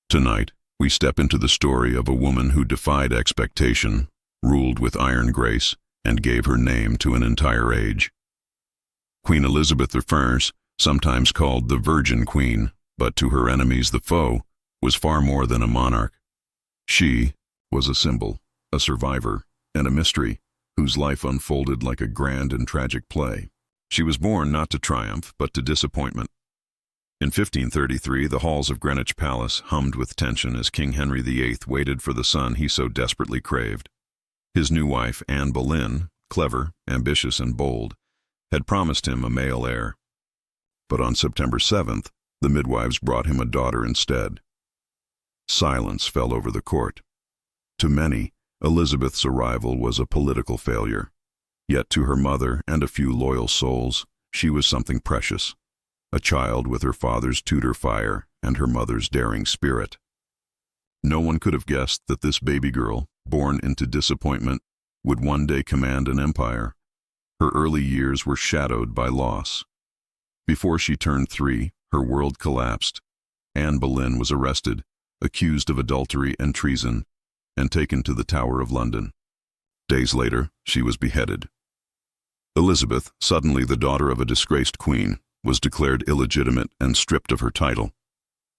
Tonight, we step into the story of a woman who defied expectation, ruled with iron grace, and gave her name to an entire age. Queen Elizabeth I, sometimes called the Virgin Queen, but to her enemies the foe, was far more than a monarch. She was a symbol, a survivor, and a mystery, whose life unfolded like a grand and tragic play. She was born not to triumph, but to disappointment. In 1533, the halls of Greenwich Palace hummed with tension as King Henry VIII waited for the son he so desperately craved. His new wife, Anne Boleyn, clever, ambitious, and bold, had promised him a male heir. But on September 7th, the midwives brought him a daughter instead. Silence fell over the court. To many, Elizabeth's arrival was a political failure. Yet to her mother and a few loyal souls, she was something precious. A child with her father's Tudor fire and her mother's daring spirit. No one could have guessed that this baby girl, born into disappointment, would one day command an empire. Her early years were shadowed by loss. Before she turned 3, her world collapsed. Anne Boleyn was arrested, accused of adultery and treason, and taken to the Tower of London. Days later, she was beheaded. Elizabeth, suddenly the daughter of a disgraced queen, was declared illegitimate and stripped of her title.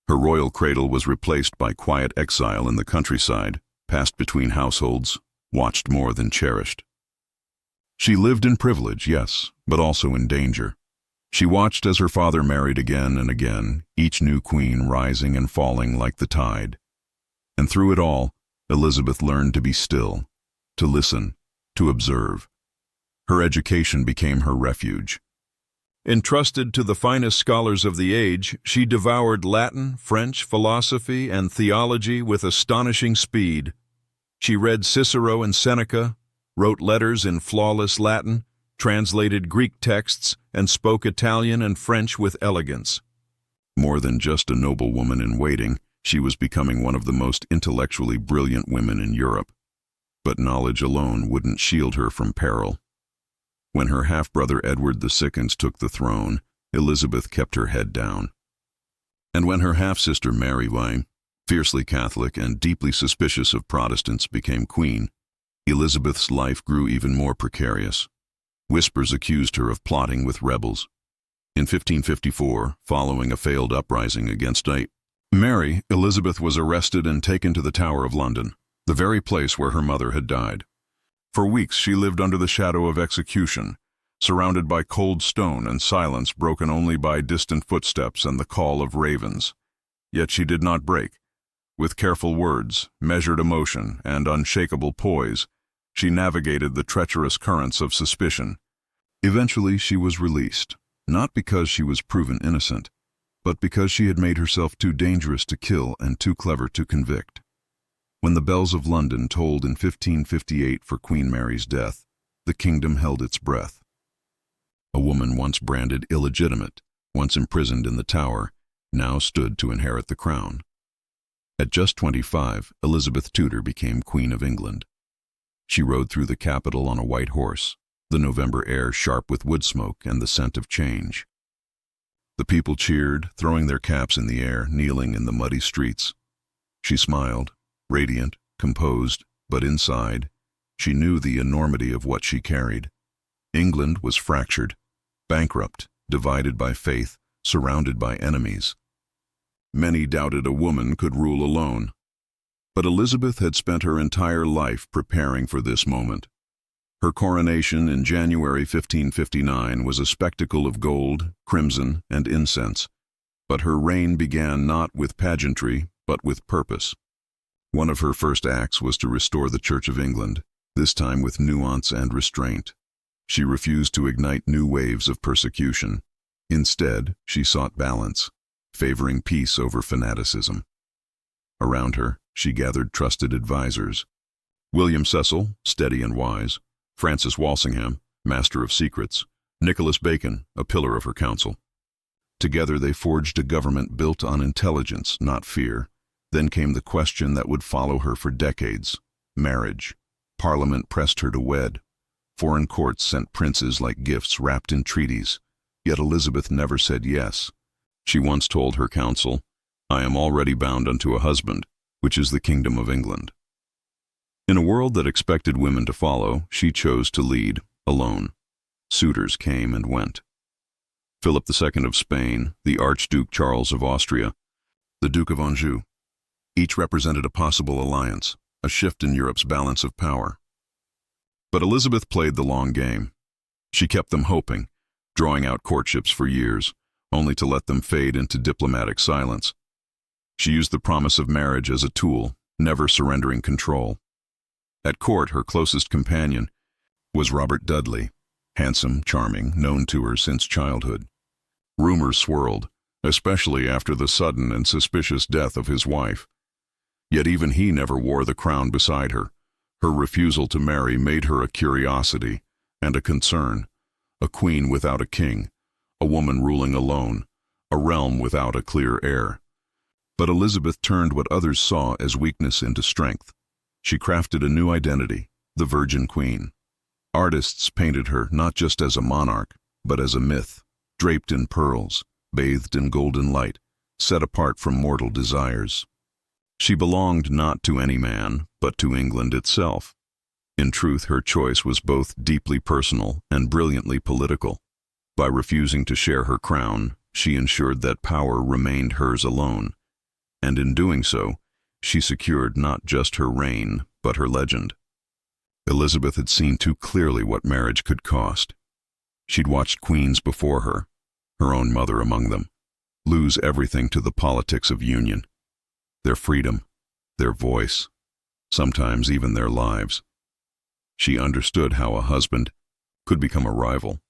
Her royal cradle was replaced by quiet exile in the countryside, passed between households, watched more than cherished. She lived in privilege, yes, but also in danger. She watched as her father married again and again, each new queen rising and falling like the tide. And through it all, Elizabeth learned to be still, to listen, to observe. Her education became her refuge. Entrusted to the finest scholars of the age, she devoured Latin, French, philosophy, and theology with astonishing speed. She read Cicero and Seneca, wrote letters in flawless Latin, translated Greek texts, and spoke Italian and French with elegance. More than just a noblewoman in waiting, she was becoming one of the most intellectually brilliant women in Europe. But knowledge alone wouldn't shield her from peril. When her half-brother Edward II took the throne, Elizabeth kept her head down. And when her half-sister Mary, fiercely Catholic and deeply suspicious of Protestants, became queen, Elizabeth's life grew even more precarious. Whispers accused her of plotting with rebels. In 1554, following a failed uprising against Mary, Elizabeth was arrested and taken to the Tower of London, the very place where her mother had died. For weeks she lived under the shadow of execution, surrounded by cold stone and silence broken only by distant footsteps and the call of ravens. Yet she did not break. With careful words, measured emotion, and unshakable poise, she navigated the treacherous currents of suspicion. Eventually she was released, not because she was proven innocent, but because she had made herself too dangerous to kill and too clever to convict. When the bells of London tolled in 1558 for Queen Mary's death, the kingdom held its breath. A woman once branded illegitimate, once imprisoned in the Tower, now stood to inherit the crown. At just 25, Elizabeth Tudor became Queen of England. She rode through the capital on a white horse, the November air sharp with wood smoke and the scent of change. The people cheered, throwing their caps in the air, kneeling in the muddy streets. She smiled, radiant, composed, but inside, she knew the enormity of what she carried. England was fractured, bankrupt, divided by faith, surrounded by enemies. Many doubted a woman could rule alone. But Elizabeth had spent her entire life preparing for this moment. Her coronation in January 1559 was a spectacle of gold, crimson, and incense. But her reign began not with pageantry, but with purpose. One of her first acts was to restore the Church of England, this time with nuance and restraint. She refused to ignite new waves of persecution. Instead, she sought balance, favoring peace over fanaticism. Around her, she gathered trusted advisors. William Cecil, steady and wise; Francis Walsingham, master of secrets; Nicholas Bacon, a pillar of her council. Together they forged a government built on intelligence, not fear. Then came the question that would follow her for decades: marriage. Parliament pressed her to wed. Foreign courts sent princes like gifts wrapped in treaties. Yet Elizabeth never said yes. She once told her council, I am already bound unto a husband, which is the kingdom of England. In a world that expected women to follow, she chose to lead, alone. Suitors came and went. Philip II of Spain, the Archduke Charles of Austria, the Duke of Anjou. Each represented a possible alliance, a shift in Europe's balance of power. But Elizabeth played the long game. She kept them hoping, drawing out courtships for years, only to let them fade into diplomatic silence. She used the promise of marriage as a tool, never surrendering control. At court, her closest companion was Robert Dudley, handsome, charming, known to her since childhood. Rumors swirled, especially after the sudden and suspicious death of his wife. Yet even he never wore the crown beside her. Her refusal to marry made her a curiosity and a concern, a queen without a king, a woman ruling alone, a realm without a clear heir. But Elizabeth turned what others saw as weakness into strength. She crafted a new identity, the Virgin Queen. Artists painted her not just as a monarch, but as a myth, draped in pearls, bathed in golden light, set apart from mortal desires. She belonged not to any man, but to England itself. In truth, her choice was both deeply personal and brilliantly political. By refusing to share her crown, she ensured that power remained hers alone. And in doing so, she secured not just her reign, but her legend. Elizabeth had seen too clearly what marriage could cost. She'd watched queens before her own mother among them, lose everything to the politics of union. Their freedom, their voice, sometimes even their lives. She understood how a husband could become a rival,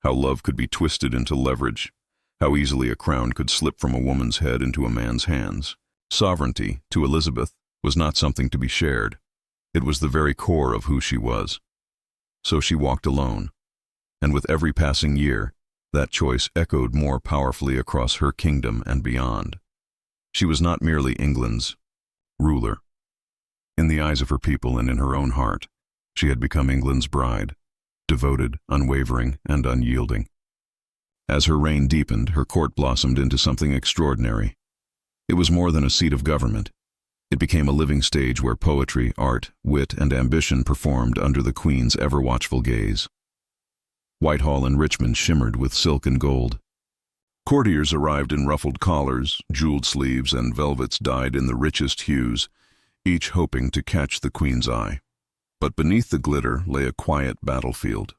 how love could be twisted into leverage, how easily a crown could slip from a woman's head into a man's hands. Sovereignty, to Elizabeth, was not something to be shared. It was the very core of who she was. So she walked alone, and with every passing year, that choice echoed more powerfully across her kingdom and beyond. She was not merely England's ruler. In the eyes of her people and in her own heart, she had become England's bride, devoted, unwavering, and unyielding. As her reign deepened, her court blossomed into something extraordinary. It was more than a seat of government. It became a living stage where poetry, art, wit, and ambition performed under the Queen's ever-watchful gaze. Whitehall and Richmond shimmered with silk and gold. Courtiers arrived in ruffled collars, jeweled sleeves, and velvets dyed in the richest hues, each hoping to catch the Queen's eye. But beneath the glitter lay a quiet battlefield.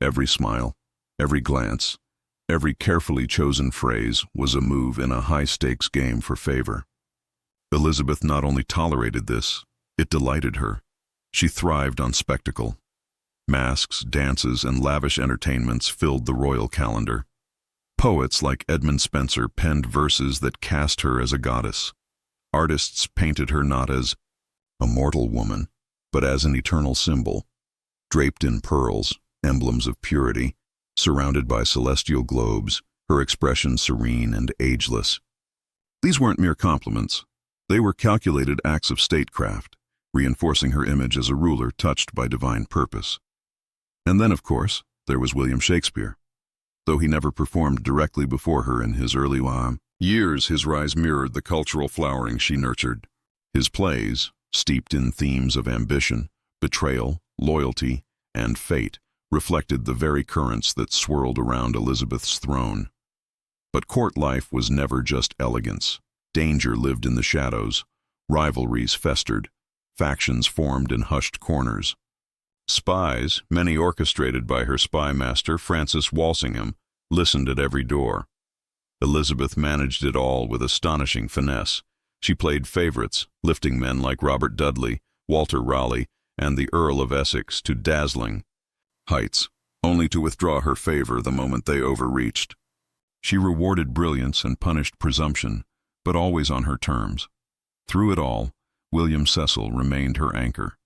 Every smile, every glance, every carefully chosen phrase was a move in a high-stakes game for favor. Elizabeth not only tolerated this, it delighted her. She thrived on spectacle. Masks, dances, and lavish entertainments filled the royal calendar. Poets like Edmund Spenser penned verses that cast her as a goddess. Artists painted her not as a mortal woman, but as an eternal symbol, draped in pearls, emblems of purity, surrounded by celestial globes, her expression serene and ageless. These weren't mere compliments. They were calculated acts of statecraft, reinforcing her image as a ruler touched by divine purpose. And then, of course, there was William Shakespeare. Though he never performed directly before her in his early years, his rise mirrored the cultural flowering she nurtured. His plays, steeped in themes of ambition, betrayal, loyalty, and fate, reflected the very currents that swirled around Elizabeth's throne. But court life was never just elegance. Danger lived in the shadows, rivalries festered, factions formed in hushed corners. Spies, many orchestrated by her spy master Francis Walsingham, listened at every door. Elizabeth managed it all with astonishing finesse. She played favorites, lifting men like Robert Dudley, Walter Raleigh, and the Earl of Essex to dazzling heights, only to withdraw her favor the moment they overreached. She rewarded brilliance and punished presumption, but always on her terms. Through it all, William Cecil remained her anchor,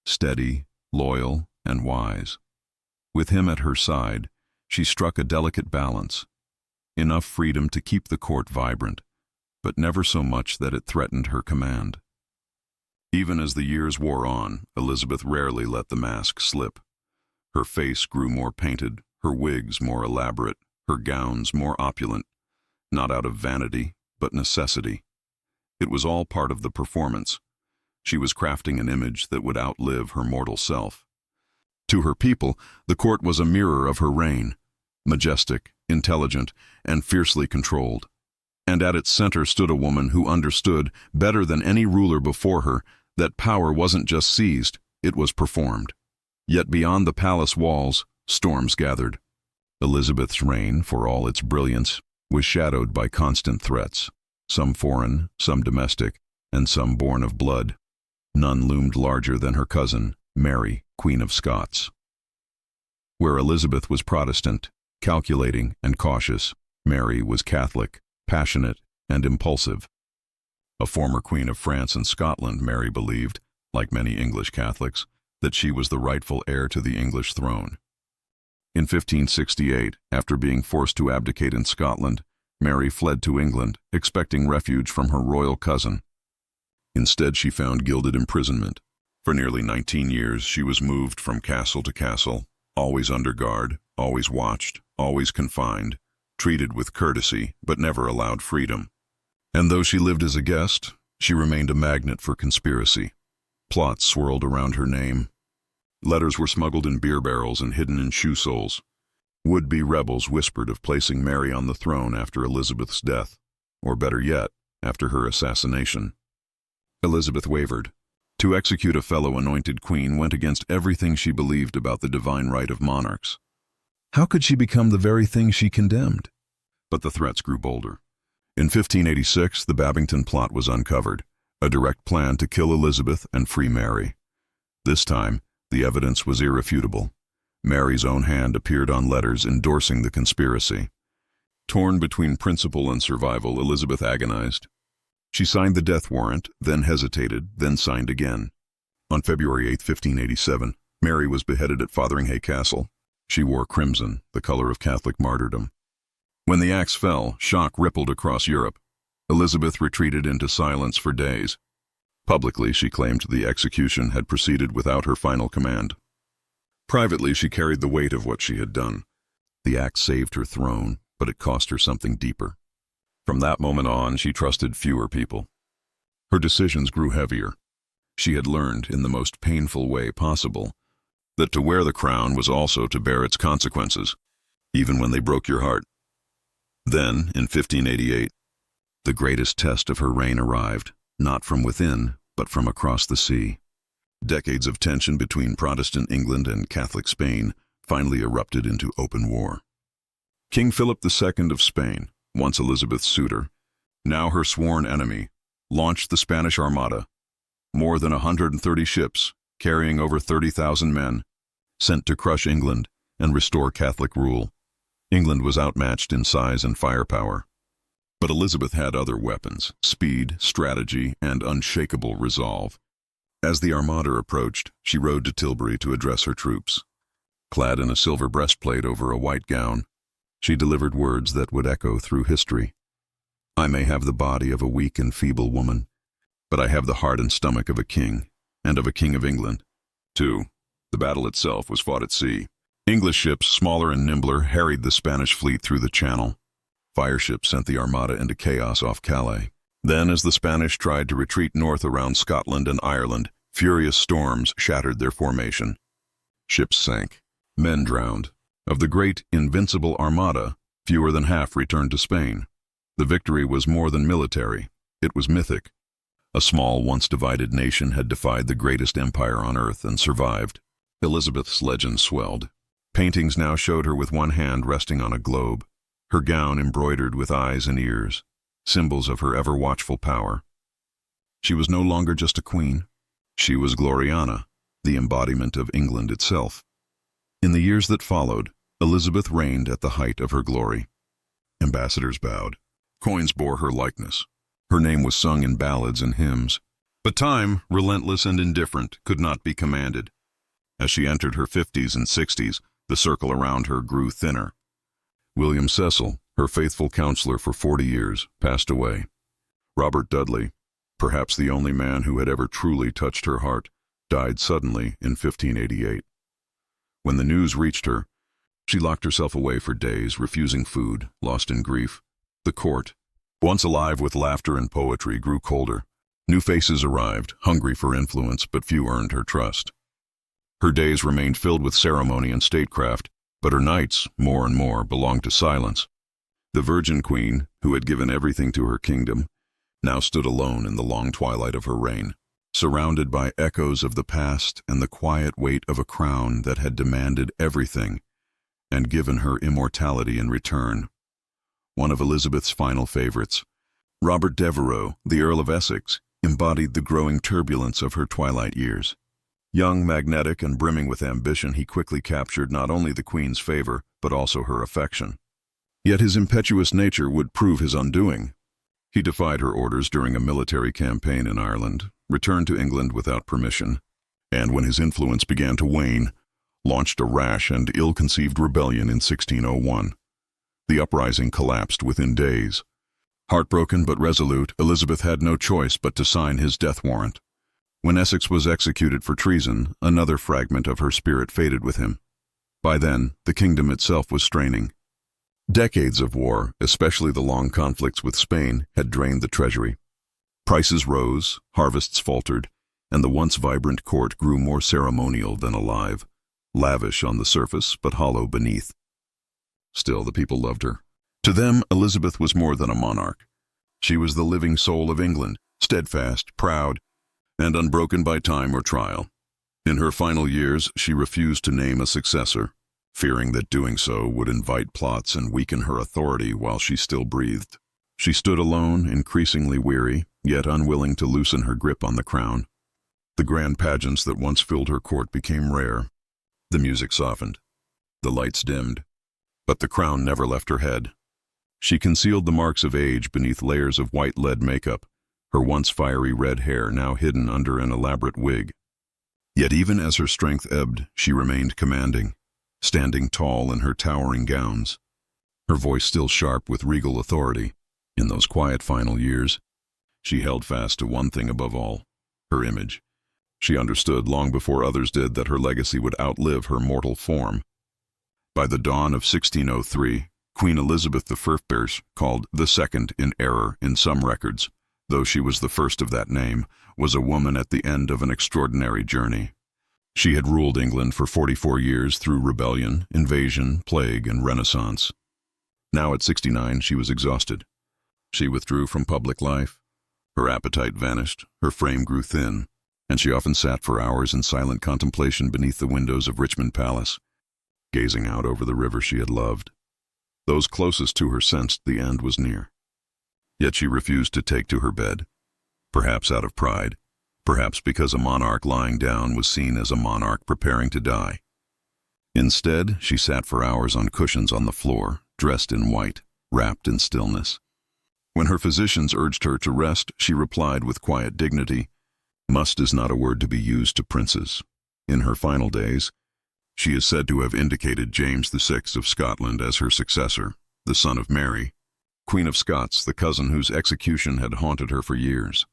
steady, loyal, and wise. With him at her side, she struck a delicate balance, enough freedom to keep the court vibrant, but never so much that it threatened her command. Even as the years wore on, Elizabeth rarely let the mask slip. Her face grew more painted, her wigs more elaborate, her gowns more opulent, not out of vanity, but necessity. It was all part of the performance. She was crafting an image that would outlive her mortal self. To her people, the court was a mirror of her reign, majestic, intelligent, and fiercely controlled. And at its center stood a woman who understood, better than any ruler before her, that power wasn't just seized, it was performed. Yet beyond the palace walls, storms gathered. Elizabeth's reign, for all its brilliance, was shadowed by constant threats, some foreign, some domestic, and some born of blood. None loomed larger than her cousin, Mary, Queen of Scots. Where Elizabeth was Protestant, calculating and cautious, Mary was Catholic, passionate and impulsive. A former Queen of France and Scotland, Mary believed, like many English Catholics, that she was the rightful heir to the English throne. In 1568, after being forced to abdicate in Scotland, Mary fled to England, expecting refuge from her royal cousin. Instead, she found gilded imprisonment. For nearly 19 years, she was moved from castle to castle, always under guard, always watched, always confined, treated with courtesy, but never allowed freedom. And though she lived as a guest, she remained a magnet for conspiracy. Plots swirled around her name. Letters were smuggled in beer barrels and hidden in shoe soles. Would-be rebels whispered of placing Mary on the throne after Elizabeth's death, or better yet, after her assassination. Elizabeth wavered. To execute a fellow anointed queen went against everything she believed about the divine right of monarchs. How could she become the very thing she condemned? But the threats grew bolder. In 1586, the Babington plot was uncovered, a direct plan to kill Elizabeth and free Mary. This time, the evidence was irrefutable. Mary's own hand appeared on letters endorsing the conspiracy. Torn between principle and survival, Elizabeth agonized. She signed the death warrant, then hesitated, then signed again. On February 8, 1587, Mary was beheaded at Fotheringhay Castle. She wore crimson, the color of Catholic martyrdom. When the axe fell, shock rippled across Europe. Elizabeth retreated into silence for days. Publicly, she claimed the execution had proceeded without her final command. Privately, she carried the weight of what she had done. The act saved her throne, but it cost her something deeper. From that moment on, she trusted fewer people. Her decisions grew heavier. She had learned, in the most painful way possible, that to wear the crown was also to bear its consequences, even when they broke your heart. Then, in 1588, the greatest test of her reign arrived, not from within, but from across the sea. Decades of tension between Protestant England and Catholic Spain finally erupted into open war. King Philip II of Spain, once Elizabeth's suitor, now her sworn enemy, launched the Spanish Armada, more than 130 ships, carrying over 30,000 men, sent to crush England and restore Catholic rule. England was outmatched in size and firepower. But Elizabeth had other weapons: speed, strategy, and unshakable resolve. As the Armada approached, she rode to Tilbury to address her troops. Clad in a silver breastplate over a white gown, she delivered words that would echo through history. I may have the body of a weak and feeble woman, but I have the heart and stomach of a king, and of a king of England. 2. The battle itself was fought at sea. English ships, smaller and nimbler, harried the Spanish fleet through the Channel. Fireships sent the Armada into chaos off Calais. Then, as the Spanish tried to retreat north around Scotland and Ireland, furious storms shattered their formation. Ships sank. Men drowned. Of the great, invincible Armada, fewer than half returned to Spain. The victory was more than military. It was mythic. A small, once divided nation had defied the greatest empire on earth and survived. Elizabeth's legend swelled. Paintings now showed her with one hand resting on a globe, her gown embroidered with eyes and ears, symbols of her ever-watchful power. She was no longer just a queen. She was Gloriana, the embodiment of England itself. In the years that followed, Elizabeth reigned at the height of her glory. Ambassadors bowed. Coins bore her likeness. Her name was sung in ballads and hymns. But time, relentless and indifferent, could not be commanded. As she entered her 50s and 60s, the circle around her grew thinner. William Cecil, her faithful counselor for 40 years, passed away. Robert Dudley, perhaps the only man who had ever truly touched her heart, died suddenly in 1588. When the news reached her, she locked herself away for days, refusing food, lost in grief. The court, Once alive with laughter and poetry, grew colder. New faces arrived, hungry for influence, but few earned her trust. Her days remained filled with ceremony and statecraft, but her nights, more and more, belonged to silence. The Virgin Queen, who had given everything to her kingdom, now stood alone in the long twilight of her reign, surrounded by echoes of the past and the quiet weight of a crown that had demanded everything and given her immortality in return. One of Elizabeth's final favorites, Robert Devereux, the Earl of Essex, embodied the growing turbulence of her twilight years. Young, magnetic, and brimming with ambition, he quickly captured not only the Queen's favor, but also her affection. Yet his impetuous nature would prove his undoing. He defied her orders during a military campaign in Ireland, returned to England without permission, and when his influence began to wane, launched a rash and ill-conceived rebellion in 1601. The uprising collapsed within days. Heartbroken but resolute, Elizabeth had no choice but to sign his death warrant. When Essex was executed for treason, another fragment of her spirit faded with him. By then, the kingdom itself was straining. Decades of war, especially the long conflicts with Spain, had drained the treasury. Prices rose, harvests faltered, and the once vibrant court grew more ceremonial than alive, lavish on the surface but hollow beneath. Still, the people loved her. To them, Elizabeth was more than a monarch. She was the living soul of England, steadfast, proud, and unbroken by time or trial. In her final years, she refused to name a successor, fearing that doing so would invite plots and weaken her authority while she still breathed. She stood alone, increasingly weary, yet unwilling to loosen her grip on the crown. The grand pageants that once filled her court became rare. The music softened. The lights dimmed. But the crown never left her head. She concealed the marks of age beneath layers of white lead makeup, her once fiery red hair now hidden under an elaborate wig. Yet even as her strength ebbed, she remained commanding, standing tall in her towering gowns, her voice still sharp with regal authority. In those quiet final years, she held fast to one thing above all, her image. She understood long before others did that her legacy would outlive her mortal form. By the dawn of 1603, Queen Elizabeth I, called the second in error in some records, though she was the first of that name, was a woman at the end of an extraordinary journey. She had ruled England for 44 years through rebellion, invasion, plague, and Renaissance. Now at 69, she was exhausted. She withdrew from public life. Her appetite vanished, her frame grew thin, and she often sat for hours in silent contemplation beneath the windows of Richmond Palace, gazing out over the river she had loved. Those closest to her sensed the end was near. Yet she refused to take to her bed, perhaps out of pride, perhaps because a monarch lying down was seen as a monarch preparing to die. Instead, she sat for hours on cushions on the floor, dressed in white, wrapped in stillness. When her physicians urged her to rest, she replied with quiet dignity, "Must is not a word to be used to princes." In her final days, she is said to have indicated James VI of Scotland as her successor, the son of Mary, Queen of Scots, the cousin whose execution had haunted her for years.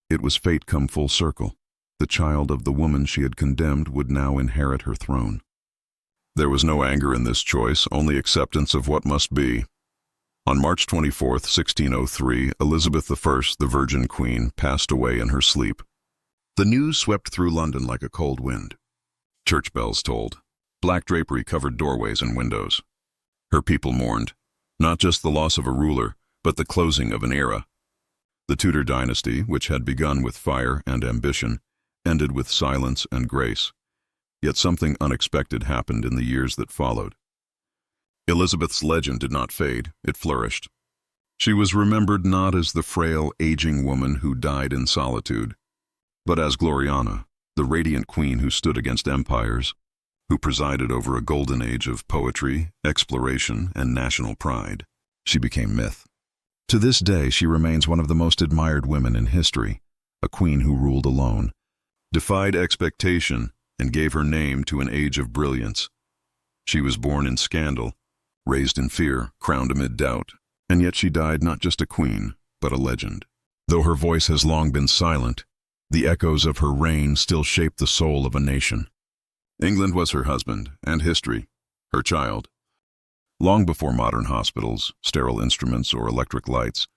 It was fate come full circle. The child of the woman she had condemned would now inherit her throne. There was no anger in this choice, only acceptance of what must be. On March 24, 1603, Elizabeth I, the Virgin Queen, passed away in her sleep. The news swept through London like a cold wind. Church bells tolled. Black drapery covered doorways and windows. Her people mourned, not just the loss of a ruler, but the closing of an era. The Tudor dynasty, which had begun with fire and ambition, ended with silence and grace. Yet something unexpected happened in the years that followed. Elizabeth's legend did not fade, it flourished. She was remembered not as the frail, aging woman who died in solitude, but as Gloriana, the radiant queen who stood against empires, who presided over a golden age of poetry, exploration, and national pride. She became myth. To this day, she remains one of the most admired women in history, a queen who ruled alone, defied expectation, and gave her name to an age of brilliance. She was born in scandal, raised in fear, crowned amid doubt, and yet she died not just a queen, but a legend. Though her voice has long been silent, the echoes of her reign still shape the soul of a nation. England was her husband, and history, her child. Long before modern hospitals, sterile instruments, or electric lights,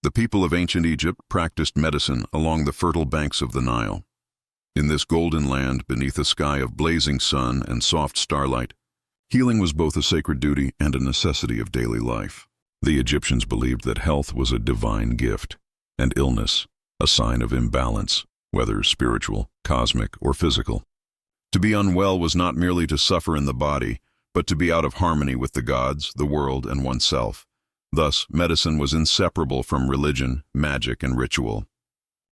The people of ancient Egypt practiced medicine along the fertile banks of the Nile. In this golden land, beneath a sky of blazing sun and soft starlight, healing was both a sacred duty and a necessity of daily life. The Egyptians believed that health was a divine gift, and illness a sign of imbalance, whether spiritual, cosmic, or physical. To be unwell was not merely to suffer in the body, but to be out of harmony with the gods, the world, and oneself. Thus, medicine was inseparable from religion, magic, and ritual.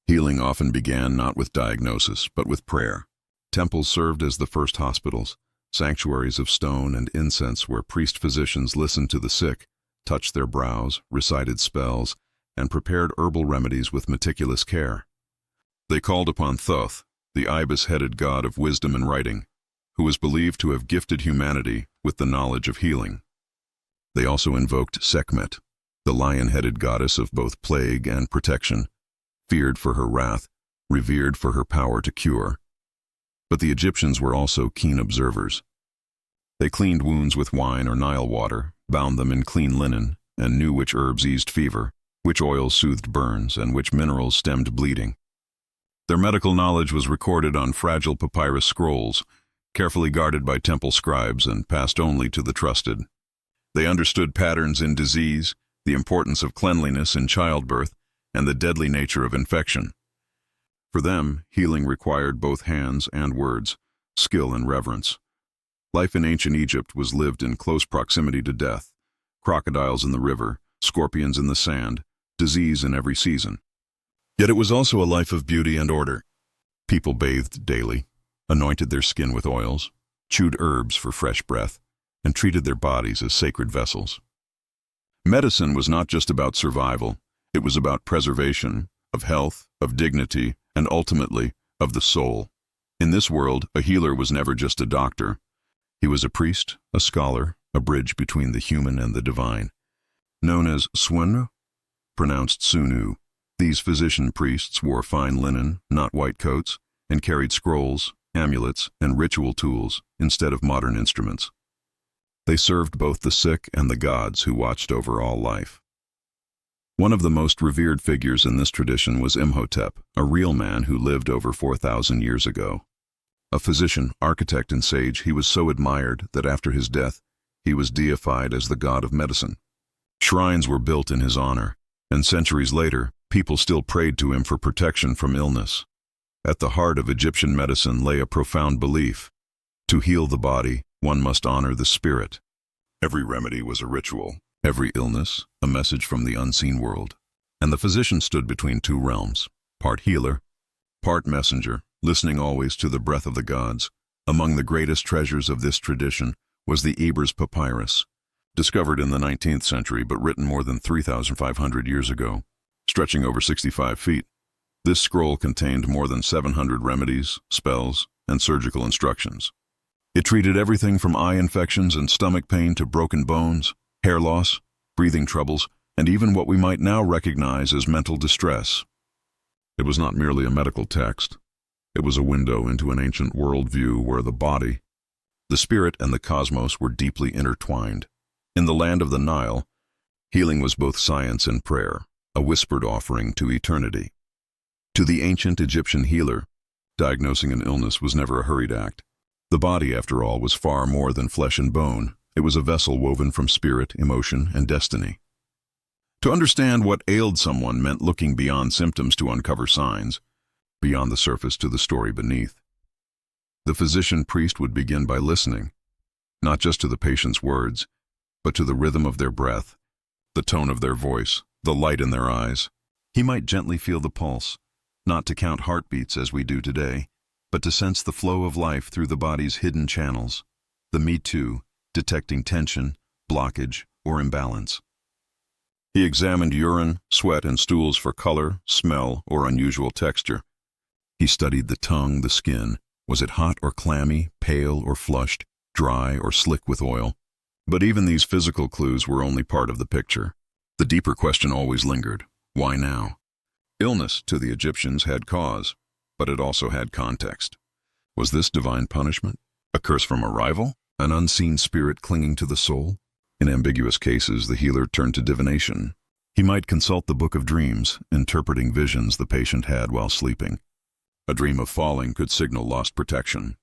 Healing often began not with diagnosis, but with prayer. Temples served as the first hospitals, sanctuaries of stone and incense where priest-physicians listened to the sick, touched their brows, recited spells, and prepared herbal remedies with meticulous care. They called upon Thoth, the ibis-headed god of wisdom and writing, who was believed to have gifted humanity with the knowledge of healing. They also invoked Sekhmet, the lion-headed goddess of both plague and protection, feared for her wrath, revered for her power to cure. But the Egyptians were also keen observers. They cleaned wounds with wine or Nile water, bound them in clean linen, and knew which herbs eased fever, which oils soothed burns, and which minerals stemmed bleeding. Their medical knowledge was recorded on fragile papyrus scrolls, carefully guarded by temple scribes and passed only to the trusted. They understood patterns in disease, the importance of cleanliness in childbirth, and the deadly nature of infection. For them, healing required both hands and words, skill and reverence. Life in ancient Egypt was lived in close proximity to death, crocodiles in the river, scorpions in the sand, disease in every season. Yet it was also a life of beauty and order. People bathed daily, anointed their skin with oils, chewed herbs for fresh breath, and treated their bodies as sacred vessels. Medicine was not just about survival, it was about preservation, of health, of dignity, and ultimately, of the soul. In this world, a healer was never just a doctor. He was a priest, a scholar, a bridge between the human and the divine. Known as Swenu, pronounced Sunu, these physician priests wore fine linen, not white coats, and carried scrolls, amulets, and ritual tools instead of modern instruments. They served both the sick and the gods who watched over all life. One of the most revered figures in this tradition was Imhotep, a real man who lived over 4,000 years ago. A physician, architect, and sage, he was so admired that after his death, he was deified as the god of medicine. Shrines were built in his honor, and centuries later, people still prayed to him for protection from illness. At the heart of Egyptian medicine lay a profound belief. To heal the body, one must honor the spirit. Every remedy was a ritual, every illness a message from the unseen world. And the physician stood between two realms, part healer, part messenger, listening always to the breath of the gods. Among the greatest treasures of this tradition was the Ebers Papyrus, discovered in the 19th century but written more than 3,500 years ago, stretching over 65 feet. This scroll contained more than 700 remedies, spells, and surgical instructions. It treated everything from eye infections and stomach pain to broken bones, hair loss, breathing troubles, and even what we might now recognize as mental distress. It was not merely a medical text. It was a window into an ancient worldview where the body, the spirit, and the cosmos were deeply intertwined. In the land of the Nile, healing was both science and prayer, a whispered offering to eternity. To the ancient Egyptian healer, diagnosing an illness was never a hurried act. The body, after all, was far more than flesh and bone. It was a vessel woven from spirit, emotion, and destiny. To understand what ailed someone meant looking beyond symptoms to uncover signs, beyond the surface to the story beneath. The physician-priest would begin by listening, not just to the patient's words, but to the rhythm of their breath, the tone of their voice, the light in their eyes. He might gently feel the pulse, not to count heartbeats as we do today, but to sense the flow of life through the body's hidden channels, the me too, detecting tension, blockage, or imbalance. He examined urine, sweat, and stools for color, smell, or unusual texture. He studied the tongue, the skin. Was it hot or clammy, pale or flushed, dry or slick with oil? But even these physical clues were only part of the picture. The deeper question always lingered. Why now? Illness, to the Egyptians, had cause, but it also had context. Was this divine punishment? A curse from a rival? An unseen spirit clinging to the soul? In ambiguous cases, the healer turned to divination. He might consult the Book of Dreams, interpreting visions the patient had while sleeping. A dream of falling could signal lost protection.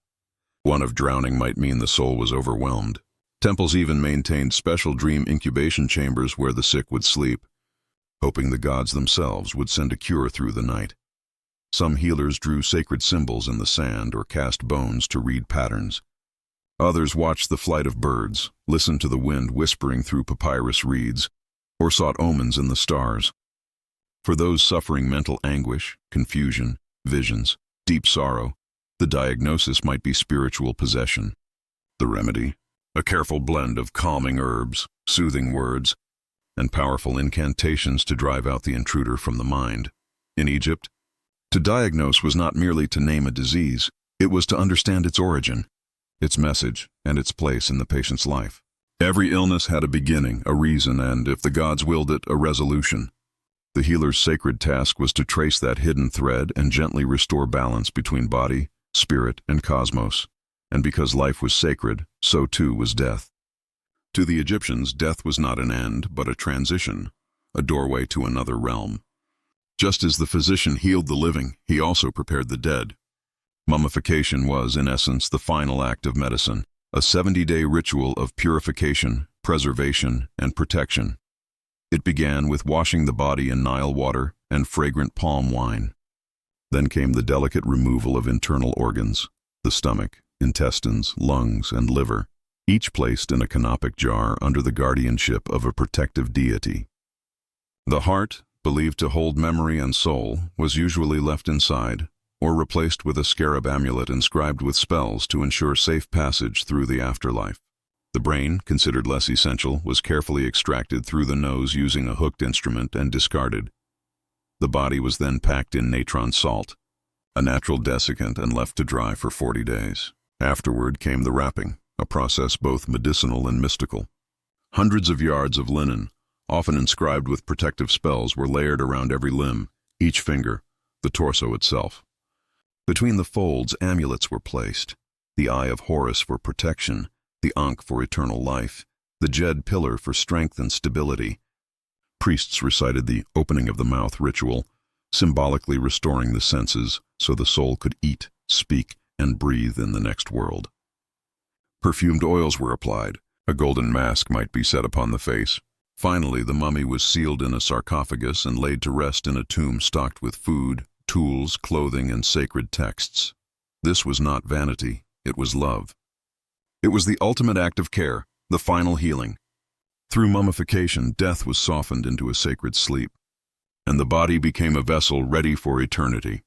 One of drowning might mean the soul was overwhelmed. Temples even maintained special dream incubation chambers where the sick would sleep, hoping the gods themselves would send a cure through the night. Some healers drew sacred symbols in the sand or cast bones to read patterns. Others watched the flight of birds, listened to the wind whispering through papyrus reeds, or sought omens in the stars. For those suffering mental anguish, confusion, visions, deep sorrow, the diagnosis might be spiritual possession. The remedy? A careful blend of calming herbs, soothing words, and powerful incantations to drive out the intruder from the mind. In Egypt, to diagnose was not merely to name a disease, it was to understand its origin, its message, and its place in the patient's life. Every illness had a beginning, a reason, and, if the gods willed it, a resolution. The healer's sacred task was to trace that hidden thread and gently restore balance between body, spirit, and cosmos. And because life was sacred, so too was death. To the Egyptians, death was not an end, but a transition, a doorway to another realm. Just as the physician healed the living, he also prepared the dead. Mummification was, in essence, the final act of medicine, a 70-day ritual of purification, preservation, and protection. It began with washing the body in Nile water and fragrant palm wine. Then came the delicate removal of internal organs, the stomach, intestines, lungs, and liver, each placed in a canopic jar under the guardianship of a protective deity. The heart, believed to hold memory and soul, was usually left inside, or replaced with a scarab amulet inscribed with spells to ensure safe passage through the afterlife. The brain, considered less essential, was carefully extracted through the nose using a hooked instrument and discarded. The body was then packed in natron salt, a natural desiccant, and left to dry for 40 days. Afterward came the wrapping, a process both medicinal and mystical. Hundreds of yards of linen, often inscribed with protective spells, were layered around every limb, each finger, the torso itself. Between the folds, amulets were placed, the Eye of Horus for protection, the Ankh for eternal life, the Jed pillar for strength and stability. Priests recited the opening of the mouth ritual, symbolically restoring the senses so the soul could eat, speak, and breathe in the next world. Perfumed oils were applied. A golden mask might be set upon the face. Finally, the mummy was sealed in a sarcophagus and laid to rest in a tomb stocked with food, tools, clothing, and sacred texts. This was not vanity, it was love. It was the ultimate act of care, the final healing. Through mummification, death was softened into a sacred sleep, and the body became a vessel ready for eternity.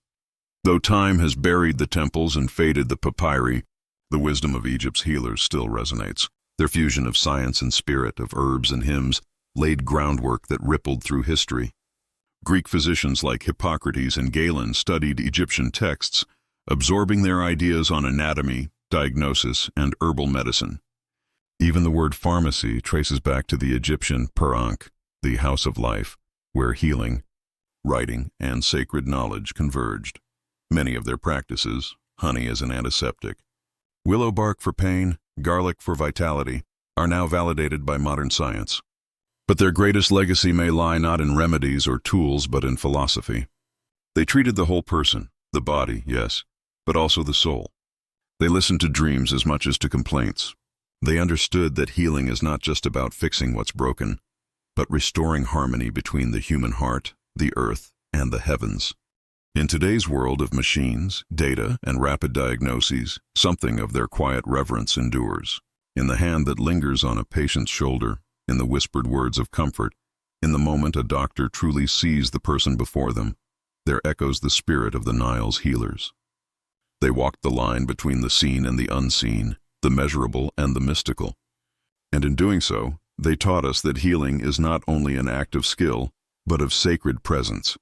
Though time has buried the temples and faded the papyri, the wisdom of Egypt's healers still resonates. Their fusion of science and spirit, of herbs and hymns, laid groundwork that rippled through history. Greek physicians like Hippocrates and Galen studied Egyptian texts, absorbing their ideas on anatomy, diagnosis, and herbal medicine. Even the word pharmacy traces back to the Egyptian Per-Ankh, the house of life, where healing, writing, and sacred knowledge converged. Many of their practices, honey as an antiseptic, willow bark for pain, garlic for vitality, are now validated by modern science. But their greatest legacy may lie not in remedies or tools, but in philosophy. They treated the whole person, the body, yes, but also the soul. They listened to dreams as much as to complaints. They understood that healing is not just about fixing what's broken, but restoring harmony between the human heart, the earth, and the heavens. In today's world of machines, data, and rapid diagnoses, something of their quiet reverence endures. In the hand that lingers on a patient's shoulder, in the whispered words of comfort, in the moment a doctor truly sees the person before them, there echoes the spirit of the Nile's healers. They walked the line between the seen and the unseen, the measurable and the mystical. And in doing so, they taught us that healing is not only an act of skill, but of sacred presence.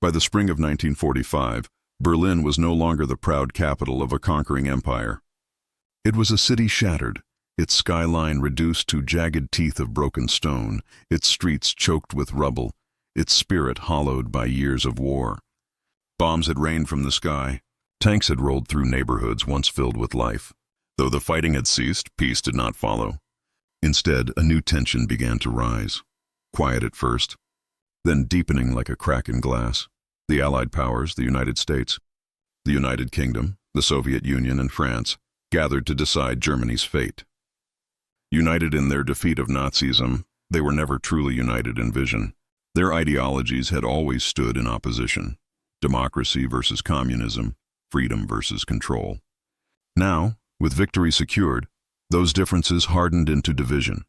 By the spring of 1945, Berlin was no longer the proud capital of a conquering empire. It was a city shattered, its skyline reduced to jagged teeth of broken stone, its streets choked with rubble, its spirit hollowed by years of war. Bombs had rained from the sky. Tanks had rolled through neighborhoods once filled with life. Though the fighting had ceased, peace did not follow. Instead, a new tension began to rise. Quiet at first, then deepening like a crack in glass. The Allied powers, the United States, the United Kingdom, the Soviet Union, and France, gathered to decide Germany's fate. United in their defeat of Nazism, they were never truly united in vision. Their ideologies had always stood in opposition: democracy versus communism, freedom versus control. Now, with victory secured, those differences hardened into division.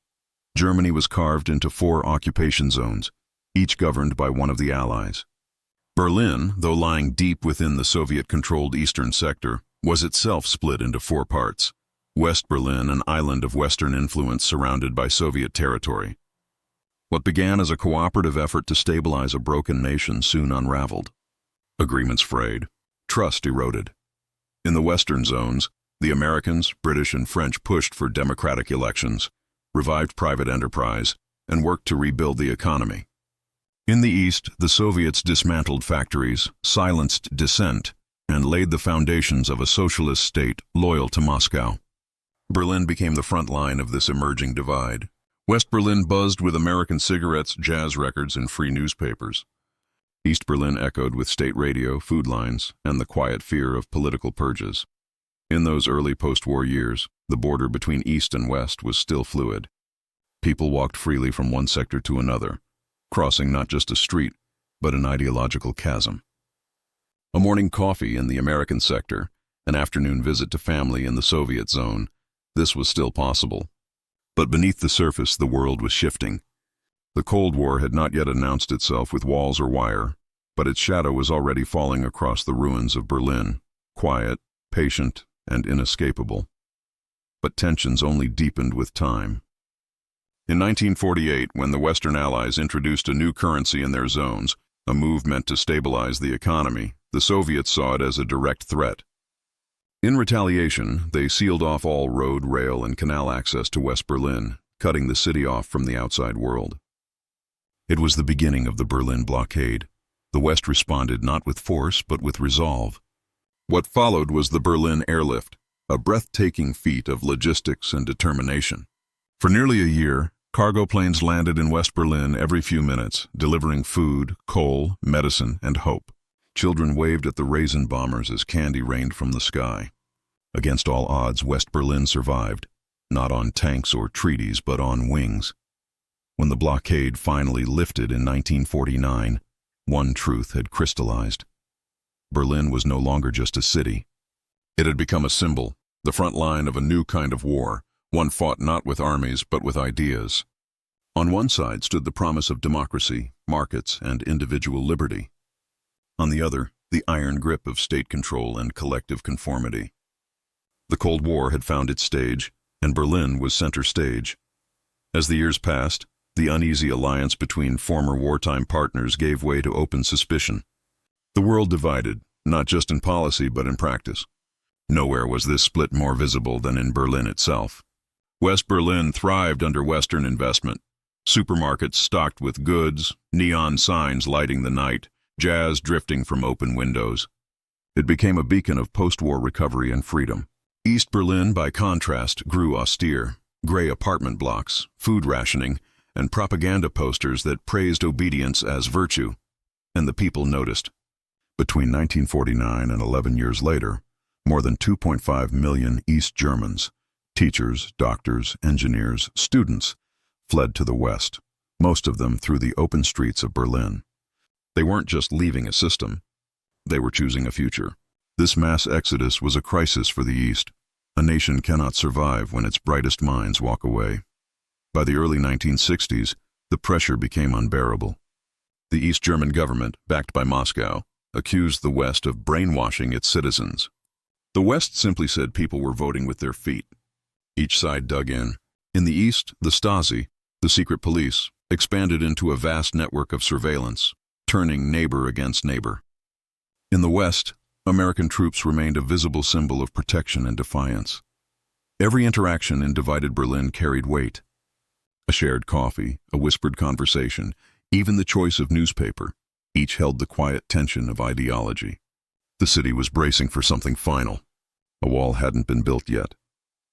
Germany was carved into 4 occupation zones, each governed by one of the Allies. Berlin, though lying deep within the Soviet-controlled eastern sector, was itself split into 4 parts. West Berlin, an island of Western influence surrounded by Soviet territory. What began as a cooperative effort to stabilize a broken nation soon unraveled. Agreements frayed, trust eroded. In the Western zones, the Americans, British, and French pushed for democratic elections, revived private enterprise, and worked to rebuild the economy. In the East, the Soviets dismantled factories, silenced dissent, and laid the foundations of a socialist state loyal to Moscow. Berlin became the front line of this emerging divide. West Berlin buzzed with American cigarettes, jazz records, and free newspapers. East Berlin echoed with state radio, food lines, and the quiet fear of political purges. In those early post-war years, the border between East and West was still fluid. People walked freely from one sector to another, crossing not just a street, but an ideological chasm. A morning coffee in the American sector, an afternoon visit to family in the Soviet zone, this was still possible. But beneath the surface, the world was shifting. The Cold War had not yet announced itself with walls or wire, but its shadow was already falling across the ruins of Berlin, quiet, patient, and inescapable. But tensions only deepened with time. In 1948, when the Western Allies introduced a new currency in their zones, a move meant to stabilize the economy, the Soviets saw it as a direct threat. In retaliation, they sealed off all road, rail, and canal access to West Berlin, cutting the city off from the outside world. It was the beginning of the Berlin blockade. The West responded not with force, but with resolve. What followed was the Berlin airlift, a breathtaking feat of logistics and determination. For nearly a year, cargo planes landed in West Berlin every few minutes, delivering food, coal, medicine, and hope. Children waved at the raisin bombers as candy rained from the sky. Against all odds, West Berlin survived, not on tanks or treaties, but on wings. When the blockade finally lifted in 1949, one truth had crystallized. Berlin was no longer just a city. It had become a symbol, the front line of a new kind of war, one fought not with armies but with ideas. On one side stood the promise of democracy, markets, and individual liberty. On the other, the iron grip of state control and collective conformity. The Cold War had found its stage, and Berlin was center stage. As the years passed, the uneasy alliance between former wartime partners gave way to open suspicion. The world divided, not just in policy but in practice. Nowhere was this split more visible than in Berlin itself. West Berlin thrived under Western investment. Supermarkets stocked with goods, neon signs lighting the night, jazz drifting from open windows. It became a beacon of post-war recovery and freedom. East Berlin, by contrast, grew austere. Gray apartment blocks, food rationing, and propaganda posters that praised obedience as virtue. And the people noticed. Between 1949 and 11 years later, more than 2.5 million East Germans, teachers, doctors, engineers, students, fled to the West, most of them through the open streets of Berlin. They weren't just leaving a system, they were choosing a future. This mass exodus was a crisis for the East. A nation cannot survive when its brightest minds walk away. By the early 1960s, the pressure became unbearable. The East German government, backed by Moscow, accused the West of brainwashing its citizens. The West simply said people were voting with their feet. Each side dug in. In the East, the Stasi, the secret police, expanded into a vast network of surveillance, turning neighbor against neighbor. In the West, American troops remained a visible symbol of protection and defiance. Every interaction in divided Berlin carried weight. A shared coffee, a whispered conversation, even the choice of newspaper, each held the quiet tension of ideology. The city was bracing for something final. A wall hadn't been built yet,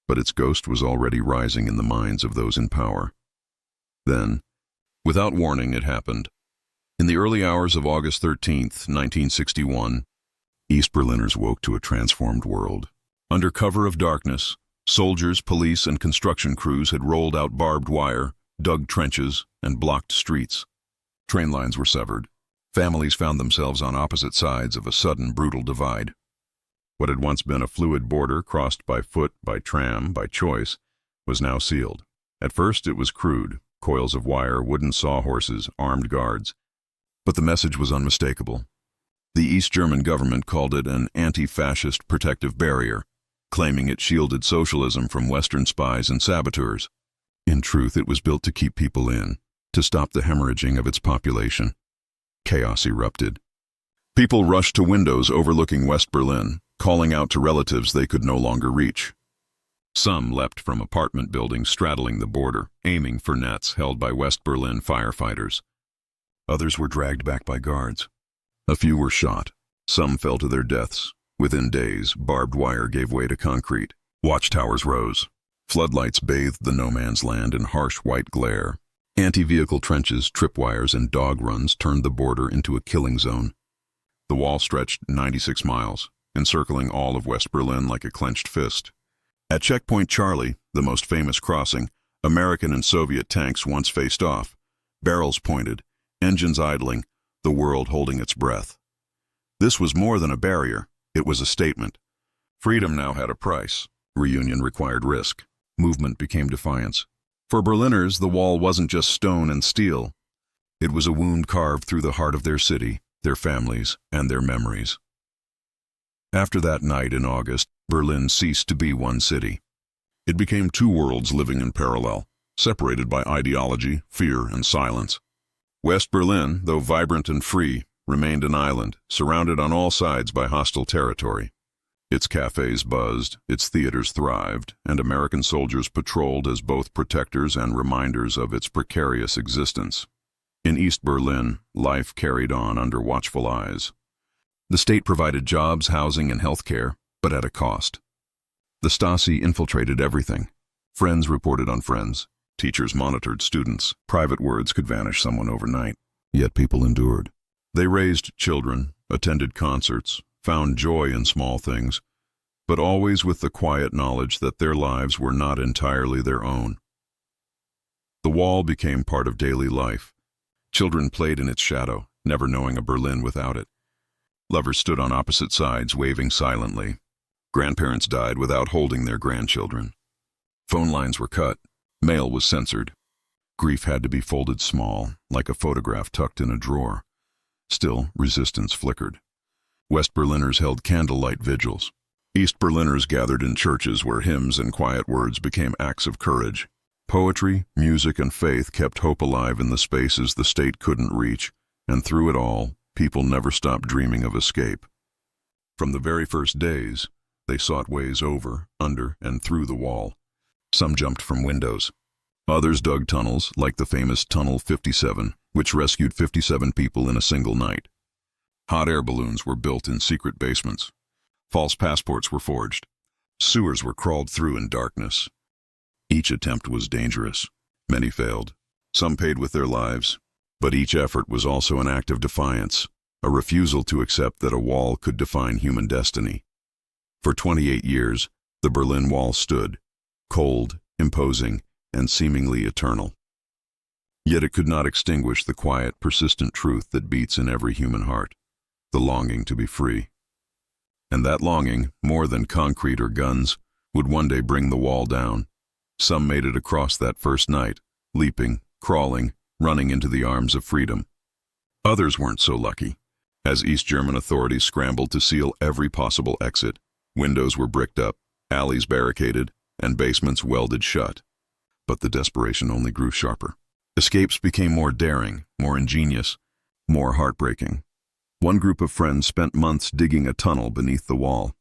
but its ghost was already rising in the minds of those in power. Then, without warning, it happened. In the early hours of August 13th, 1961, East Berliners woke to a transformed world. Under cover of darkness, soldiers, police, and construction crews had rolled out barbed wire, dug trenches, and blocked streets. Train lines were severed. Families found themselves on opposite sides of a sudden, brutal divide. What had once been a fluid border crossed by foot, by tram, by choice, was now sealed. At first it was crude, coils of wire, wooden sawhorses, armed guards. But the message was unmistakable. The East German government called it an anti-fascist protective barrier, claiming it shielded socialism from Western spies and saboteurs. In truth, it was built to keep people in, to stop the hemorrhaging of its population. Chaos erupted. People rushed to windows overlooking West Berlin, calling out to relatives they could no longer reach. Some leapt from apartment buildings straddling the border, aiming for nets held by West Berlin firefighters. Others were dragged back by guards. A few were shot. Some fell to their deaths. Within days, barbed wire gave way to concrete. Watchtowers rose. Floodlights bathed the no-man's land in harsh white glare. Anti-vehicle trenches, tripwires, and dog runs turned the border into a killing zone. The wall stretched 96 miles, encircling all of West Berlin like a clenched fist. At Checkpoint Charlie, the most famous crossing, American and Soviet tanks once faced off, barrels pointed, engines idling, the world holding its breath. This was more than a barrier, it was a statement. Freedom now had a price. Reunion required risk. Movement became defiance. For Berliners, the wall wasn't just stone and steel. It was a wound carved through the heart of their city, their families, and their memories. After that night in August, Berlin ceased to be one city. It became two worlds living in parallel, separated by ideology, fear, and silence. West Berlin, though vibrant and free, remained an island, surrounded on all sides by hostile territory. Its cafes buzzed, its theaters thrived, and American soldiers patrolled as both protectors and reminders of its precarious existence. In East Berlin, life carried on under watchful eyes. The state provided jobs, housing, and health care, but at a cost. The Stasi infiltrated everything. Friends reported on friends. Teachers monitored students. Private words could vanish someone overnight. Yet people endured. They raised children, attended concerts, found joy in small things, but always with the quiet knowledge that their lives were not entirely their own. The wall became part of daily life. Children played in its shadow, never knowing a Berlin without it. Lovers stood on opposite sides, waving silently. Grandparents died without holding their grandchildren. Phone lines were cut. Mail was censored. Grief had to be folded small, like a photograph tucked in a drawer. Still, resistance flickered. West Berliners held candlelight vigils. East Berliners gathered in churches where hymns and quiet words became acts of courage. Poetry, music, and faith kept hope alive in the spaces the state couldn't reach, and through it all, people never stopped dreaming of escape. From the very first days, they sought ways over, under, and through the wall. Some jumped from windows. Others dug tunnels, like the famous Tunnel 57, which rescued 57 people in a single night. Hot air balloons were built in secret basements. False passports were forged. Sewers were crawled through in darkness. Each attempt was dangerous. Many failed. Some paid with their lives. But each effort was also an act of defiance, a refusal to accept that a wall could define human destiny. For 28 years, the Berlin Wall stood, cold, imposing, and seemingly eternal. Yet it could not extinguish the quiet, persistent truth that beats in every human heart, the longing to be free. And that longing, more than concrete or guns, would one day bring the wall down. Some made it across that first night, leaping, crawling, running into the arms of freedom. Others weren't so lucky. As East German authorities scrambled to seal every possible exit, windows were bricked up, alleys barricaded, and basements welded shut. But the desperation only grew sharper. Escapes became more daring, more ingenious, more heartbreaking. One group of friends spent months digging a tunnel beneath the wall,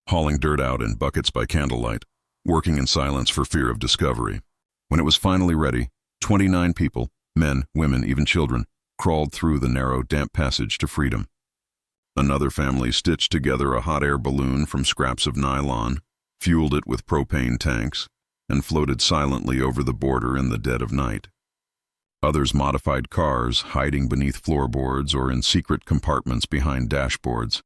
hauling dirt out in buckets by candlelight, working in silence for fear of discovery. When it was finally ready, 29 people, men, women, even children, crawled through the narrow, damp passage to freedom. Another family stitched together a hot air balloon from scraps of nylon, fueled it with propane tanks, and floated silently over the border in the dead of night. Others modified cars, hiding beneath floorboards or in secret compartments behind dashboards.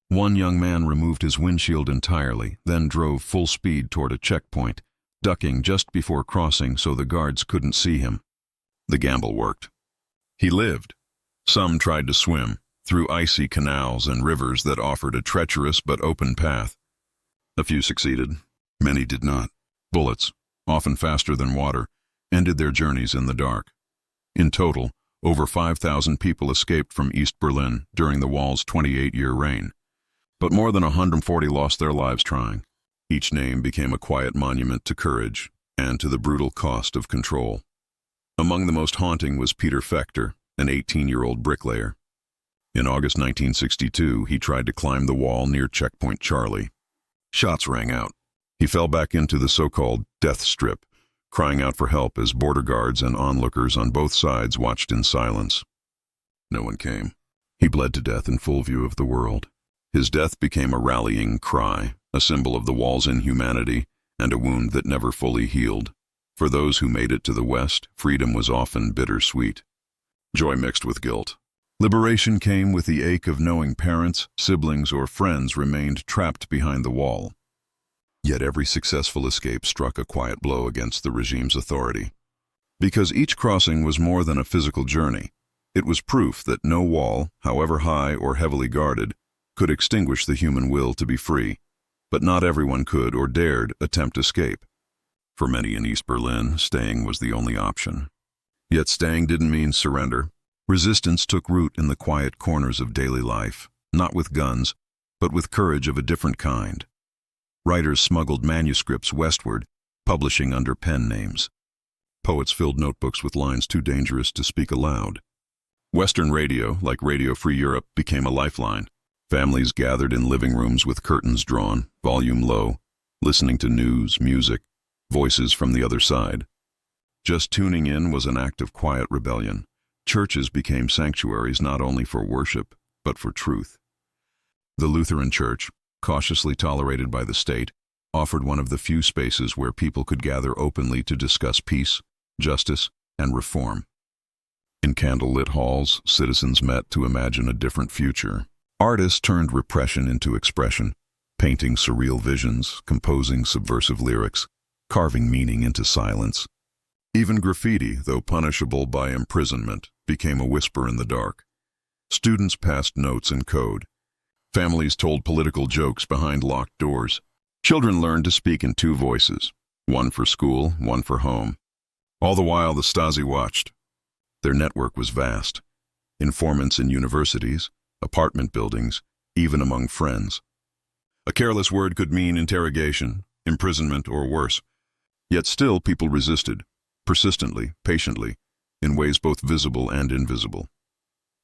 One young man removed his windshield entirely, then drove full speed toward a checkpoint, ducking just before crossing so the guards couldn't see him. The gamble worked. He lived. Some tried to swim through icy canals and rivers that offered a treacherous but open path. A few succeeded. Many did not. Bullets, often faster than water, ended their journeys in the dark. In total, over 5,000 people escaped from East Berlin during the wall's 28-year reign. But more than 140 lost their lives trying. Each name became a quiet monument to courage and to the brutal cost of control. Among the most haunting was Peter Fechter, an 18-year-old bricklayer. In August 1962, he tried to climb the wall near Checkpoint Charlie. Shots rang out. He fell back into the so-called death strip, crying out for help as border guards and onlookers on both sides watched in silence. No one came. He bled to death in full view of the world. His death became a rallying cry, a symbol of the wall's inhumanity and a wound that never fully healed. For those who made it to the West, freedom was often bittersweet. Joy mixed with guilt. Liberation came with the ache of knowing parents, siblings, or friends remained trapped behind the wall. Yet every successful escape struck a quiet blow against the regime's authority. Because each crossing was more than a physical journey, it was proof that no wall, however high or heavily guarded, could extinguish the human will to be free. But not everyone could or dared attempt escape. For many in East Berlin, staying was the only option. Yet staying didn't mean surrender. Resistance took root in the quiet corners of daily life, not with guns, but with courage of a different kind. Writers smuggled manuscripts westward, publishing under pen names. Poets filled notebooks with lines too dangerous to speak aloud. Western radio, like Radio Free Europe, became a lifeline. Families gathered in living rooms with curtains drawn, volume low, listening to news, music, voices from the other side. Just tuning in was an act of quiet rebellion. Churches became sanctuaries not only for worship, but for truth. The Lutheran Church, cautiously tolerated by the state, offered one of the few spaces where people could gather openly to discuss peace, justice, and reform. In candlelit halls, citizens met to imagine a different future. Artists turned repression into expression, painting surreal visions, composing subversive lyrics, carving meaning into silence. Even graffiti, though punishable by imprisonment, became a whisper in the dark. Students passed notes in code. Families told political jokes behind locked doors. Children learned to speak in two voices, one for school, one for home. All the while, the Stasi watched. Their network was vast. Informants in universities, apartment buildings, even among friends. A careless word could mean interrogation, imprisonment, or worse. Yet still people resisted, persistently, patiently, in ways both visible and invisible.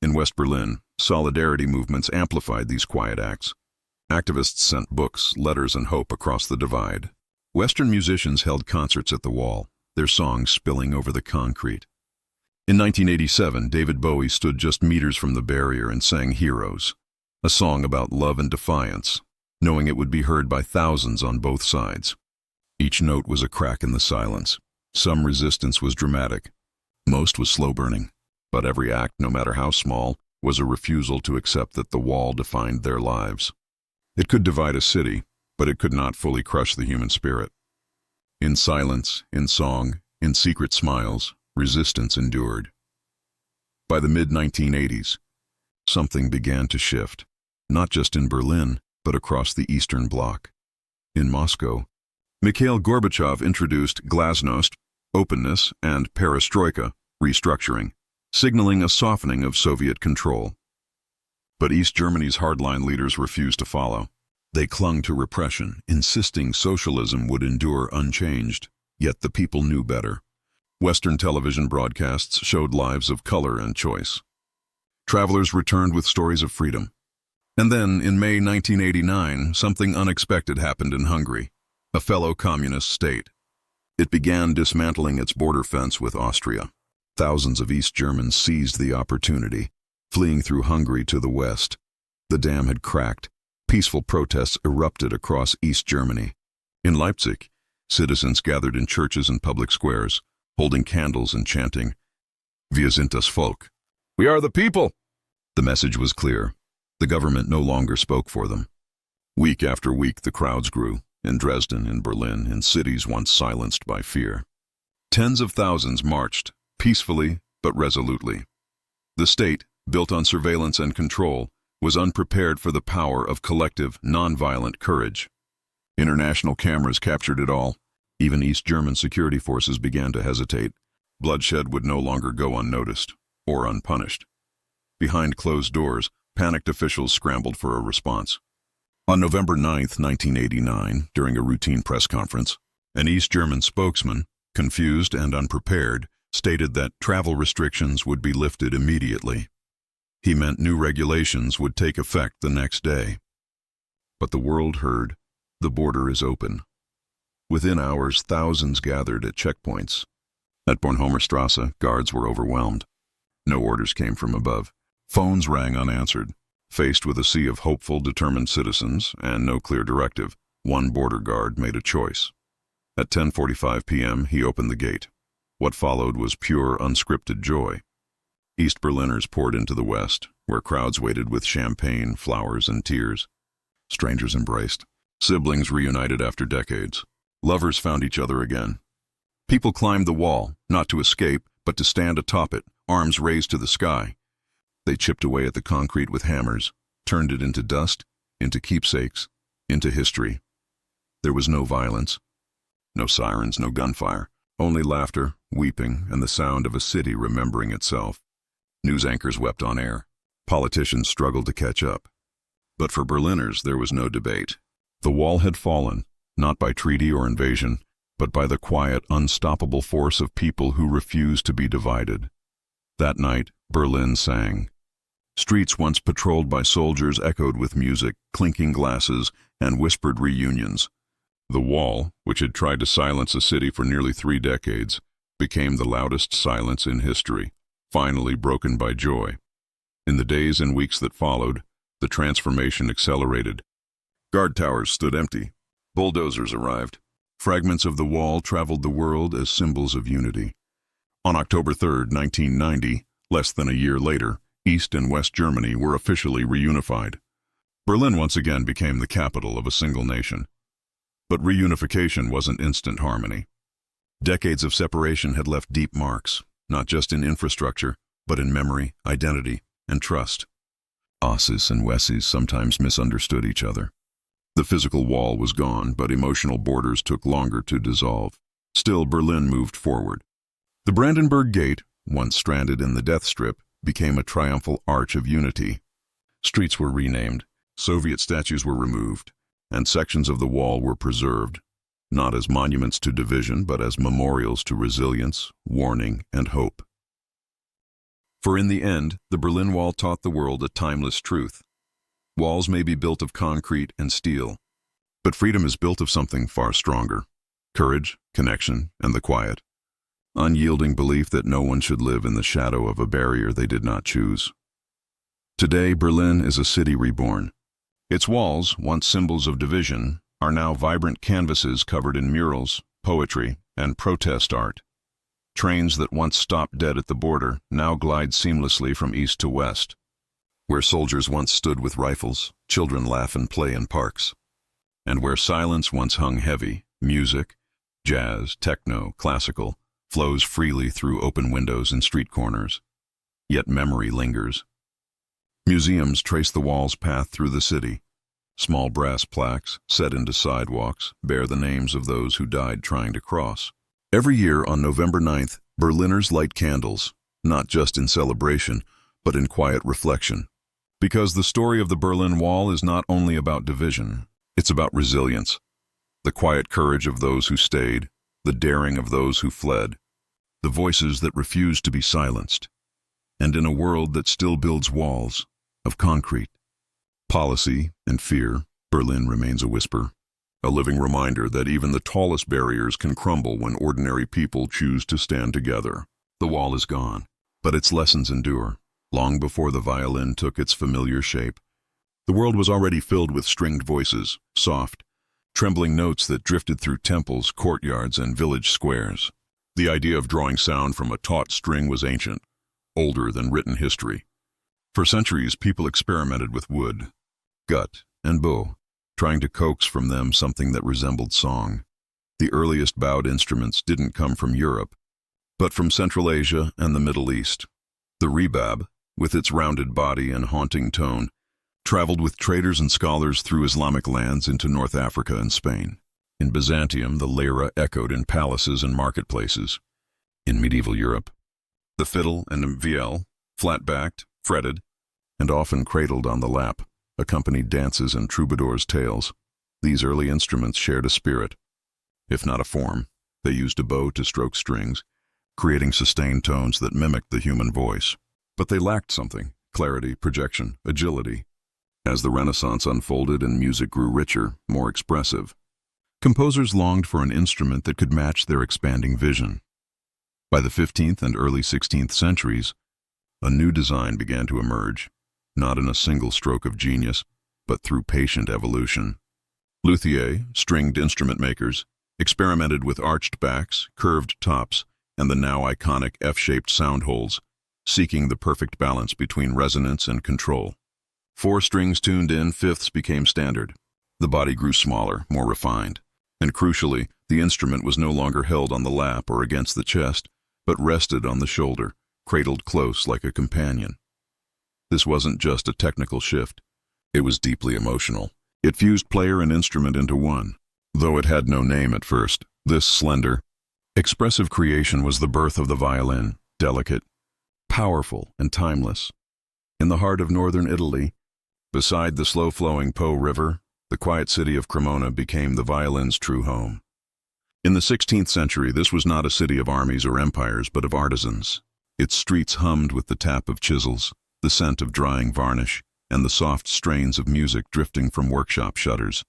In West Berlin, solidarity movements amplified these quiet acts. Activists sent books, letters, and hope across the divide. Western musicians held concerts at the wall, their songs spilling over the concrete. In 1987, David Bowie stood just meters from the barrier and sang Heroes, a song about love and defiance, knowing it would be heard by thousands on both sides. Each note was a crack in the silence. Some resistance was dramatic. Most was slow burning. But every act, no matter how small, was a refusal to accept that the wall defined their lives. It could divide a city, but it could not fully crush the human spirit. In silence, in song, in secret smiles, resistance endured. By the mid-1980s, something began to shift, not just in Berlin, but across the Eastern Bloc. In Moscow, Mikhail Gorbachev introduced glasnost, openness, and perestroika, restructuring, signaling a softening of Soviet control. But East Germany's hardline leaders refused to follow. They clung to repression, insisting socialism would endure unchanged. Yet the people knew better. Western television broadcasts showed lives of color and choice. Travelers returned with stories of freedom. And then, in May 1989, something unexpected happened in Hungary, a fellow communist state. It began dismantling its border fence with Austria. Thousands of East Germans seized the opportunity, fleeing through Hungary to the west. The dam had cracked. Peaceful protests erupted across East Germany. In Leipzig, citizens gathered in churches and public squares, holding candles and chanting, Wir sind das Volk. We are the people. The message was clear. The government no longer spoke for them. Week after week, the crowds grew, in Dresden, in Berlin, in cities once silenced by fear. Tens of thousands marched, peacefully but resolutely. The state, built on surveillance and control, was unprepared for the power of collective, nonviolent courage. International cameras captured it all. Even East German security forces began to hesitate. Bloodshed would no longer go unnoticed or unpunished. Behind closed doors, panicked officials scrambled for a response. On November 9, 1989, during a routine press conference, an East German spokesman, confused and unprepared, stated that travel restrictions would be lifted immediately. He meant new regulations would take effect the next day. But the world heard, the border is open. Within hours, thousands gathered at checkpoints. At Bornholmer Strasse, guards were overwhelmed. No orders came from above. Phones rang unanswered. Faced with a sea of hopeful, determined citizens and no clear directive, one border guard made a choice. At 10:45 p.m., he opened the gate. What followed was pure, unscripted joy. East Berliners poured into the West, where crowds waited with champagne, flowers, and tears. Strangers embraced. Siblings reunited after decades. Lovers found each other again. People climbed the wall, not to escape, but to stand atop it, arms raised to the sky. They chipped away at the concrete with hammers, turned it into dust, into keepsakes, into history. There was no violence, no sirens, no gunfire, only laughter, weeping, and the sound of a city remembering itself. News anchors wept on air. Politicians struggled to catch up. But for Berliners, there was no debate. The wall had fallen, not by treaty or invasion, but by the quiet, unstoppable force of people who refused to be divided. That night, Berlin sang. Streets once patrolled by soldiers echoed with music, clinking glasses, and whispered reunions. The wall, which had tried to silence a city for nearly 3 decades, became the loudest silence in history, finally broken by joy. In the days and weeks that followed, the transformation accelerated. Guard towers stood empty. Bulldozers arrived. Fragments of the wall traveled the world as symbols of unity. On October 3, 1990, less than a year later, East and West Germany were officially reunified. Berlin once again became the capital of a single nation. But reunification wasn't instant harmony. Decades of separation had left deep marks, not just in infrastructure, but in memory, identity, and trust. Osses and Wesses sometimes misunderstood each other. The physical wall was gone, but emotional borders took longer to dissolve. Still, Berlin moved forward. The Brandenburg Gate, once stranded in the death strip, became a triumphal arch of unity. Streets were renamed, Soviet statues were removed, and sections of the wall were preserved, not as monuments to division, but as memorials to resilience, warning, and hope. For in the end, the Berlin Wall taught the world a timeless truth. Walls may be built of concrete and steel, but freedom is built of something far stronger: courage, connection, and the quiet. Unyielding belief that no one should live in the shadow of a barrier they did not choose. Today, Berlin is a city reborn. Its walls, once symbols of division, are now vibrant canvases covered in murals, poetry, and protest art. Trains that once stopped dead at the border now glide seamlessly from east to west. Where soldiers once stood with rifles, children laugh and play in parks. And where silence once hung heavy, music, jazz, techno, classical, flows freely through open windows and street corners. Yet memory lingers. Museums trace the wall's path through the city. Small brass plaques, set into sidewalks, bear the names of those who died trying to cross. Every year on November 9th, Berliners light candles, not just in celebration, but in quiet reflection. Because the story of the Berlin Wall is not only about division, it's about resilience. The quiet courage of those who stayed, the daring of those who fled, the voices that refused to be silenced. And in a world that still builds walls of concrete, policy, and fear, Berlin remains a whisper, a living reminder that even the tallest barriers can crumble when ordinary people choose to stand together. The wall is gone, but its lessons endure. Long before the violin took its familiar shape, the world was already filled with stringed voices, soft, trembling notes that drifted through temples, courtyards, and village squares. The idea of drawing sound from a taut string was ancient. older than written history. For centuries, people experimented with wood, gut, and bow, trying to coax from them something that resembled song. The earliest bowed instruments didn't come from Europe, but from Central Asia and the Middle East. The rebab, with its rounded body and haunting tone, traveled with traders and scholars through Islamic lands into North Africa and Spain. In Byzantium, the lyra echoed in palaces and marketplaces. In medieval Europe, the fiddle and viol, flat-backed, fretted, and often cradled on the lap, accompanied dances and troubadours' tales. These early instruments shared a spirit. If not a form, they used a bow to stroke strings, creating sustained tones that mimicked the human voice. But they lacked something: clarity, projection, agility. As the Renaissance unfolded and music grew richer, more expressive, composers longed for an instrument that could match their expanding vision. By the 15th and early 16th centuries, a new design began to emerge, not in a single stroke of genius, but through patient evolution. Luthiers, stringed instrument makers, experimented with arched backs, curved tops, and the now iconic F-shaped sound holes, seeking the perfect balance between resonance and control. 4 strings tuned in fifths became standard. The body grew smaller, more refined, and crucially, the instrument was no longer held on the lap or against the chest, but rested on the shoulder, cradled close like a companion. This wasn't just a technical shift. It was deeply emotional. It fused player and instrument into one. Though it had no name at first, this slender, expressive creation was the birth of the violin, delicate, powerful, and timeless. In the heart of northern Italy, beside the slow-flowing Po River, the quiet city of Cremona became the violin's true home. In the 16th century, this was not a city of armies or empires, but of artisans. Its streets hummed with the tap of chisels, the scent of drying varnish, and the soft strains of music drifting from workshop shutters.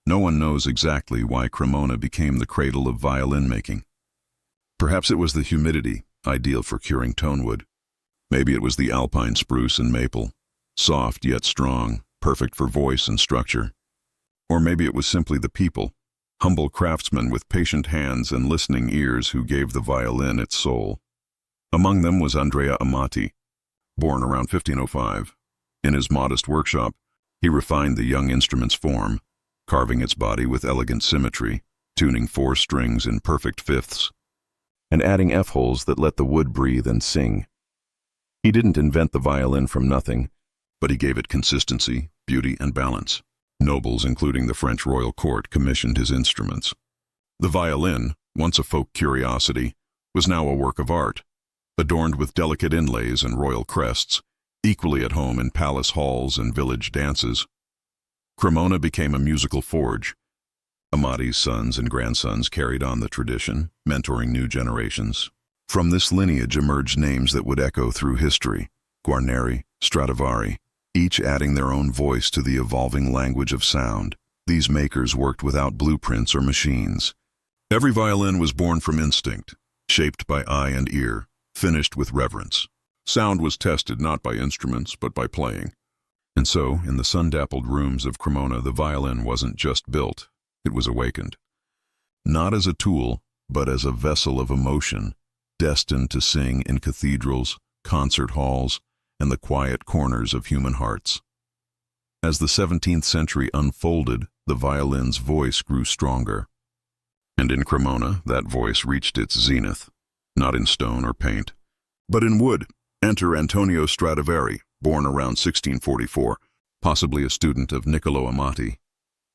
No one knows exactly why Cremona became the cradle of violin making. Perhaps it was the humidity, ideal for curing tonewood. Maybe it was the alpine spruce and maple, soft yet strong, perfect for voice and structure. Or maybe it was simply the people, humble craftsmen with patient hands and listening ears who gave the violin its soul. Among them was Andrea Amati, born around 1505. In his modest workshop, he refined the young instrument's form, carving its body with elegant symmetry, tuning 4 strings in perfect fifths, and adding F-holes that let the wood breathe and sing. He didn't invent the violin from nothing, but he gave it consistency, beauty, and balance. Nobles, including the French royal court, commissioned his instruments. The violin, once a folk curiosity, was now a work of art, adorned with delicate inlays and royal crests, equally at home in palace halls and village dances. Cremona became a musical forge. Amati's sons and grandsons carried on the tradition, mentoring new generations. From this lineage emerged names that would echo through history: Guarneri, Stradivari, each adding their own voice to the evolving language of sound. These makers worked without blueprints or machines. Every violin was born from instinct, shaped by eye and ear, finished with reverence. Sound was tested not by instruments, but by playing. And so, in the sun-dappled rooms of Cremona, the violin wasn't just built, it was awakened. Not as a tool, but as a vessel of emotion, destined to sing in cathedrals, concert halls, and the quiet corners of human hearts. As the 17th century unfolded, the violin's voice grew stronger. And in Cremona, that voice reached its zenith, not in stone or paint, but in wood. Enter Antonio Stradivari, born around 1644, possibly a student of Niccolò Amati.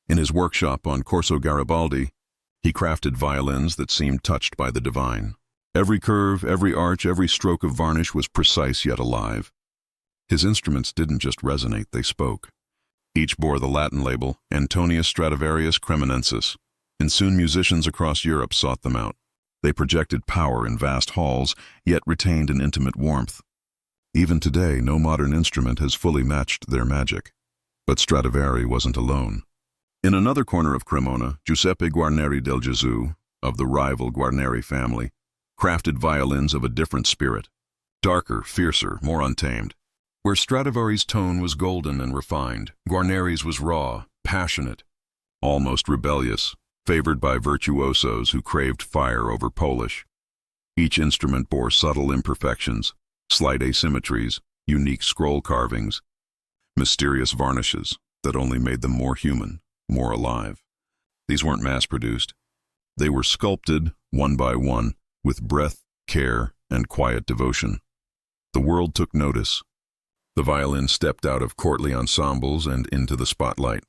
In his workshop on Corso Garibaldi, he crafted violins that seemed touched by the divine. Every curve, every arch, every stroke of varnish was precise yet alive. His instruments didn't just resonate, they spoke. Each bore the Latin label, Antonius Stradivarius Cremonensis, and soon musicians across Europe sought them out. They projected power in vast halls, yet retained an intimate warmth. Even today, no modern instrument has fully matched their magic. But Stradivari wasn't alone. In another corner of Cremona, Giuseppe Guarneri del Gesù, of the rival Guarneri family, crafted violins of a different spirit. Darker, fiercer, more untamed. Where Stradivari's tone was golden and refined, Guarneri's was raw, passionate, almost rebellious, favored by virtuosos who craved fire over polish. Each instrument bore subtle imperfections, Slight asymmetries, unique scroll carvings, mysterious varnishes that only made them more human, more alive. These weren't mass-produced. They were sculpted, one by one, with breath, care, and quiet devotion. The world took notice. The violin stepped out of courtly ensembles and into the spotlight.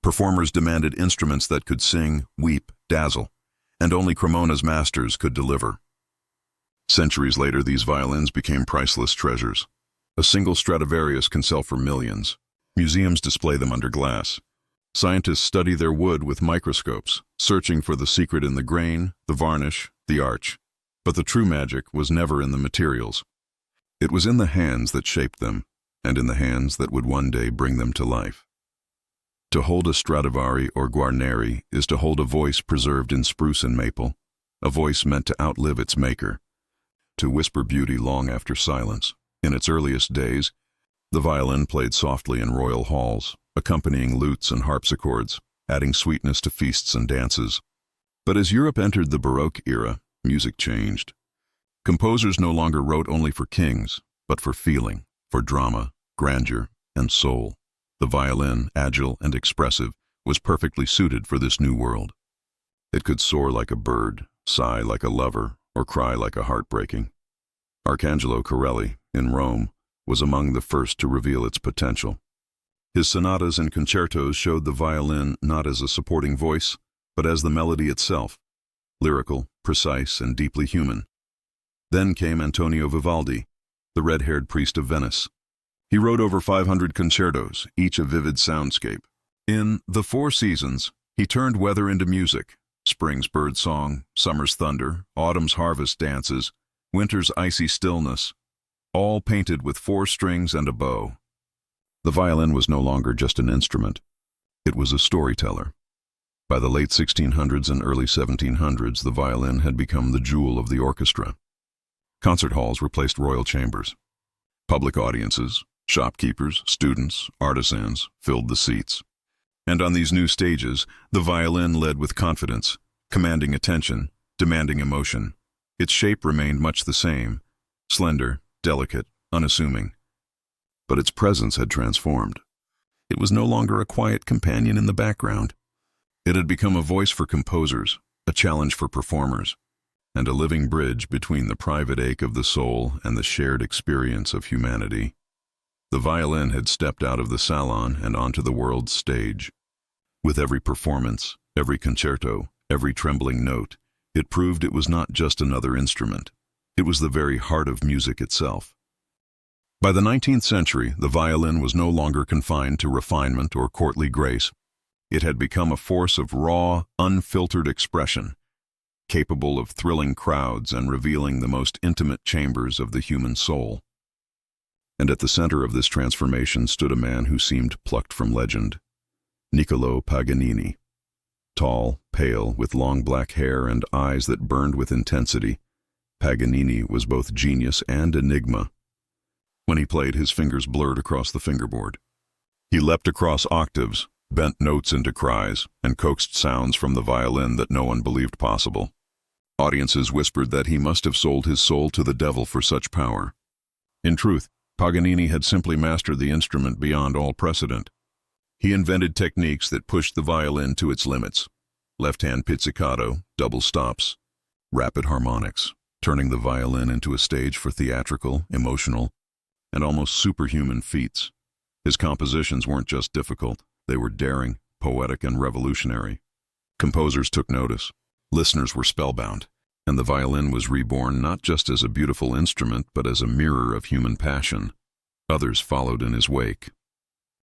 Performers demanded instruments that could sing, weep, dazzle, and only Cremona's masters could deliver. Centuries later, these violins became priceless treasures. A single Stradivarius can sell for millions. Museums display them under glass. Scientists study their wood with microscopes, searching for the secret in the grain, the varnish, the arch. But the true magic was never in the materials. It was in the hands that shaped them, and in the hands that would one day bring them to life. To hold a Stradivari or Guarneri is to hold a voice preserved in spruce and maple, a voice meant to outlive its maker, to whisper beauty long after silence. In its earliest days, the violin played softly in royal halls, accompanying lutes and harpsichords, adding sweetness to feasts and dances. But as Europe entered the Baroque era, music changed. Composers no longer wrote only for kings, but for feeling, for drama, grandeur, and soul. The violin, agile and expressive, was perfectly suited for this new world. It could soar like a bird, sigh like a lover, or cry like a heartbreaking. Arcangelo Corelli, in Rome, was among the first to reveal its potential. His sonatas and concertos showed the violin not as a supporting voice, but as the melody itself, lyrical, precise, and deeply human. Then came Antonio Vivaldi, the red-haired priest of Venice. He wrote over 500 concertos, each a vivid soundscape. In The Four Seasons, he turned weather into music: spring's bird song, summer's thunder, autumn's harvest dances, winter's icy stillness, all painted with 4 strings and a bow. The violin was no longer just an instrument. It was a storyteller. By the late 1600s and early 1700s, the violin had become the jewel of the orchestra. Concert halls replaced royal chambers. Public audiences, shopkeepers, students, artisans filled the seats. And on these new stages, the violin led with confidence, commanding attention, demanding emotion. Its shape remained much the same, slender, delicate, unassuming. But its presence had transformed. It was no longer a quiet companion in the background. It had become a voice for composers, a challenge for performers, and a living bridge between the private ache of the soul and the shared experience of humanity. The violin had stepped out of the salon and onto the world's stage. With every performance, every concerto, every trembling note, it proved it was not just another instrument. It was the very heart of music itself. By the 19th century, the violin was no longer confined to refinement or courtly grace. It had become a force of raw, unfiltered expression, capable of thrilling crowds and revealing the most intimate chambers of the human soul. And at the center of this transformation stood a man who seemed plucked from legend, Niccolò Paganini. Tall, pale, with long black hair and eyes that burned with intensity, Paganini was both genius and enigma. When he played, his fingers blurred across the fingerboard. He leapt across octaves, bent notes into cries, and coaxed sounds from the violin that no one believed possible. Audiences whispered that he must have sold his soul to the devil for such power. In truth, Paganini had simply mastered the instrument beyond all precedent. He invented techniques that pushed the violin to its limits: left-hand pizzicato, double stops, rapid harmonics, turning the violin into a stage for theatrical, emotional, and almost superhuman feats. His compositions weren't just difficult, they were daring, poetic, and revolutionary. Composers took notice. Listeners were spellbound, and the violin was reborn not just as a beautiful instrument, but as a mirror of human passion. Others followed in his wake.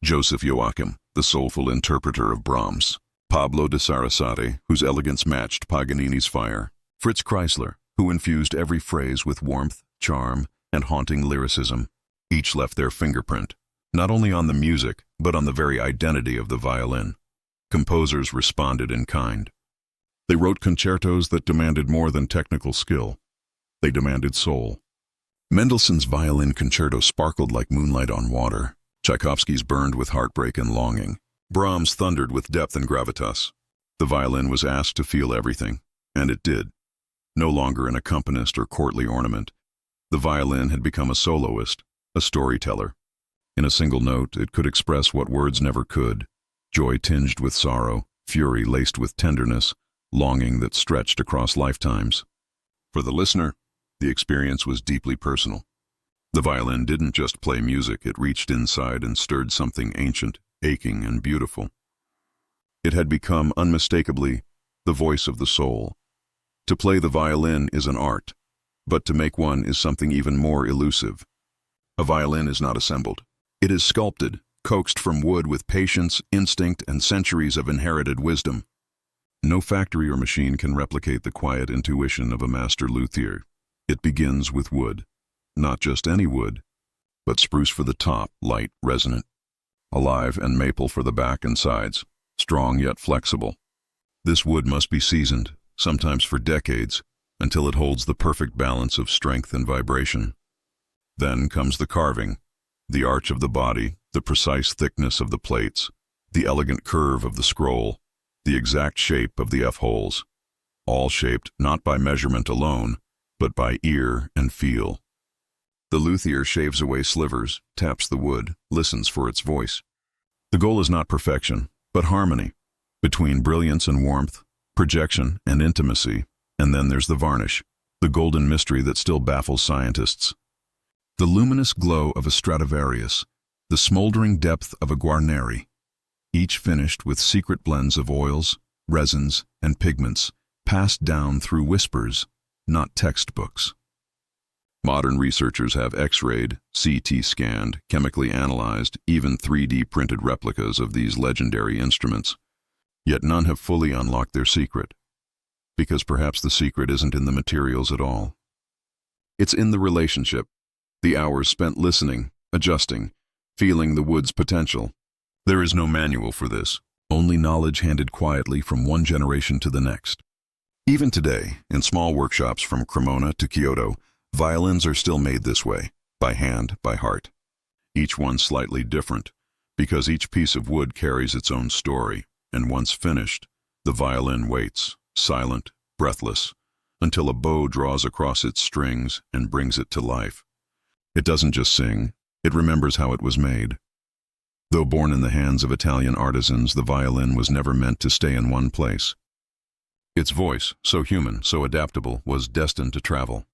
Joseph Joachim, the soulful interpreter of Brahms; Pablo de Sarasate, whose elegance matched Paganini's fire; Fritz Kreisler, who infused every phrase with warmth, charm, and haunting lyricism. Each left their fingerprint, not only on the music, but on the very identity of the violin. Composers responded in kind. They wrote concertos that demanded more than technical skill. They demanded soul. Mendelssohn's violin concerto sparkled like moonlight on water. Tchaikovsky's burned with heartbreak and longing. Brahms thundered with depth and gravitas. The violin was asked to feel everything, and it did. No longer an accompanist or courtly ornament. The violin had become a soloist, a storyteller. In a single note, it could express what words never could: joy tinged with sorrow, fury laced with tenderness, longing that stretched across lifetimes. For the listener, the experience was deeply personal. The violin didn't just play music, it reached inside and stirred something ancient, aching, and beautiful. It had become unmistakably the voice of the soul. To play the violin is an art, but to make one is something even more elusive. A violin is not assembled. It is sculpted, coaxed from wood with patience, instinct, and centuries of inherited wisdom. No factory or machine can replicate the quiet intuition of a master luthier. It begins with wood. Not just any wood, but spruce for the top, light, resonant. Alive and maple for the back and sides, strong yet flexible. This wood must be seasoned, sometimes for decades, until it holds the perfect balance of strength and vibration. Then comes the carving, the arch of the body, the precise thickness of the plates, the elegant curve of the scroll, the exact shape of the F-holes, all shaped not by measurement alone, but by ear and feel. The luthier shaves away slivers, taps the wood, listens for its voice. The goal is not perfection, but harmony, between brilliance and warmth, projection and intimacy, and then there's the varnish, the golden mystery that still baffles scientists. The luminous glow of a Stradivarius, the smoldering depth of a Guarneri, each finished with secret blends of oils, resins, and pigments, passed down through whispers, not textbooks. Modern researchers have X-rayed, CT scanned, chemically analyzed, even 3D printed replicas of these legendary instruments. Yet none have fully unlocked their secret, because perhaps the secret isn't in the materials at all. It's in the relationship, the hours spent listening, adjusting, feeling the wood's potential. There is no manual for this, only knowledge handed quietly from one generation to the next. Even today, in small workshops from Cremona to Kyoto, violins are still made this way, by hand, by heart. Each one slightly different, because each piece of wood carries its own story, and once finished, the violin waits, silent, breathless, until a bow draws across its strings and brings it to life. It doesn't just sing, it remembers how it was made. Though born in the hands of Italian artisans, the violin was never meant to stay in one place. Its voice, so human, so adaptable, was destined to travel.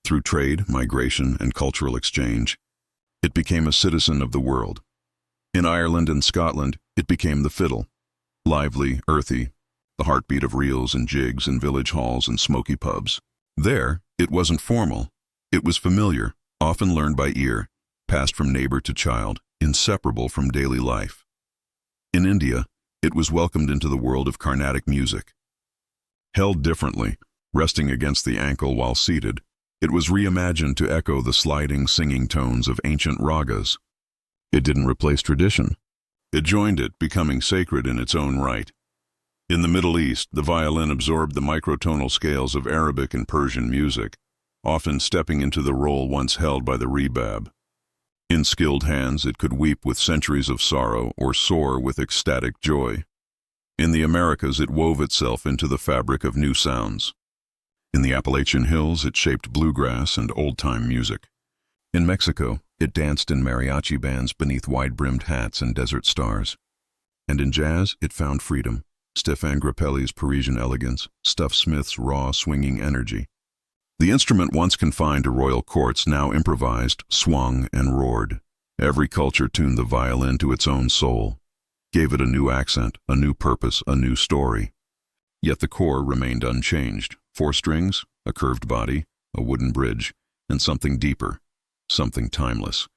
Through trade, migration, and cultural exchange, it became a citizen of the world. In Ireland and Scotland, it became the fiddle, lively, earthy, the heartbeat of reels and jigs in village halls and smoky pubs. There, it wasn't formal. It was familiar, often learned by ear, passed from neighbor to child, inseparable from daily life. In India, it was welcomed into the world of Carnatic music. Held differently, resting against the ankle while seated, it was reimagined to echo the sliding singing tones of ancient ragas. It didn't replace tradition. It joined it, becoming sacred in its own right. In the Middle East, the violin absorbed the microtonal scales of Arabic and Persian music, often stepping into the role once held by the rebab. In skilled hands, it could weep with centuries of sorrow or soar with ecstatic joy. In the Americas, it wove itself into the fabric of new sounds. In the Appalachian Hills, it shaped bluegrass and old-time music. In Mexico, it danced in mariachi bands beneath wide-brimmed hats and desert stars. And in jazz, it found freedom, Stéphane Grappelli's Parisian elegance, Stuff Smith's raw, swinging energy. The instrument once confined to royal courts now improvised, swung, and roared. Every culture tuned the violin to its own soul, gave it a new accent, a new purpose, a new story. Yet the core remained unchanged. 4 strings, a curved body, a wooden bridge, and something deeper, something timeless.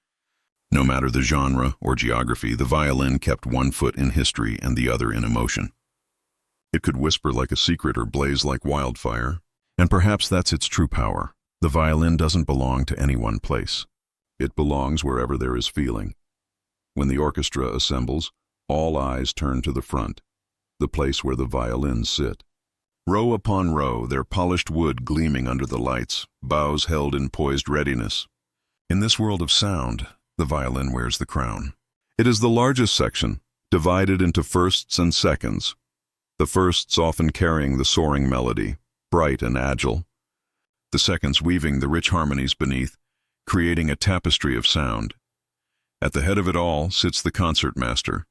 No matter the genre or geography, the violin kept one foot in history and the other in emotion. It could whisper like a secret or blaze like wildfire, and perhaps that's its true power. The violin doesn't belong to any one place. It belongs wherever there is feeling. When the orchestra assembles, all eyes turn to the front, the place where the violins sit. Row upon row, their polished wood gleaming under the lights, bows held in poised readiness. In this world of sound, the violin wears the crown. It is the largest section, divided into firsts and seconds. The firsts often carrying the soaring melody, bright and agile. the seconds weaving the rich harmonies beneath, creating a tapestry of sound. At the head of it all sits the concertmaster,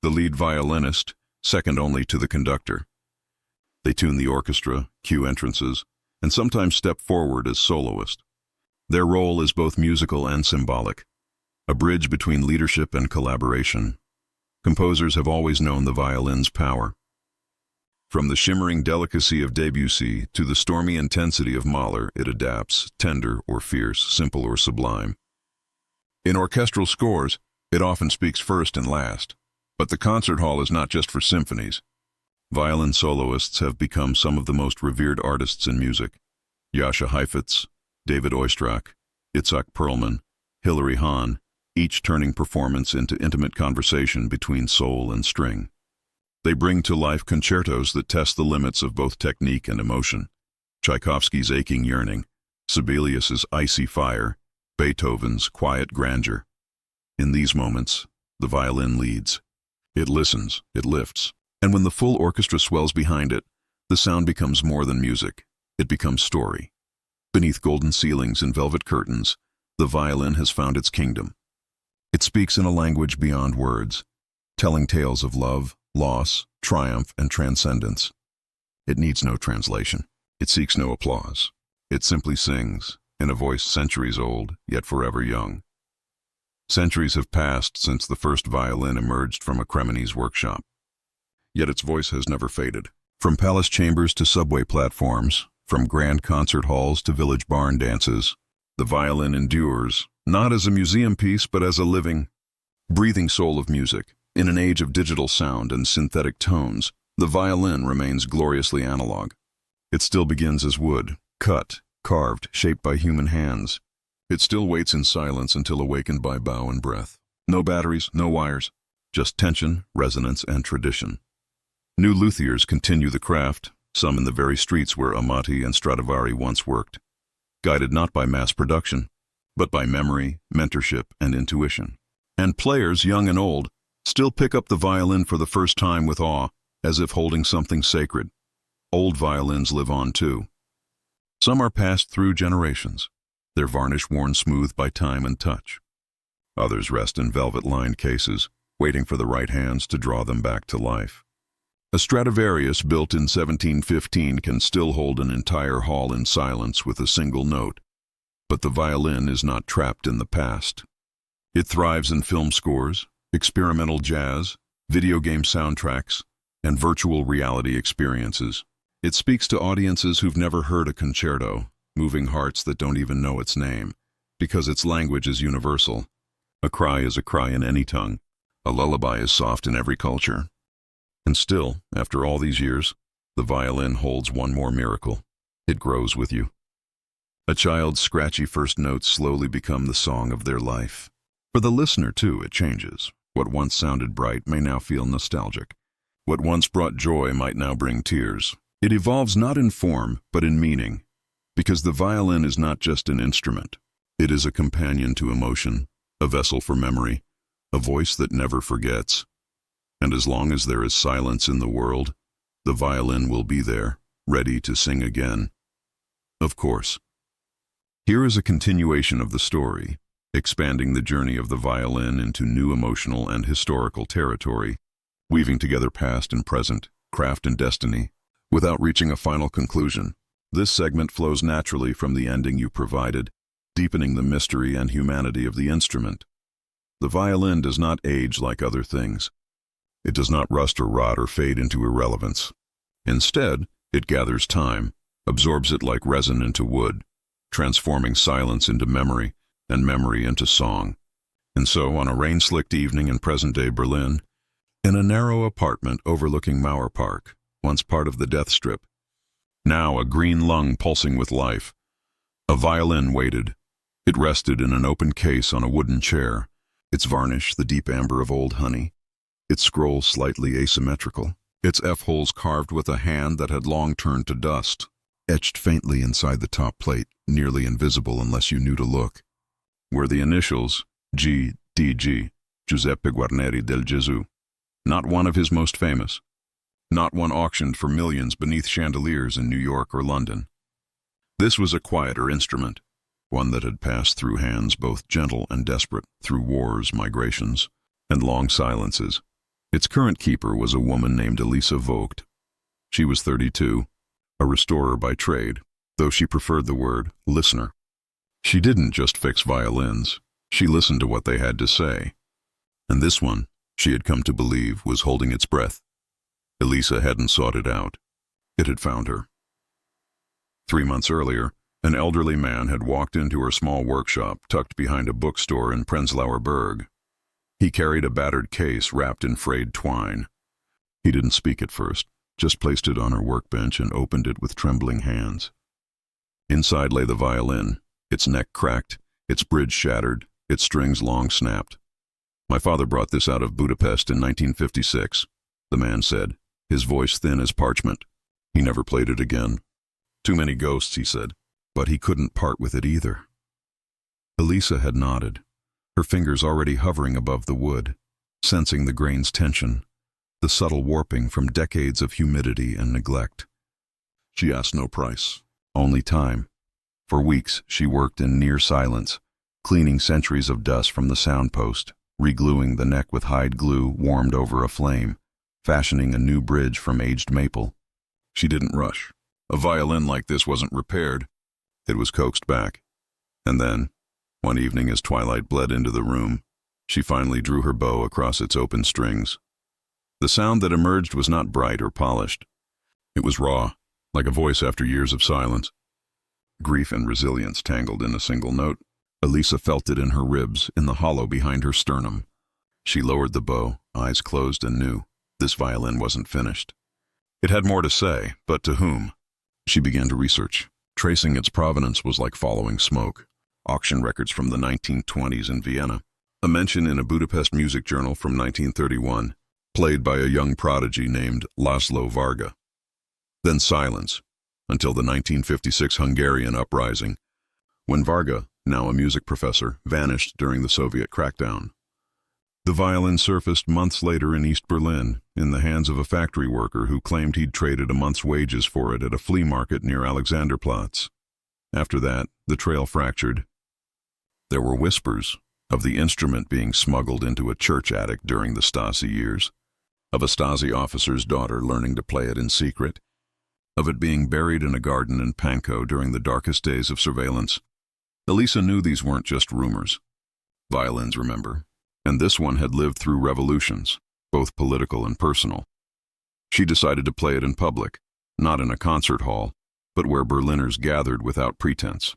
the lead violinist, second only to the conductor. They tune the orchestra, cue entrances, and sometimes step forward as soloist. Their role is both musical and symbolic, a bridge between leadership and collaboration. Composers have always known the violin's power. From the shimmering delicacy of Debussy to the stormy intensity of Mahler, it adapts, tender or fierce, simple or sublime. In orchestral scores, it often speaks first and last. But the concert hall is not just for symphonies. Violin soloists have become some of the most revered artists in music. Jascha Heifetz, David Oistrakh, Itzhak Perlman, Hilary Hahn, each turning performance into intimate conversation between soul and string. They bring to life concertos that test the limits of both technique and emotion. Tchaikovsky's aching yearning, Sibelius's icy fire, Beethoven's quiet grandeur. In these moments, the violin leads. It listens, it lifts, and when the full orchestra swells behind it, the sound becomes more than music. It becomes story. Beneath golden ceilings and velvet curtains, the violin has found its kingdom. It speaks in a language beyond words, telling tales of love, loss, triumph, and transcendence. It needs no translation. It seeks no applause. It simply sings, in a voice centuries old, yet forever young. Centuries have passed since the first violin emerged from a Cremonese workshop. Yet its voice has never faded. From palace chambers to subway platforms, from grand concert halls to village barn dances, the violin endures, not as a museum piece but as a living, breathing soul of music. In an age of digital sound and synthetic tones, the violin remains gloriously analog. It still begins as wood, cut, carved, shaped by human hands. It still waits in silence until awakened by bow and breath. No batteries, no wires, just tension, resonance, and tradition. New luthiers continue the craft, some in the very streets where Amati and Stradivari once worked, guided not by mass production, but by memory, mentorship, and intuition. And players, young and old, still pick up the violin for the first time with awe, as if holding something sacred. Old violins live on too. Some are passed through generations, their varnish worn smooth by time and touch. Others rest in velvet-lined cases, waiting for the right hands to draw them back to life. A Stradivarius built in 1715 can still hold an entire hall in silence with a single note. But the violin is not trapped in the past. It thrives in film scores, experimental jazz, video game soundtracks, and virtual reality experiences. It speaks to audiences who've never heard a concerto, moving hearts that don't even know its name, because its language is universal. A cry is a cry in any tongue. A lullaby is soft in every culture. And still, after all these years, the violin holds one more miracle. It grows with you. A child's scratchy first notes slowly become the song of their life. For the listener, too, it changes. What once sounded bright may now feel nostalgic. What once brought joy might now bring tears. It evolves not in form, but in meaning. Because the violin is not just an instrument. It is a companion to emotion, a vessel for memory, a voice that never forgets. And as long as there is silence in the world, the violin will be there, ready to sing again. Of course. Here is a continuation of the story, expanding the journey of the violin into new emotional and historical territory, weaving together past and present, craft and destiny, without reaching a final conclusion. This segment flows naturally from the ending you provided, deepening the mystery and humanity of the instrument. The violin does not age like other things. It does not rust or rot or fade into irrelevance. Instead, it gathers time, absorbs it like resin into wood, transforming silence into memory and memory into song. And so, on a rain-slicked evening in present-day Berlin, in a narrow apartment overlooking Mauer Park, once part of the Death Strip, now a green lung pulsing with life, a violin waited. It rested in an open case on a wooden chair, its varnish the deep amber of old honey, its scroll slightly asymmetrical, its F-holes carved with a hand that had long turned to dust, etched faintly inside the top plate, nearly invisible unless you knew to look, were the initials G.D.G., Giuseppe Guarneri del Gesù, not one of his most famous, not one auctioned for millions beneath chandeliers in New York or London. This was a quieter instrument, one that had passed through hands both gentle and desperate, through wars, migrations, and long silences. Its current keeper was a woman named Elisa Vogt. She was 32, a restorer by trade, though she preferred the word listener. She didn't just fix violins, she listened to what they had to say. And this one, she had come to believe, was holding its breath. Elisa hadn't sought it out. It had found her. 3 months earlier, an elderly man had walked into her small workshop tucked behind a bookstore in Prenzlauer Berg. He carried a battered case wrapped in frayed twine. He didn't speak at first, just placed it on her workbench and opened it with trembling hands. Inside lay the violin, its neck cracked, its bridge shattered, its strings long snapped. "My father brought this out of Budapest in 1956, the man said, his voice thin as parchment. He never played it again. Too many ghosts, he said, but he couldn't part with it either." Elisa had nodded, her fingers already hovering above the wood, sensing the grain's tension, the subtle warping from decades of humidity and neglect. She asked no price, only time. For weeks she worked in near silence, cleaning centuries of dust from the sound post, regluing the neck with hide glue warmed over a flame, fashioning a new bridge from aged maple. She didn't rush. A violin like this wasn't repaired. It was coaxed back. And then, one evening as twilight bled into the room, she finally drew her bow across its open strings. The sound that emerged was not bright or polished. It was raw, like a voice after years of silence. Grief and resilience tangled in a single note. Elisa felt it in her ribs, in the hollow behind her sternum. She lowered the bow, eyes closed, and knew this violin wasn't finished. It had more to say, but to whom? She began to research. Tracing its provenance was like following smoke. Auction records from the 1920s in Vienna. A mention in a Budapest music journal from 1931, played by a young prodigy named Laszlo Varga. Then silence, until the 1956 Hungarian uprising, when Varga, now a music professor, vanished during the Soviet crackdown. The violin surfaced months later in East Berlin, in the hands of a factory worker who claimed he'd traded a month's wages for it at a flea market near Alexanderplatz. After that, the trail fractured. There were whispers of the instrument being smuggled into a church attic during the Stasi years, of a Stasi officer's daughter learning to play it in secret, of it being buried in a garden in Pankow during the darkest days of surveillance. Elisa knew these weren't just rumors. Violins, remember, and this one had lived through revolutions, both political and personal. She decided to play it in public, not in a concert hall, but where Berliners gathered without pretense.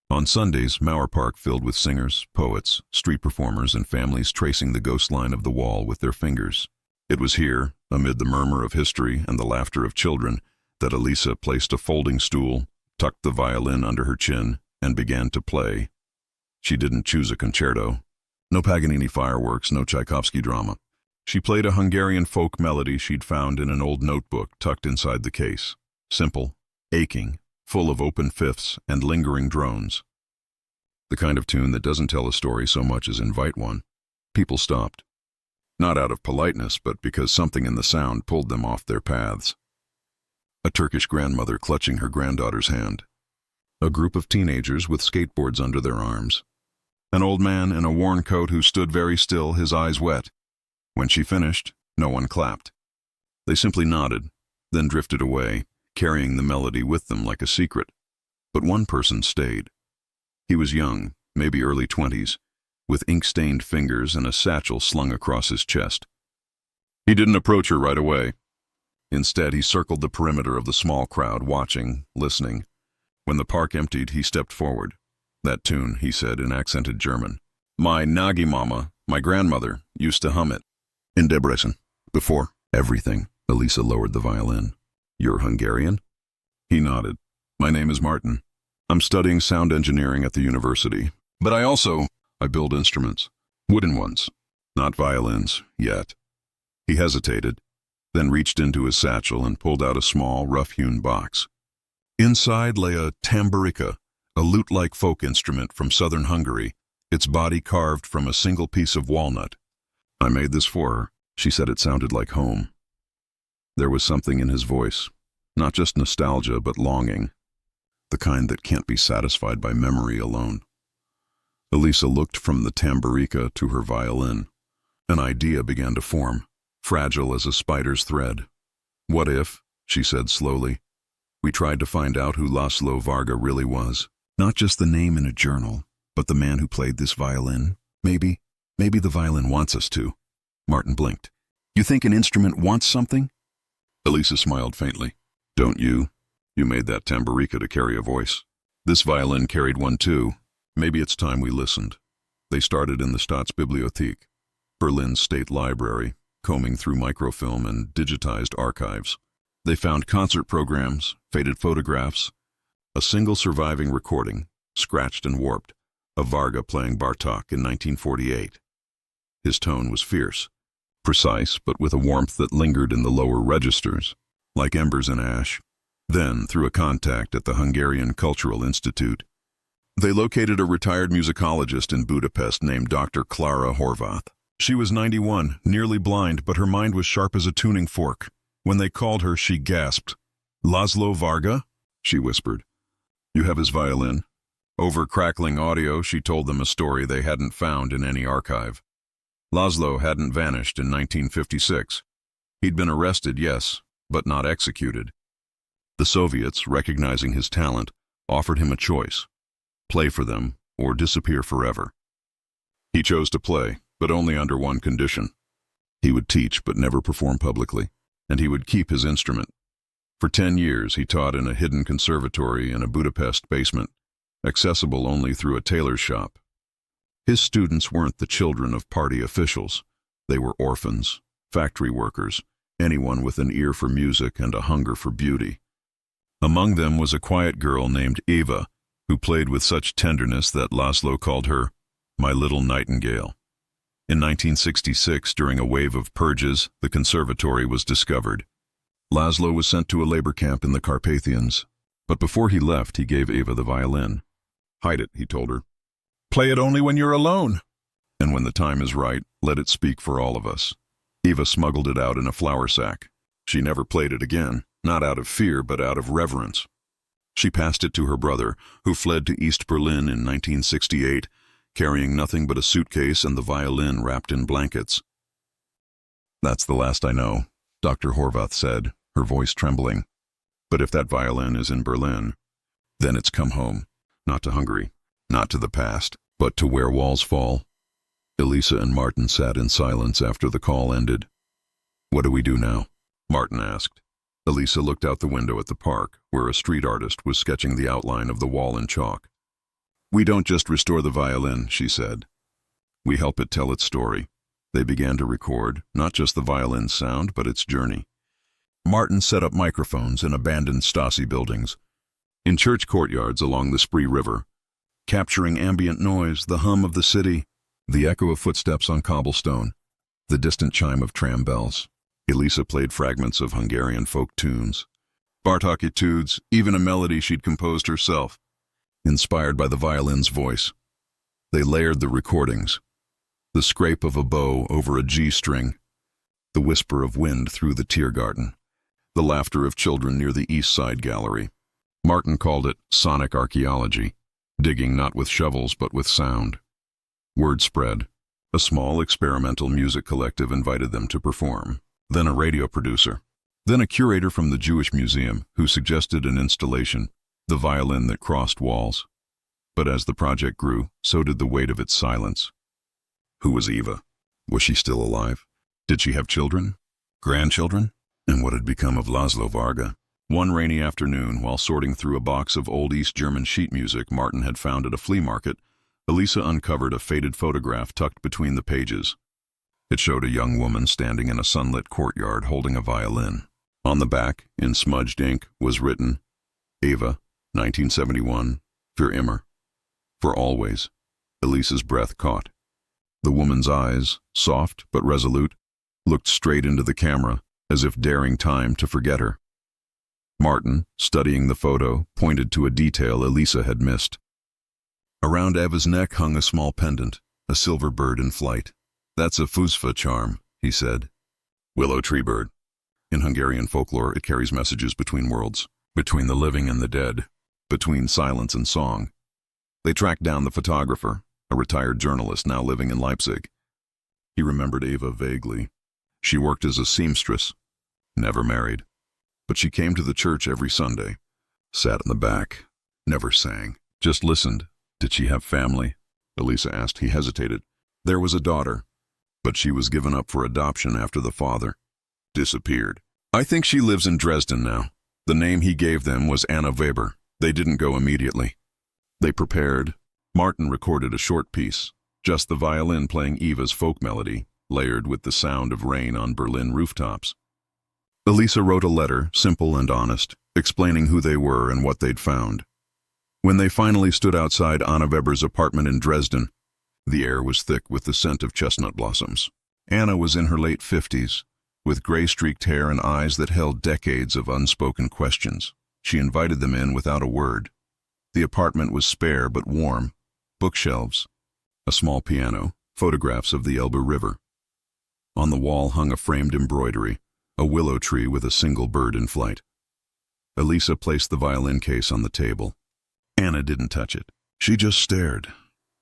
On Sundays, Mauer Park filled with singers, poets, street performers, and families tracing the ghost line of the wall with their fingers. It was here, amid the murmur of history and the laughter of children, that Elisa placed a folding stool, tucked the violin under her chin, and began to play. She didn't choose a concerto. No Paganini fireworks, no Tchaikovsky drama. She played a Hungarian folk melody she'd found in an old notebook tucked inside the case. Simple, aching, full of open fifths and lingering drones. The kind of tune that doesn't tell a story so much as invite one. People stopped. Not out of politeness, but because something in the sound pulled them off their paths. A Turkish grandmother clutching her granddaughter's hand. A group of teenagers with skateboards under their arms. An old man in a worn coat who stood very still, his eyes wet. When she finished, no one clapped. They simply nodded, then drifted away, carrying the melody with them like a secret. But one person stayed. He was young, maybe early 20s, with ink-stained fingers and a satchel slung across his chest. He didn't approach her right away. Instead, he circled the perimeter of the small crowd, watching, listening. When the park emptied, he stepped forward. "That tune," he said in accented German. "My Nagi mama, my grandmother, used to hum it. In Debrecen. Before everything." Elisa lowered the violin. "You're Hungarian?" He nodded. "My name is Martin. I'm studying sound engineering at the university. But I build instruments. Wooden ones. Not violins, yet." He hesitated, then reached into his satchel and pulled out a small, rough-hewn box. Inside lay a tamburica, a lute-like folk instrument from southern Hungary, its body carved from a single piece of walnut. "I made this for her." She said it sounded like home. There was something in his voice, not just nostalgia but longing. the kind that can't be satisfied by memory alone. Elisa looked from the tamburica to her violin. An idea began to form, fragile as a spider's thread. "What if," she said slowly, "we tried to find out who Laszlo Varga really was? Not just the name in a journal, but the man who played this violin? Maybe the violin wants us to." Martin blinked. "You think an instrument wants something?" Elisa smiled faintly. "Don't you? You made that tamburica to carry a voice. This violin carried one too. Maybe it's time we listened." They started in the Staatsbibliothek, Berlin's state library, combing through microfilm and digitized archives. They found concert programs, faded photographs, a single surviving recording, scratched and warped, of Varga playing Bartók in 1948. His tone was fierce, precise, but with a warmth that lingered in the lower registers, like embers in ash. Then, through a contact at the Hungarian Cultural Institute, they located a retired musicologist in Budapest named Dr. Klára Horváth. She was 91, nearly blind, but her mind was sharp as a tuning fork. When they called her, she gasped. "Laszlo Varga?" she whispered. "You have his violin?" Over crackling audio, she told them a story they hadn't found in any archive. Laszlo hadn't vanished in 1956. He'd been arrested, yes, but not executed. The Soviets, recognizing his talent, offered him a choice: play for them or disappear forever. He chose to play, but only under one condition. He would teach but never perform publicly, and he would keep his instrument. For 10 years he taught in a hidden conservatory in a Budapest basement, accessible only through a tailor's shop. His students weren't the children of party officials. They were orphans, factory workers, anyone with an ear for music and a hunger for beauty. Among them was a quiet girl named Eva, who played with such tenderness that Laszlo called her "my little nightingale." In 1966, during a wave of purges, the conservatory was discovered. Laszlo was sent to a labor camp in the Carpathians, but before he left, he gave Eva the violin. "Hide it," he told her. "Play it only when you're alone. And when the time is right, let it speak for all of us." Eva smuggled it out in a flour sack. She never played it again, not out of fear, but out of reverence. She passed it to her brother, who fled to East Berlin in 1968, carrying nothing but a suitcase and the violin wrapped in blankets. "That's the last I know," Dr. Horváth said, her voice trembling. "But if that violin is in Berlin, then it's come home, not to Hungary, not to the past, but to where walls fall." Elisa and Martin sat in silence after the call ended. "What do we do now?" Martin asked. Elisa looked out the window at the park, where a street artist was sketching the outline of the wall in chalk. "We don't just restore the violin," she said. "We help it tell its story." They began to record, not just the violin's sound, but its journey. Martin set up microphones in abandoned Stasi buildings, in church courtyards along the Spree River, capturing ambient noise, the hum of the city, the echo of footsteps on cobblestone, the distant chime of tram bells. Elisa played fragments of Hungarian folk tunes, Bartók etudes, even a melody she'd composed herself, inspired by the violin's voice. They layered the recordings, the scrape of a bow over a G-string, the whisper of wind through the Tiergarten, the laughter of children near the East Side Gallery. Martin called it sonic archaeology, digging not with shovels but with sound. Word spread. A small experimental music collective invited them to perform. Then a radio producer. Then a curator from the Jewish Museum who suggested an installation, the violin that crossed walls. But as the project grew, so did the weight of its silence. Who was Eva? Was she still alive? Did she have children? Grandchildren? And what had become of Laszlo Varga? One rainy afternoon, while sorting through a box of old East German sheet music Martin had found at a flea market, Elisa uncovered a faded photograph tucked between the pages. It showed a young woman standing in a sunlit courtyard holding a violin. On the back, in smudged ink, was written, "Eva, 1971, für immer." For always. Elisa's breath caught. The woman's eyes, soft but resolute, looked straight into the camera, as if daring time to forget her. Martin, studying the photo, pointed to a detail Elisa had missed. Around Eva's neck hung a small pendant, a silver bird in flight. "That's a fusfa charm," he said. Willow tree bird. In Hungarian folklore, it carries messages between worlds, between the living and the dead. between silence and song. They tracked down the photographer, a retired journalist now living in Leipzig. He remembered Eva vaguely. She worked as a seamstress, never married. But she came to the church every Sunday, sat in the back, never sang, just listened. Did she have family? Elisa asked. He hesitated. There was a daughter, but she was given up for adoption after the father disappeared. I think she lives in Dresden now. The name he gave them was Anna Weber. They didn't go immediately. They prepared. Martin recorded a short piece, just the violin playing Eva's folk melody, layered with the sound of rain on Berlin rooftops. Elisa wrote a letter, simple and honest, explaining who they were and what they'd found. When they finally stood outside Anna Weber's apartment in Dresden, the air was thick with the scent of chestnut blossoms. Anna was in her late 50s, with gray-streaked hair and eyes that held decades of unspoken questions. She invited them in without a word. The apartment was spare but warm. Bookshelves, a small piano, photographs of the Elbe River. On the wall hung a framed embroidery, a willow tree with a single bird in flight. Elisa placed the violin case on the table. Anna didn't touch it. She just stared.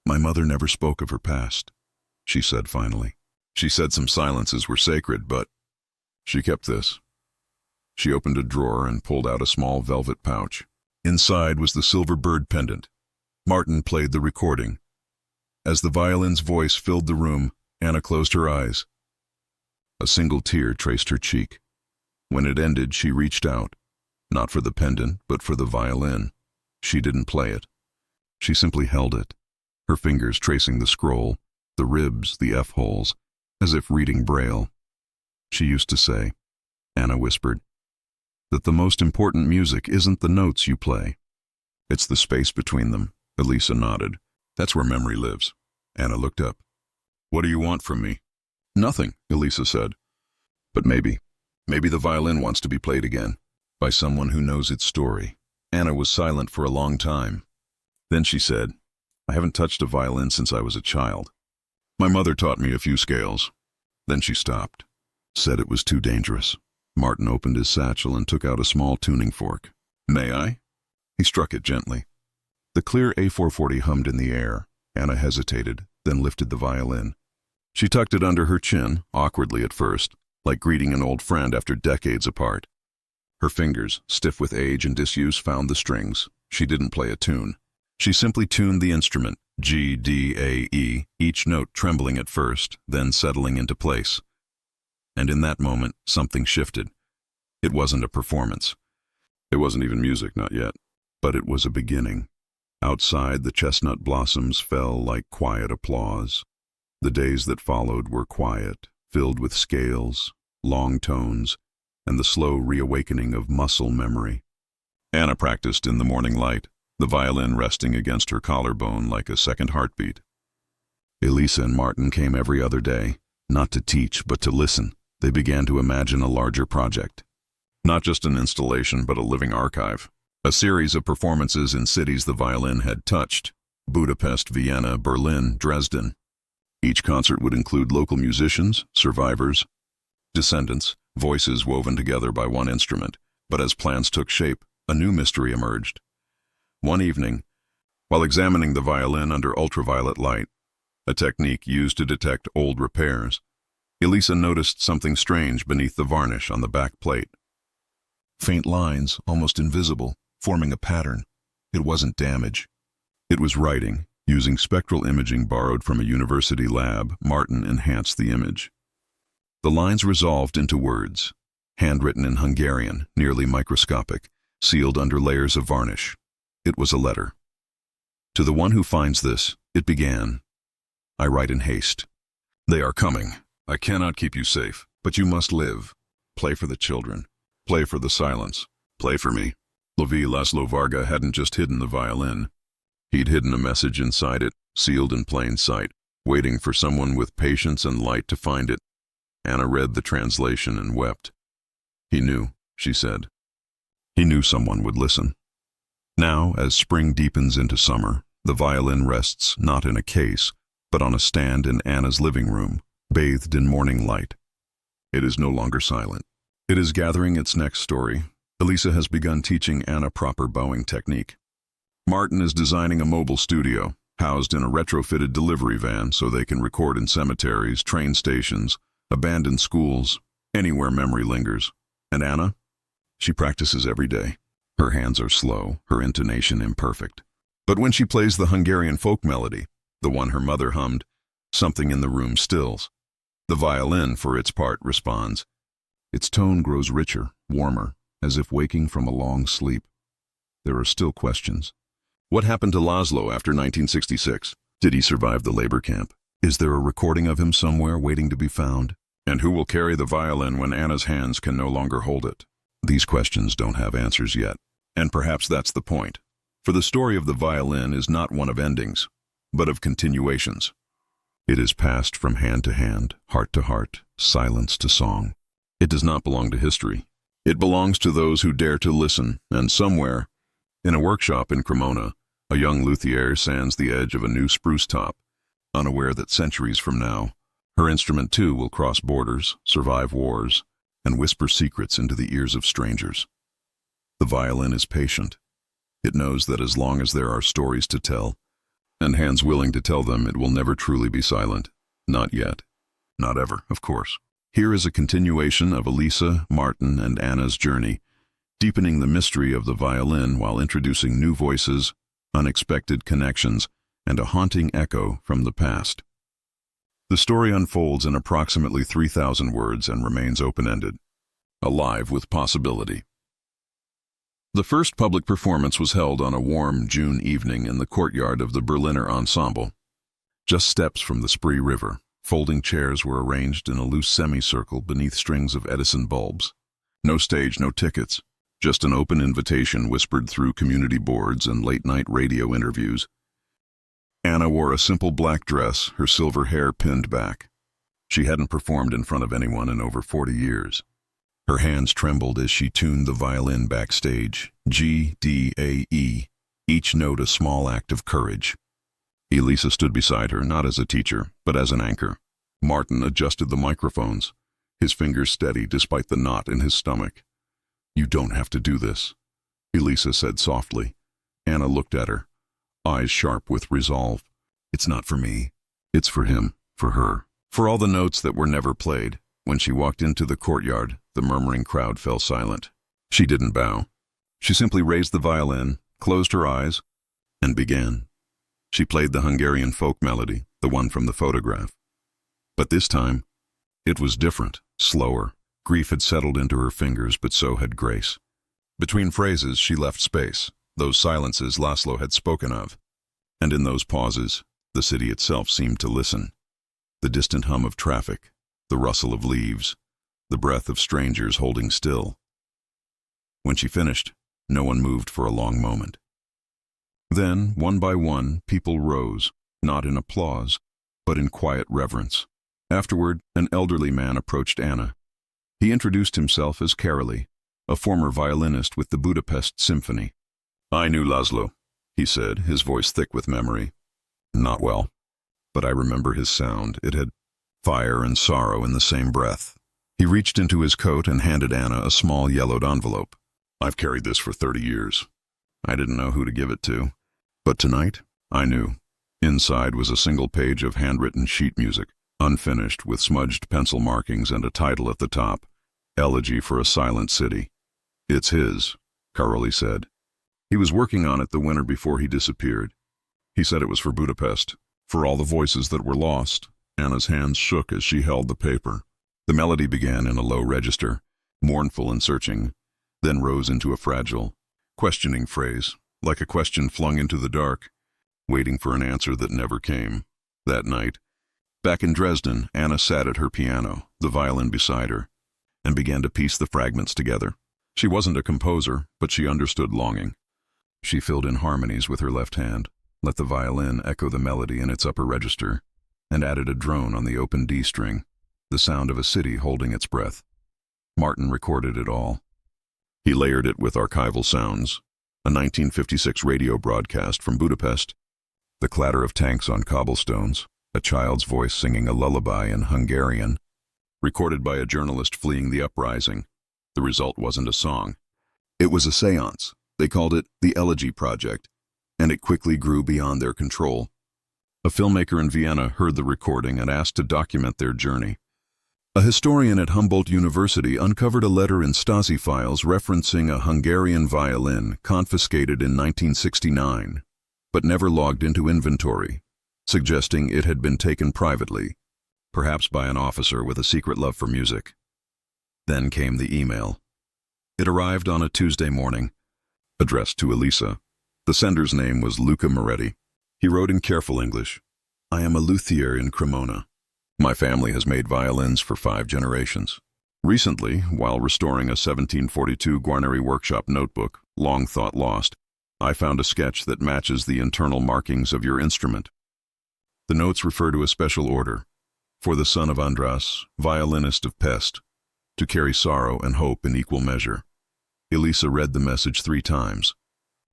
My mother never spoke of her past, she said finally. She said some silences were sacred, but she kept this. She opened a drawer and pulled out a small velvet pouch. Inside was the silver bird pendant. Martin played the recording. As the violin's voice filled the room, Anna closed her eyes. A single tear traced her cheek. When it ended, she reached out, not for the pendant, but for the violin. She didn't play it. She simply held it, her fingers tracing the scroll, the ribs, the F-holes, as if reading Braille. She used to say, Anna whispered, that the most important music isn't the notes you play. It's the space between them. Elisa nodded. That's where memory lives. Anna looked up. What do you want from me? Nothing, Elisa said. But maybe the violin wants to be played again, by someone who knows its story. Anna was silent for a long time. Then she said, I haven't touched a violin since I was a child. My mother taught me a few scales. Then she stopped, said it was too dangerous. Martin opened his satchel and took out a small tuning fork. May I? He struck it gently. The clear A440 hummed in the air. Anna hesitated, then lifted the violin. She tucked it under her chin, awkwardly at first, like greeting an old friend after decades apart. Her fingers, stiff with age and disuse, found the strings. She didn't play a tune. She simply tuned the instrument, G, D, A, E, each note trembling at first, then settling into place. And in that moment, something shifted. It wasn't a performance. It wasn't even music, not yet. But it was a beginning. Outside, the chestnut blossoms fell like quiet applause. The days that followed were quiet, filled with scales, long tones, and the slow reawakening of muscle memory. Anna practiced in the morning light, the violin resting against her collarbone like a second heartbeat. Elisa and Martin came every other day, not to teach, but to listen. They began to imagine a larger project. Not just an installation, but a living archive. A series of performances in cities the violin had touched: Budapest, Vienna, Berlin, Dresden. Each concert would include local musicians, survivors, descendants, voices woven together by one instrument. But as plans took shape, a new mystery emerged. One evening, while examining the violin under ultraviolet light, a technique used to detect old repairs, Elisa noticed something strange beneath the varnish on the back plate. Faint lines, almost invisible, forming a pattern. It wasn't damage. It was writing. Using spectral imaging borrowed from a university lab, Martin enhanced the image. The lines resolved into words, handwritten in Hungarian, nearly microscopic, sealed under layers of varnish. It was a letter. To the one who finds this, it began. I write in haste. They are coming. I cannot keep you safe, but you must live. Play for the children. Play for the silence. Play for me. Levi Laszlo Varga hadn't just hidden the violin. He'd hidden a message inside it, sealed in plain sight, waiting for someone with patience and light to find it. Anna read the translation and wept. He knew, she said. He knew someone would listen. Now, as spring deepens into summer, the violin rests not in a case, but on a stand in Anna's living room, bathed in morning light. It is no longer silent. It is gathering its next story. Elisa has begun teaching Anna proper bowing technique. Martin is designing a mobile studio, housed in a retrofitted delivery van so they can record in cemeteries, train stations, abandoned schools, anywhere memory lingers. And Anna? She practices every day. Her hands are slow, her intonation imperfect. But when she plays the Hungarian folk melody, the one her mother hummed, something in the room stills. The violin, for its part, responds. Its tone grows richer, warmer, as if waking from a long sleep. There are still questions. What happened to Laszlo after 1966? Did he survive the labor camp? Is there a recording of him somewhere waiting to be found? And who will carry the violin when Anna's hands can no longer hold it? These questions don't have answers yet. And perhaps that's the point. For the story of the violin is not one of endings, but of continuations. It is passed from hand to hand, heart to heart, silence to song. It does not belong to history. It belongs to those who dare to listen, and somewhere, in a workshop in Cremona, a young luthier sands the edge of a new spruce top, unaware that centuries from now, her instrument too will cross borders, survive wars, and whisper secrets into the ears of strangers. The violin is patient. It knows that as long as there are stories to tell, and hands willing to tell them, it will never truly be silent. Not yet. Not ever, of course. Here is a continuation of Elisa, Martin, and Anna's journey, deepening the mystery of the violin while introducing new voices, unexpected connections, and a haunting echo from the past. The story unfolds in approximately 3,000 words and remains open-ended, alive with possibility. The first public performance was held on a warm June evening in the courtyard of the Berliner Ensemble. Just steps from the Spree River, folding chairs were arranged in a loose semicircle beneath strings of Edison bulbs. No stage, no tickets, just an open invitation whispered through community boards and late-night radio interviews. Anna wore a simple black dress, her silver hair pinned back. She hadn't performed in front of anyone in over 40 years. Her hands trembled as she tuned the violin backstage, G, D, A, E, each note a small act of courage. Elisa stood beside her, not as a teacher, but as an anchor. Martin adjusted the microphones, his fingers steady despite the knot in his stomach. "You don't have to do this," Elisa said softly. Anna looked at her, eyes sharp with resolve. "It's not for me. It's for him, for her, for all the notes that were never played." When she walked into the courtyard, the murmuring crowd fell silent. She didn't bow. She simply raised the violin, closed her eyes, and began. She played the Hungarian folk melody, the one from the photograph. But this time, it was different, slower. Grief had settled into her fingers, but so had grace. Between phrases, she left space, those silences Laszlo had spoken of. And in those pauses, the city itself seemed to listen. The distant hum of traffic, the rustle of leaves, the breath of strangers holding still. When she finished, no one moved for a long moment. Then, one by one, people rose, not in applause, but in quiet reverence. Afterward, an elderly man approached Anna. He introduced himself as Karoli, a former violinist with the Budapest Symphony. "I knew Laszlo," he said, his voice thick with memory. "Not well, but I remember his sound. It had fire and sorrow in the same breath." He reached into his coat and handed Anna a small yellowed envelope. "I've carried this for 30 years. I didn't know who to give it to. But tonight, I knew." Inside was a single page of handwritten sheet music, unfinished with smudged pencil markings and a title at the top, "Elegy for a Silent City." "It's his," Karoli said. "He was working on it the winter before he disappeared. He said it was for Budapest, for all the voices that were lost." Anna's hands shook as she held the paper. The melody began in a low register, mournful and searching, then rose into a fragile, questioning phrase, like a question flung into the dark, waiting for an answer that never came. That night, back in Dresden, Anna sat at her piano, the violin beside her, and began to piece the fragments together. She wasn't a composer, but she understood longing. She filled in harmonies with her left hand, let the violin echo the melody in its upper register, and added a drone on the open D string, the sound of a city holding its breath. Martin recorded it all. He layered it with archival sounds, a 1956 radio broadcast from Budapest, the clatter of tanks on cobblestones, a child's voice singing a lullaby in Hungarian, recorded by a journalist fleeing the uprising. The result wasn't a song. It was a séance. They called it the Elegy Project, and it quickly grew beyond their control. A filmmaker in Vienna heard the recording and asked to document their journey. A historian at Humboldt University uncovered a letter in Stasi files referencing a Hungarian violin confiscated in 1969, but never logged into inventory, suggesting it had been taken privately, perhaps by an officer with a secret love for music. Then came the email. It arrived on a Tuesday morning, addressed to Elisa. The sender's name was Luca Moretti. He wrote in careful English, "I am a luthier in Cremona. My family has made violins for 5 generations. Recently, while restoring a 1742 Guarneri workshop notebook, long thought lost, I found a sketch that matches the internal markings of your instrument. The notes refer to a special order, for the son of Andras, violinist of Pest, to carry sorrow and hope in equal measure." Elisa read the message 3 times.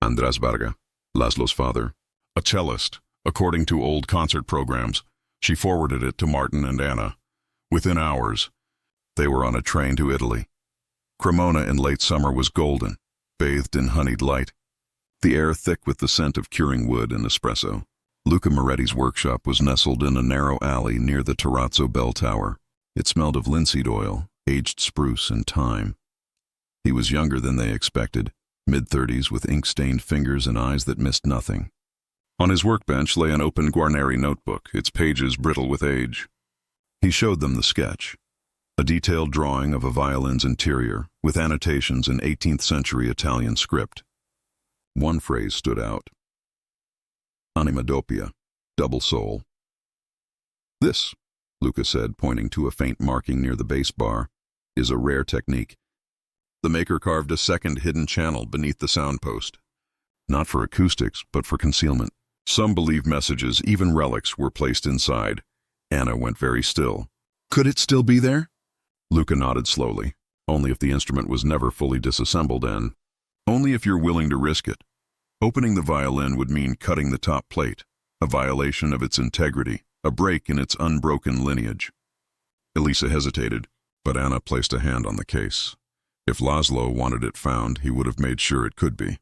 Andras Varga, Laszlo's father, a cellist, according to old concert programs. She forwarded it to Martin and Anna. Within hours, they were on a train to Italy. Cremona in late summer was golden, bathed in honeyed light, the air thick with the scent of curing wood and espresso. Luca Moretti's workshop was nestled in a narrow alley near the Terrazzo bell tower. It smelled of linseed oil, aged spruce, and thyme. He was younger than they expected, mid-30s with ink-stained fingers and eyes that missed nothing. On his workbench lay an open Guarneri notebook, its pages brittle with age. He showed them the sketch, a detailed drawing of a violin's interior with annotations in 18th-century Italian script. One phrase stood out. Anima doppia, double soul. "This," Luca said, pointing to a faint marking near the bass bar, "is a rare technique. The maker carved a second hidden channel beneath the sound post. Not for acoustics, but for concealment. Some believe messages, even relics, were placed inside." Anna went very still. "Could it still be there?" Luca nodded slowly. "Only if the instrument was never fully disassembled and only if you're willing to risk it. Opening the violin would mean cutting the top plate, a violation of its integrity, a break in its unbroken lineage." Elisa hesitated, but Anna placed a hand on the case. If Laszlo wanted it found, he would have made sure it could be.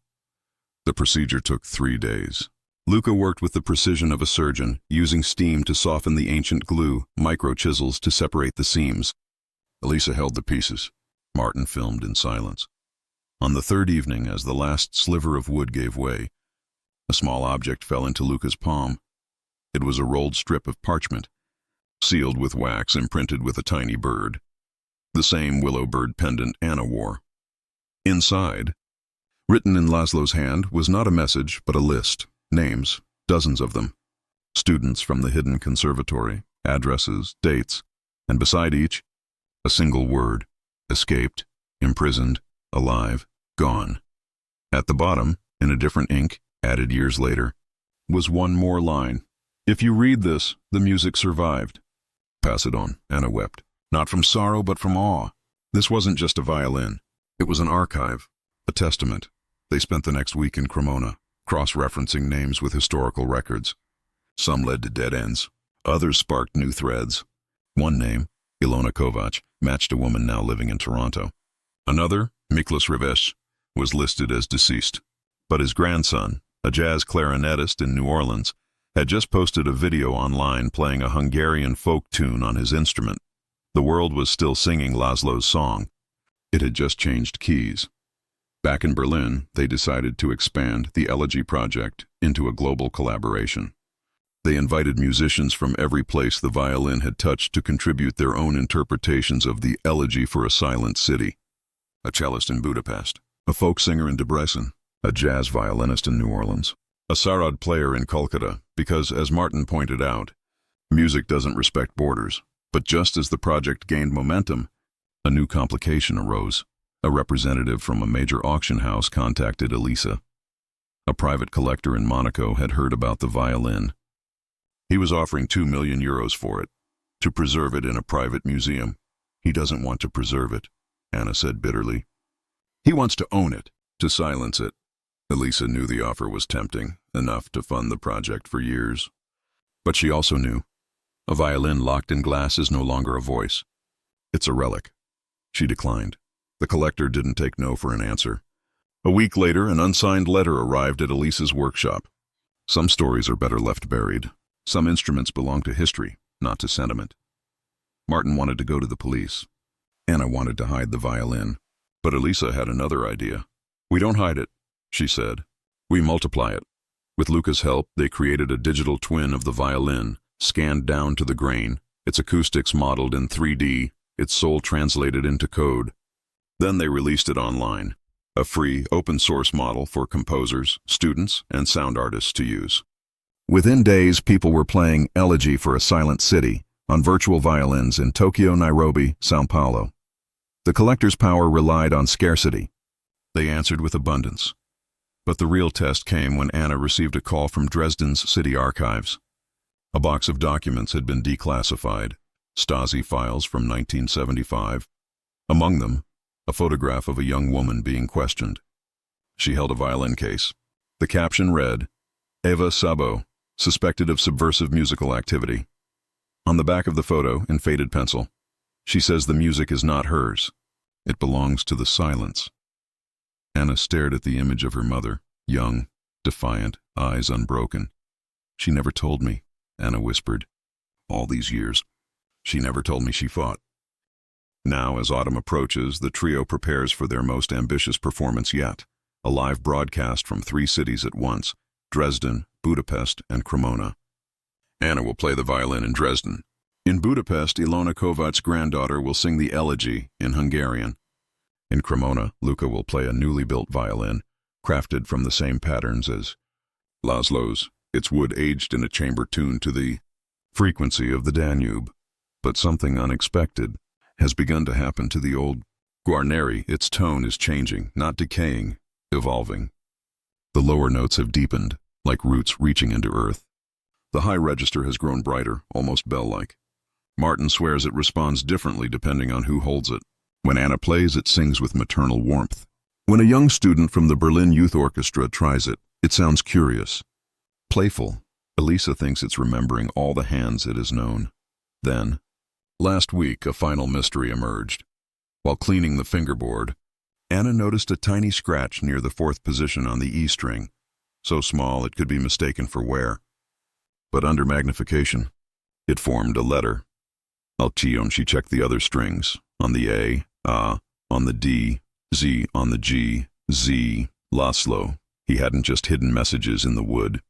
The procedure took 3 days. Luca worked with the precision of a surgeon, using steam to soften the ancient glue, micro-chisels to separate the seams. Elisa held the pieces. Martin filmed in silence. On the 3rd evening, as the last sliver of wood gave way, a small object fell into Luca's palm. It was a rolled strip of parchment, sealed with wax imprinted with a tiny bird, the same willow bird pendant Anna wore. Inside, written in Laszlo's hand, was not a message, but a list. Names, dozens of them. Students from the hidden conservatory, addresses, dates, and beside each, a single word: escaped, imprisoned, alive, gone. At the bottom, in a different ink, added years later, was one more line: "If you read this, the music survived." "Pass it on," Anna wept. "Not from sorrow, but from awe." This wasn't just a violin. It was an archive, a testament. They spent the next week in Cremona, cross-referencing names with historical records. Some led to dead ends. Others sparked new threads. One name, Ilona Kovac, matched a woman now living in Toronto. Another, Miklos Rives, was listed as deceased. But his grandson, a jazz clarinetist in New Orleans, had just posted a video online playing a Hungarian folk tune on his instrument. The world was still singing Laszlo's song. It had just changed keys. Back in Berlin, they decided to expand the Elegy project into a global collaboration. They invited musicians from every place the violin had touched to contribute their own interpretations of the Elegy for a Silent City. A cellist in Budapest, a folk singer in Debrecen, a jazz violinist in New Orleans, a sarod player in Kolkata, because, as Martin pointed out, music doesn't respect borders. But just as the project gained momentum, a new complication arose. A representative from a major auction house contacted Elisa. A private collector in Monaco had heard about the violin. He was offering €2 million for it, to preserve it in a private museum. "He doesn't want to preserve it," Anna said bitterly. "He wants to own it, to silence it." Elisa knew the offer was tempting, enough to fund the project for years. But she also knew a violin locked in glass is no longer a voice. It's a relic. She declined. The collector didn't take no for an answer. A week later, an unsigned letter arrived at Elisa's workshop. Some stories are better left buried. Some instruments belong to history, not to sentiment. Martin wanted to go to the police. Anna wanted to hide the violin. But Elisa had another idea. "We don't hide it," she said. "We multiply it." With Luca's help, they created a digital twin of the violin, scanned down to the grain, its acoustics modeled in 3D, its soul translated into code. Then they released it online, a free, open-source model for composers, students, and sound artists to use. Within days, people were playing Elegy for a Silent City on virtual violins in Tokyo, Nairobi, São Paulo. The collector's power relied on scarcity. They answered with abundance. But the real test came when Anna received a call from Dresden's city archives. A box of documents had been declassified, Stasi files from 1975. Among them, a photograph of a young woman being questioned. She held a violin case. The caption read, "Eva Sabo, suspected of subversive musical activity." On the back of the photo, in faded pencil, she says the music is not hers. It belongs to the silence. Anna stared at the image of her mother, young, defiant, eyes unbroken. "She never told me," Anna whispered. "All these years. She never told me she fought." Now, as autumn approaches, the trio prepares for their most ambitious performance yet, a live broadcast from 3 cities at once, Dresden, Budapest, and Cremona. Anna will play the violin in Dresden. In Budapest, Ilona Kovac's granddaughter will sing the Elegy in Hungarian. In Cremona, Luca will play a newly built violin, crafted from the same patterns as Laszlo's, its wood aged in a chamber tuned to the frequency of the Danube. But something unexpected has begun to happen to the old Guarneri. Its tone is changing, not decaying, evolving. The lower notes have deepened, like roots reaching into earth. The high register has grown brighter, almost bell-like. Martin swears it responds differently depending on who holds it. When Anna plays, it sings with maternal warmth. When a young student from the Berlin Youth Orchestra tries it, it sounds curious, playful. Elisa thinks it's remembering all the hands it has known. Then, last week, a final mystery emerged. While cleaning the fingerboard, Anna noticed a tiny scratch near the 4th position on the E string, so small it could be mistaken for wear. But under magnification, it formed a letter. Alcione, she checked the other strings, on the A, on the D, Z on the G, Z, Laszlo. He hadn't just hidden messages in the wood.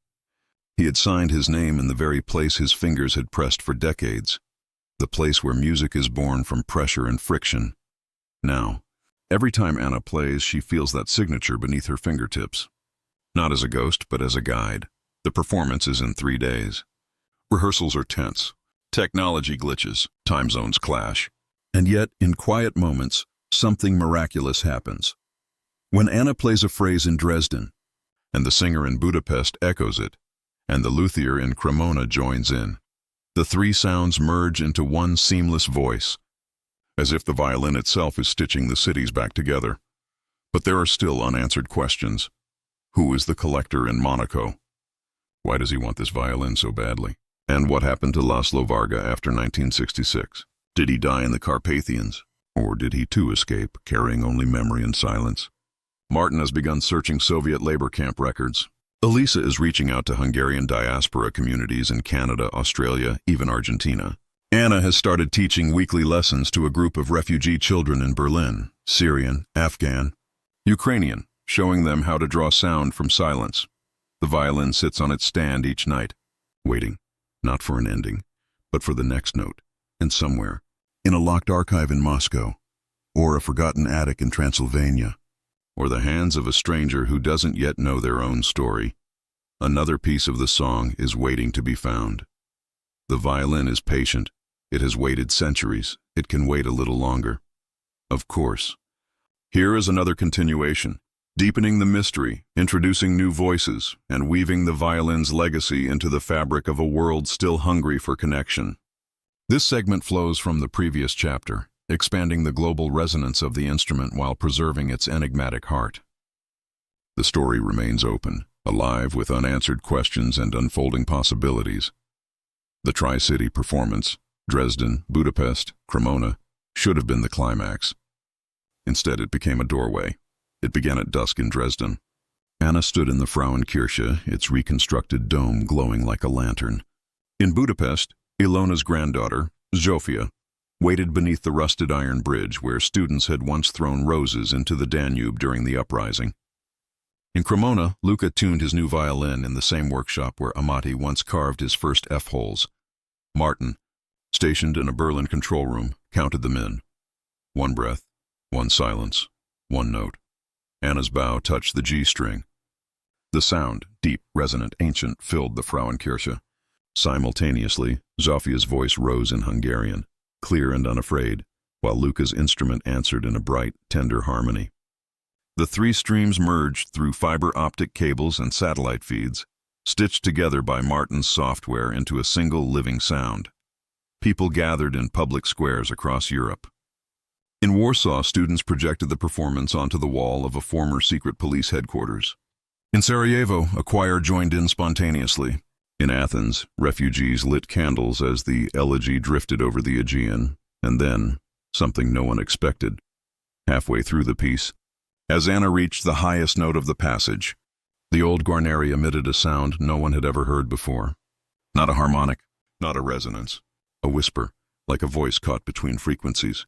He had signed his name in the very place his fingers had pressed for decades, the place where music is born from pressure and friction. Now, every time Anna plays, she feels that signature beneath her fingertips. Not as a ghost, but as a guide. The performance is in 3 days. Rehearsals are tense. Technology glitches, time zones clash. And yet, in quiet moments, something miraculous happens. When Anna plays a phrase in Dresden, and the singer in Budapest echoes it, and the luthier in Cremona joins in, the 3 sounds merge into one seamless voice, as if the violin itself is stitching the cities back together. But there are still unanswered questions. Who is the collector in Monaco? Why does he want this violin so badly? And what happened to Laszlo Varga after 1966? Did he die in the Carpathians? Or did he too escape, carrying only memory and silence? Martin has begun searching Soviet labor camp records. Elisa is reaching out to Hungarian diaspora communities in Canada, Australia, even Argentina. Anna has started teaching weekly lessons to a group of refugee children in Berlin, Syrian, Afghan, Ukrainian, showing them how to draw sound from silence. The violin sits on its stand each night, waiting, not for an ending, but for the next note, and somewhere, in a locked archive in Moscow, or a forgotten attic in Transylvania, or the hands of a stranger who doesn't yet know their own story, another piece of the song is waiting to be found. The violin is patient. It has waited centuries. It can wait a little longer. Of course. Here is another continuation, deepening the mystery, introducing new voices, and weaving the violin's legacy into the fabric of a world still hungry for connection. This segment flows from the previous chapter, expanding the global resonance of the instrument while preserving its enigmatic heart. The story remains open, alive with unanswered questions and unfolding possibilities. The Tri-City performance, Dresden, Budapest, Cremona, should have been the climax. Instead, it became a doorway. It began at dusk in Dresden. Anna stood in the Frauenkirche, its reconstructed dome glowing like a lantern. In Budapest, Ilona's granddaughter, Zsofia, waited beneath the rusted iron bridge where students had once thrown roses into the Danube during the uprising. In Cremona, Luca tuned his new violin in the same workshop where Amati once carved his first F-holes. Martin, stationed in a Berlin control room, counted them in. One breath, one silence, one note. Anna's bow touched the G string. The sound, deep, resonant, ancient, filled the Frauenkirche. Simultaneously, Zofia's voice rose in Hungarian, clear and unafraid, while Luca's instrument answered in a bright, tender harmony. The three streams merged through fiber optic cables and satellite feeds, stitched together by Martin's software into a single living sound. People gathered in public squares across Europe. In Warsaw, students projected the performance onto the wall of a former secret police headquarters. In Sarajevo, a choir joined in spontaneously. In Athens, refugees lit candles as the elegy drifted over the Aegean, and then, something no one expected. Halfway through the piece, as Anna reached the highest note of the passage, the old Guarneri emitted a sound no one had ever heard before. Not a harmonic, not a resonance, a whisper, like a voice caught between frequencies.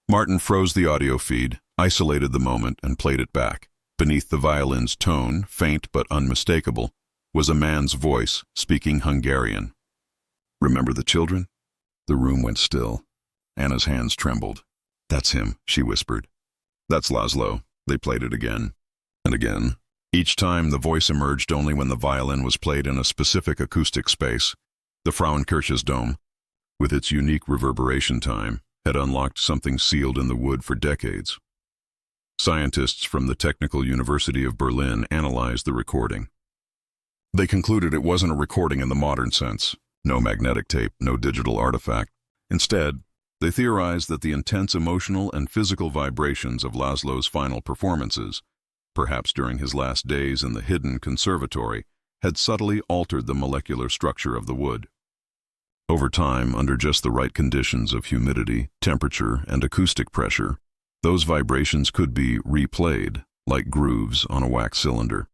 Martin froze the audio feed, isolated the moment, and played it back. Beneath the violin's tone, faint but unmistakable, was a man's voice, speaking Hungarian. "Remember the children?" The room went still. Anna's hands trembled. "That's him," she whispered. "That's Laszlo." They played it again, and again. Each time the voice emerged only when the violin was played in a specific acoustic space. The Frauenkirche's dome, with its unique reverberation time, had unlocked something sealed in the wood for decades. Scientists from the Technical University of Berlin analyzed the recording. They concluded it wasn't a recording in the modern sense. No magnetic tape, no digital artifact. Instead, they theorized that the intense emotional and physical vibrations of Laszlo's final performances, perhaps during his last days in the hidden conservatory, had subtly altered the molecular structure of the wood. Over time, under just the right conditions of humidity, temperature, and acoustic pressure, those vibrations could be replayed, like grooves on a wax cylinder.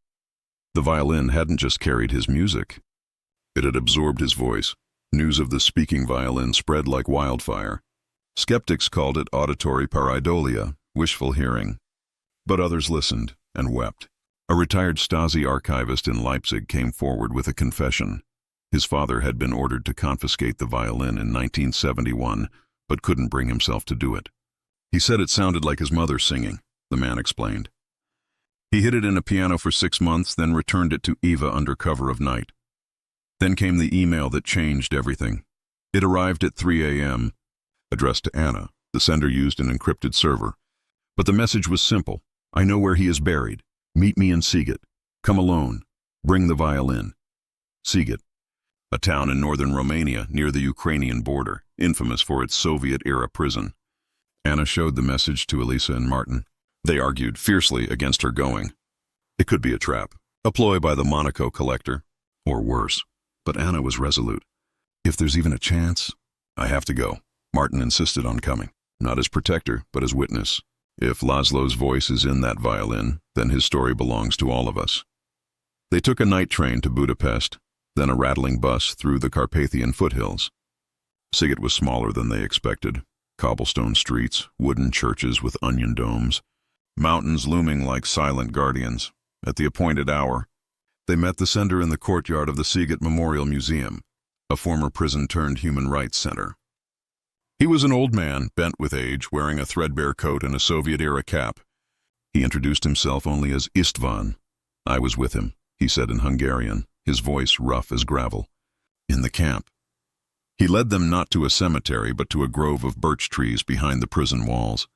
The violin hadn't just carried his music. It had absorbed his voice. News of the speaking violin spread like wildfire. Skeptics called it auditory pareidolia, wishful hearing. But others listened and wept. A retired Stasi archivist in Leipzig came forward with a confession. His father had been ordered to confiscate the violin in 1971, but couldn't bring himself to do it. He said it sounded like his mother singing, the man explained. He hid it in a piano for 6 months, then returned it to Eva under cover of night. Then came the email that changed everything. It arrived at 3 a.m., addressed to Anna. The sender used an encrypted server. But the message was simple. "I know where he is buried. Meet me in Siget. Come alone. Bring the violin." Siget, a town in northern Romania near the Ukrainian border, infamous for its Soviet-era prison. Anna showed the message to Elisa and Martin. They argued fiercely against her going. It could be a trap, a ploy by the Monaco collector, or worse. But Anna was resolute. "If there's even a chance, I have to go." Martin insisted on coming, not as protector, but as witness. If Laszlo's voice is in that violin, then his story belongs to all of us. They took a night train to Budapest, then a rattling bus through the Carpathian foothills. Siget was smaller than they expected. Cobblestone streets, wooden churches with onion domes, mountains looming like silent guardians. At the appointed hour, they met the sender in the courtyard of the Siget Memorial Museum, a former prison-turned-human rights center. He was an old man, bent with age, wearing a threadbare coat and a Soviet-era cap. He introduced himself only as Istvan. "I was with him," he said in Hungarian, his voice rough as gravel. "In the camp." He led them not to a cemetery, but to a grove of birch trees behind the prison walls.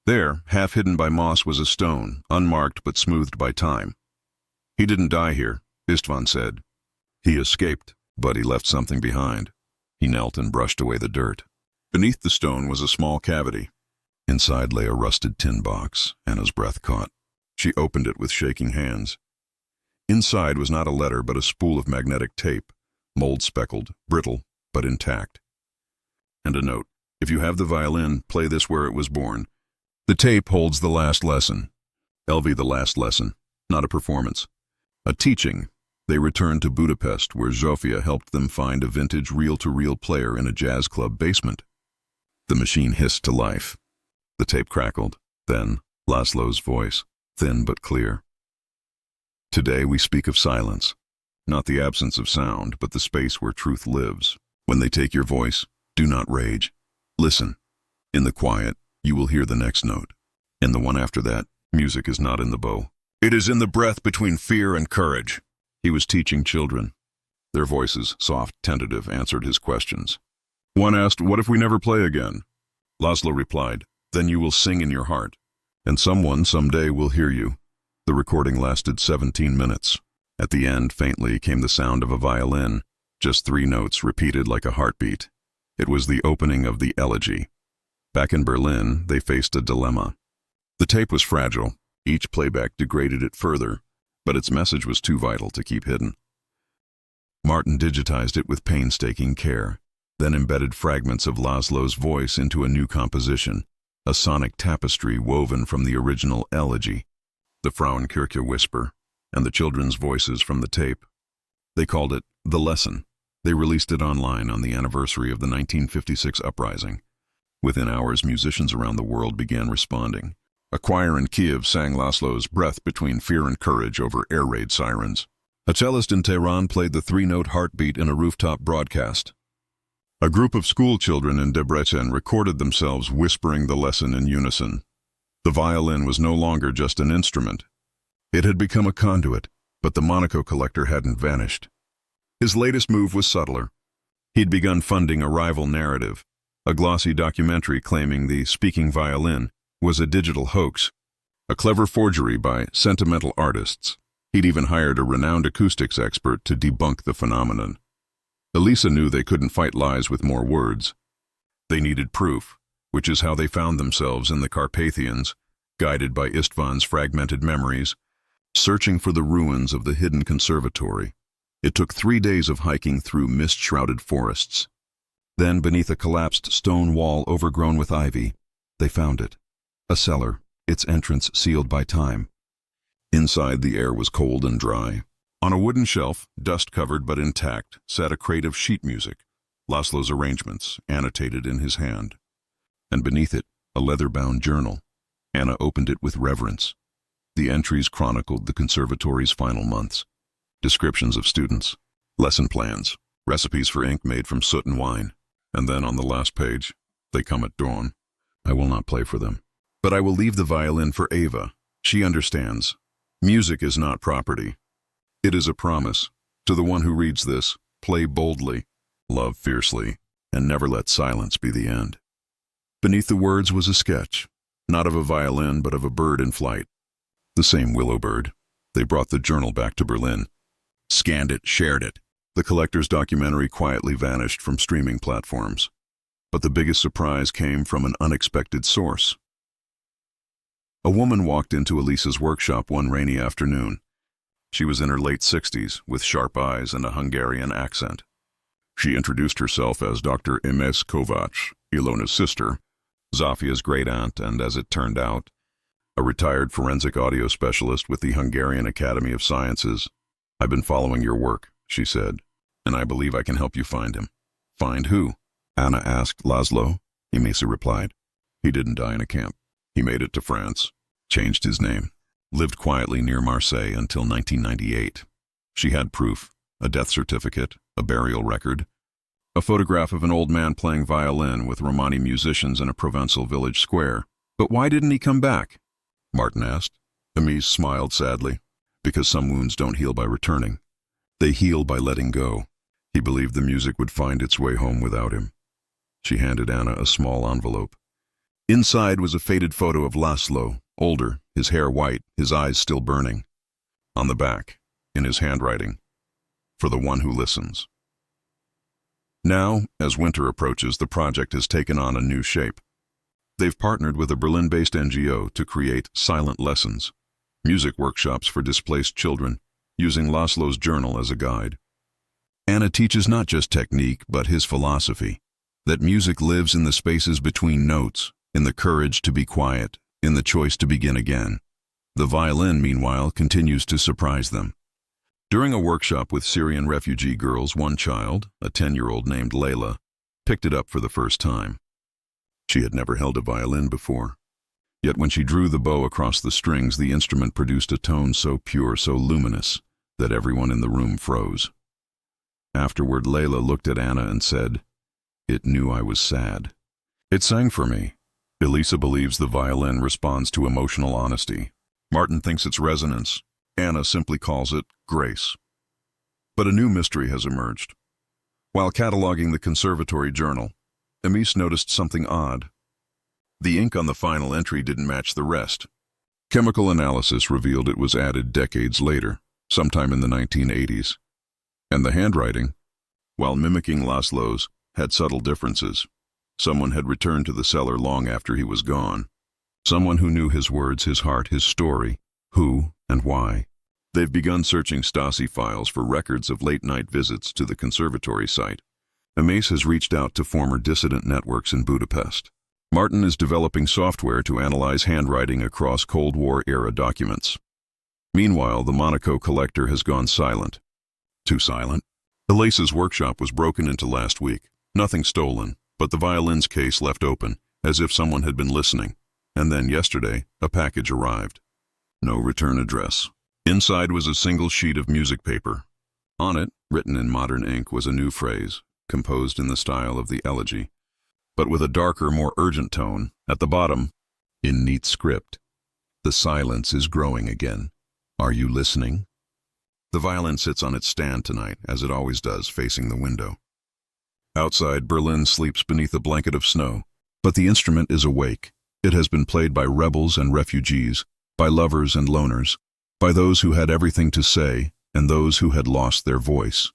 There, half hidden by moss, was a stone, unmarked but smoothed by time. "He didn't die here," Istvan said. "He escaped, but he left something behind." He knelt and brushed away the dirt. Beneath the stone was a small cavity. Inside lay a rusted tin box. Anna's breath caught. She opened it with shaking hands. Inside was not a letter, but a spool of magnetic tape, mold-speckled, brittle, but intact. And a note. "If you have the violin, play this where it was born. The tape holds the last lesson. Elvi, the last lesson. not a performance. A teaching. They returned to Budapest, where Zsofia helped them find a vintage reel-to-reel player in a jazz club basement. The machine hissed to life. The tape crackled. Then, Laszlo's voice, thin but clear. Today we speak of silence. Not the absence of sound, but the space where truth lives. When they take your voice, do not rage. Listen. In the quiet, you will hear the next note. In the one after that, music is not in the bow. It is in the breath between fear and courage. He was teaching children. Their voices, soft, tentative, answered his questions. One asked, "What if we never play again?" Laszlo replied, "Then you will sing in your heart, and someone someday will hear you." The recording lasted 17 minutes. At the end, faintly, came the sound of a violin, just 3 notes repeated like a heartbeat. It was the opening of the elegy. Back in Berlin, they faced a dilemma. The tape was fragile. Each playback degraded it further, but its message was too vital to keep hidden. Martin digitized it with painstaking care, then embedded fragments of Laszlo's voice into a new composition, a sonic tapestry woven from the original elegy, the Frauenkirche whisper, and the children's voices from the tape. They called it The Lesson. They released it online on the anniversary of the 1956 uprising. Within hours, musicians around the world began responding. A choir in Kiev sang Laszlo's Breath Between Fear and Courage over air raid sirens. A cellist in Tehran played the 3-note heartbeat in a rooftop broadcast. A group of school children in Debrecen recorded themselves whispering the lesson in unison. The violin was no longer just an instrument. It had become a conduit, but the Monaco collector hadn't vanished. His latest move was subtler. He'd begun funding a rival narrative, a glossy documentary claiming the speaking violin was a digital hoax, a clever forgery by sentimental artists. He'd even hired a renowned acoustics expert to debunk the phenomenon. Elisa knew they couldn't fight lies with more words. They needed proof, which is how they found themselves in the Carpathians, guided by Istvan's fragmented memories, searching for the ruins of the hidden conservatory. It took 3 days of hiking through mist-shrouded forests. Then, beneath a collapsed stone wall overgrown with ivy, they found it. A cellar, its entrance sealed by time. Inside, the air was cold and dry. On a wooden shelf, dust-covered but intact, sat a crate of sheet music, Laszlo's arrangements, annotated in his hand. And beneath it, a leather-bound journal. Anna opened it with reverence. The entries chronicled the conservatory's final months. Descriptions of students, lesson plans, recipes for ink made from soot and wine. And then on the last page, they come at dawn. I will not play for them. But I will leave the violin for Ava. She understands. Music is not property. It is a promise. To the one who reads this, play boldly, love fiercely, and never let silence be the end. Beneath the words was a sketch, not of a violin but of a bird in flight. The same willow bird. They brought the journal back to Berlin. Scanned it, shared it. The collector's documentary quietly vanished from streaming platforms. But the biggest surprise came from an unexpected source. A woman walked into Elisa's workshop one rainy afternoon. She was in her late 60s, with sharp eyes and a Hungarian accent. She introduced herself as Dr. Ines Kovacs, Ilona's sister, Zofia's great-aunt, and, as it turned out, a retired forensic audio specialist with the Hungarian Academy of Sciences. "I've been following your work," she said, "and I believe I can help you find him." "Find who?" Anna asked. "Laszlo," Emisa replied. "He didn't die in a camp. He made it to France, changed his name, lived quietly near Marseille until 1998. She had proof, a death certificate, a burial record, a photograph of an old man playing violin with Romani musicians in a Provençal village square. "But why didn't he come back?" Martin asked. Emise smiled sadly. "Because some wounds don't heal by returning. They heal by letting go. He believed the music would find its way home without him." She handed Anna a small envelope. Inside was a faded photo of Laszlo, older, his hair white, his eyes still burning. On the back, in his handwriting, "For the one who listens." Now, as winter approaches, the project has taken on a new shape. They've partnered with a Berlin-based NGO to create silent lessons, music workshops for displaced children, using Laszlo's journal as a guide. Anna teaches not just technique, but his philosophy, that music lives in the spaces between notes, in the courage to be quiet, in the choice to begin again. The violin, meanwhile, continues to surprise them. During a workshop with Syrian refugee girls, one child, a 10-year-old named Layla, picked it up for the first time. She had never held a violin before. Yet when she drew the bow across the strings, the instrument produced a tone so pure, so luminous, that everyone in the room froze. Afterward, Layla looked at Anna and said, "It knew I was sad. It sang for me." Elisa believes the violin responds to emotional honesty. Martin thinks it's resonance. Anna simply calls it grace. But a new mystery has emerged. While cataloging the conservatory journal, Emise noticed something odd. The ink on the final entry didn't match the rest. Chemical analysis revealed it was added decades later, sometime in the 1980s. And the handwriting, while mimicking Laszlo's, had subtle differences. Someone had returned to the cellar long after he was gone. Someone who knew his words, his heart, his story, who and why. They've begun searching Stasi files for records of late-night visits to the conservatory site. Emise has reached out to former dissident networks in Budapest. Martin is developing software to analyze handwriting across Cold War-era documents. Meanwhile, the Monaco collector has gone silent. Too silent? Elisa's workshop was broken into last week. Nothing stolen, but the violin's case left open, as if someone had been listening. And then yesterday, a package arrived. No return address. Inside was a single sheet of music paper. On it, written in modern ink, was a new phrase, composed in the style of the elegy, but with a darker, more urgent tone. At the bottom, in neat script, "The silence is growing again. Are you listening?" The violin sits on its stand tonight, as it always does, facing the window. Outside, Berlin sleeps beneath a blanket of snow, but the instrument is awake. It has been played by rebels and refugees, by lovers and loners, by those who had everything to say and those who had lost their voice.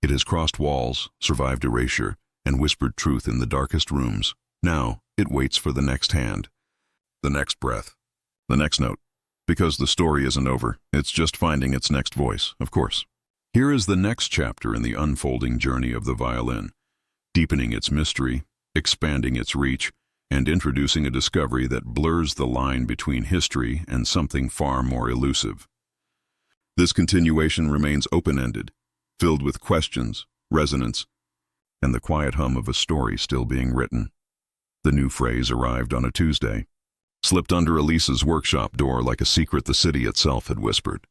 It has crossed walls, survived erasure, and whispered truth in the darkest rooms. Now, it waits for the next hand, the next breath, the next note. Because the story isn't over, it's just finding its next voice, of course. Here is the next chapter in the unfolding journey of the violin, deepening its mystery, expanding its reach, and introducing a discovery that blurs the line between history and something far more elusive. This continuation remains open-ended, filled with questions, resonance, and the quiet hum of a story still being written. The new phrase arrived on a Tuesday, slipped under Elisa's workshop door like a secret the city itself had whispered.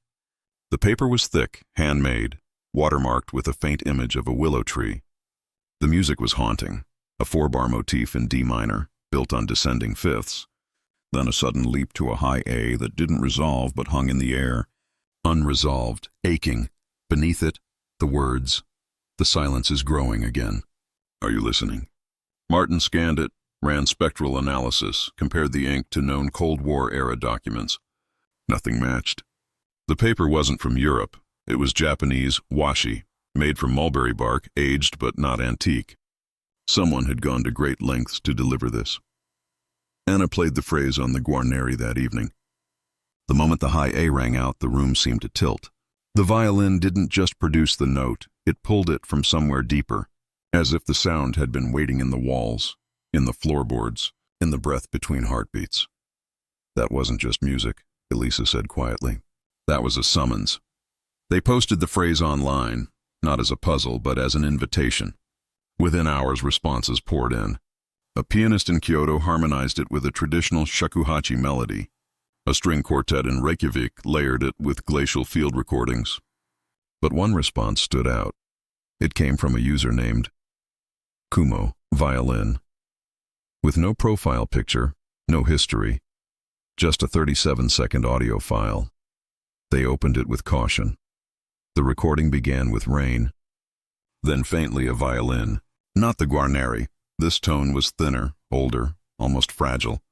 The paper was thick, handmade, watermarked with a faint image of a willow tree. The music was haunting, a 4-bar motif in D minor, built on descending fifths, then a sudden leap to a high A that didn't resolve but hung in the air, unresolved, aching. Beneath it, the words, "The silence is growing again. Are you listening?" Martin scanned it, ran spectral analysis, compared the ink to known Cold War-era documents. Nothing matched. The paper wasn't from Europe. It was Japanese washi, made from mulberry bark, aged but not antique. Someone had gone to great lengths to deliver this. Anna played the phrase on the Guarneri that evening. The moment the high A rang out, the room seemed to tilt. The violin didn't just produce the note, it pulled it from somewhere deeper, as if the sound had been waiting in the walls, in the floorboards, in the breath between heartbeats. That wasn't just music, Elisa said quietly. That was a summons. They posted the phrase online, not as a puzzle, but as an invitation. Within hours, responses poured in. A pianist in Kyoto harmonized it with a traditional shakuhachi melody. A string quartet in Reykjavik layered it with glacial field recordings. But one response stood out. It came from a user named Kumo Violin. With no profile picture, no history, just a 37-second audio file. They opened it with caution. The recording began with rain, then faintly a violin. Not the Guarneri. This tone was thinner, older, almost fragile,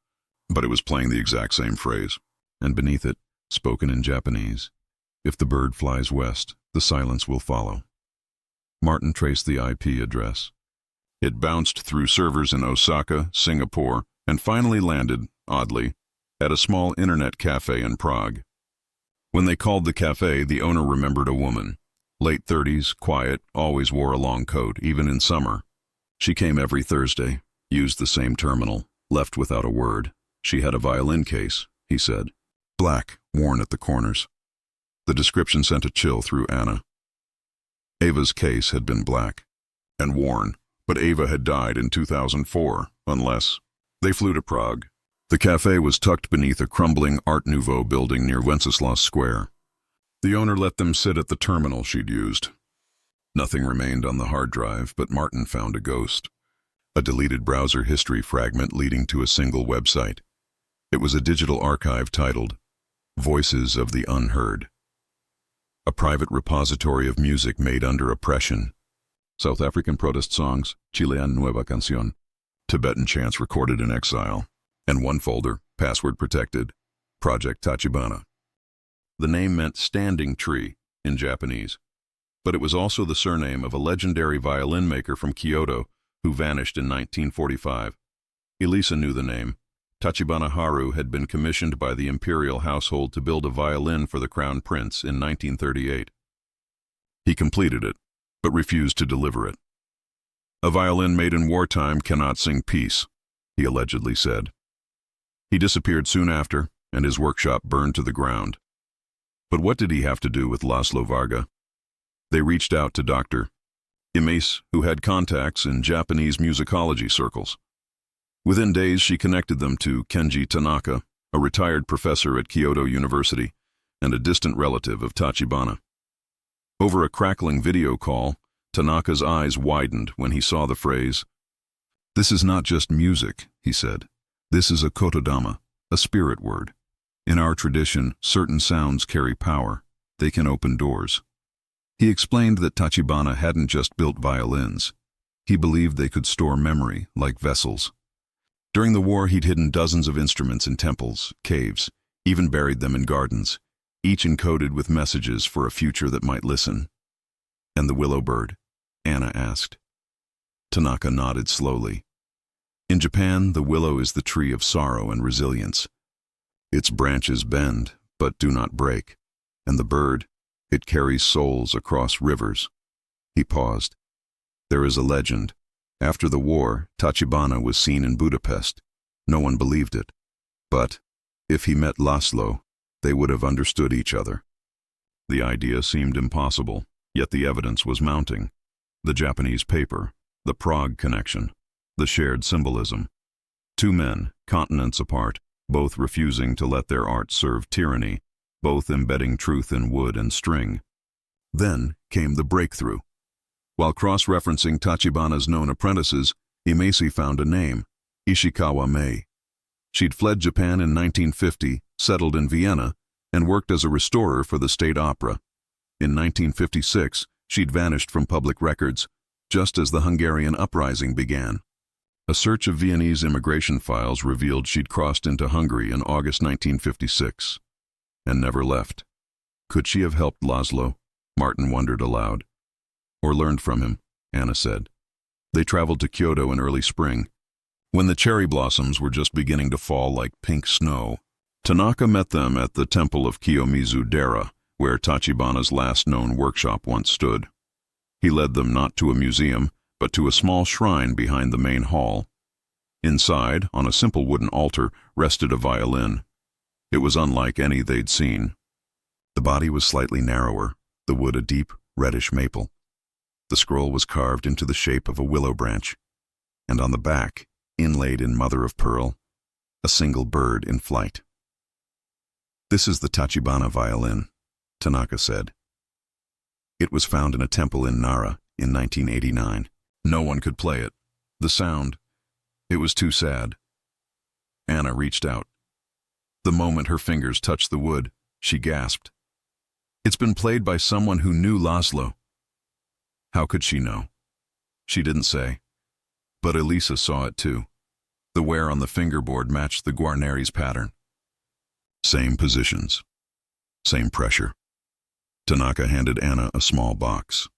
but it was playing the exact same phrase. And beneath it, spoken in Japanese, "If the bird flies west, the silence will follow." Martin traced the IP address. It bounced through servers in Osaka, Singapore, and finally landed, oddly, at a small internet cafe in Prague. When they called the cafe, the owner remembered a woman. Late 30s, quiet, always wore a long coat, even in summer. She came every Thursday, used the same terminal, left without a word. She had a violin case, he said. black, worn at the corners. The description sent a chill through Anna. Ava's case had been black and worn, but Ava had died in 2004, unless... They flew to Prague. The cafe was tucked beneath a crumbling Art Nouveau building near Wenceslas Square. The owner let them sit at the terminal she'd used. Nothing remained on the hard drive, but Martin found a ghost. A deleted browser history fragment leading to a single website. It was a digital archive titled, Voices of the Unheard. A private repository of music made under oppression. South African protest songs, Chilean Nueva Canción, Tibetan chants recorded in exile, and one folder, password protected, Project Tachibana. The name meant standing tree in Japanese, but it was also the surname of a legendary violin maker from Kyoto who vanished in 1945. Elisa knew the name. Tachibana Haru had been commissioned by the imperial household to build a violin for the crown prince in 1938. He completed it, but refused to deliver it. A violin made in wartime cannot sing peace, he allegedly said. He disappeared soon after, and his workshop burned to the ground. But what did he have to do with Laszlo Varga? They reached out to Dr. Imais, who had contacts in Japanese musicology circles. Within days, she connected them to Kenji Tanaka, a retired professor at Kyoto University and a distant relative of Tachibana. Over a crackling video call, Tanaka's eyes widened when he saw the phrase. "This is not just music," he said. "This is a kotodama, a spirit word. In our tradition, certain sounds carry power. They can open doors." He explained that Tachibana hadn't just built violins. He believed they could store memory, like vessels. During the war, he'd hidden dozens of instruments in temples, caves, even buried them in gardens, each encoded with messages for a future that might listen. "And the willow bird?" Anna asked. Tanaka nodded slowly. "In Japan, the willow is the tree of sorrow and resilience. Its branches bend, but do not break. And the bird, it carries souls across rivers." He paused. "There is a legend. After the war, Tachibana was seen in Budapest. No one believed it. But, if he met Laszlo, they would have understood each other." The idea seemed impossible, yet the evidence was mounting. The Japanese paper, the Prague connection, the shared symbolism. Two men, continents apart, both refusing to let their art serve tyranny, both embedding truth in wood and string. Then came the breakthrough. While cross-referencing Tachibana's known apprentices, Imesi found a name, Ishikawa Mei. She'd fled Japan in 1950, settled in Vienna, and worked as a restorer for the State Opera. In 1956, she'd vanished from public records, just as the Hungarian uprising began. A search of Viennese immigration files revealed she'd crossed into Hungary in August 1956, and never left. Could she have helped Laszlo? Martin wondered aloud. Or learned from him, Anna said. They traveled to Kyoto in early spring. When the cherry blossoms were just beginning to fall like pink snow, Tanaka met them at the temple of Kiyomizu-dera, where Tachibana's last known workshop once stood. He led them not to a museum, but to a small shrine behind the main hall. Inside, on a simple wooden altar, rested a violin. It was unlike any they'd seen. The body was slightly narrower, the wood a deep, reddish maple. The scroll was carved into the shape of a willow branch, and on the back, inlaid in mother-of-pearl, a single bird in flight. "This is the Tachibana violin," Tanaka said. "It was found in a temple in Nara in 1989. No one could play it. The sound, it was too sad." Anna reached out. The moment her fingers touched the wood, she gasped. "It's been played by someone who knew Laszlo." How could she know? She didn't say. But Elisa saw it too. The wear on the fingerboard matched the Guarneri's pattern. Same positions. Same pressure. Tanaka handed Anna a small box.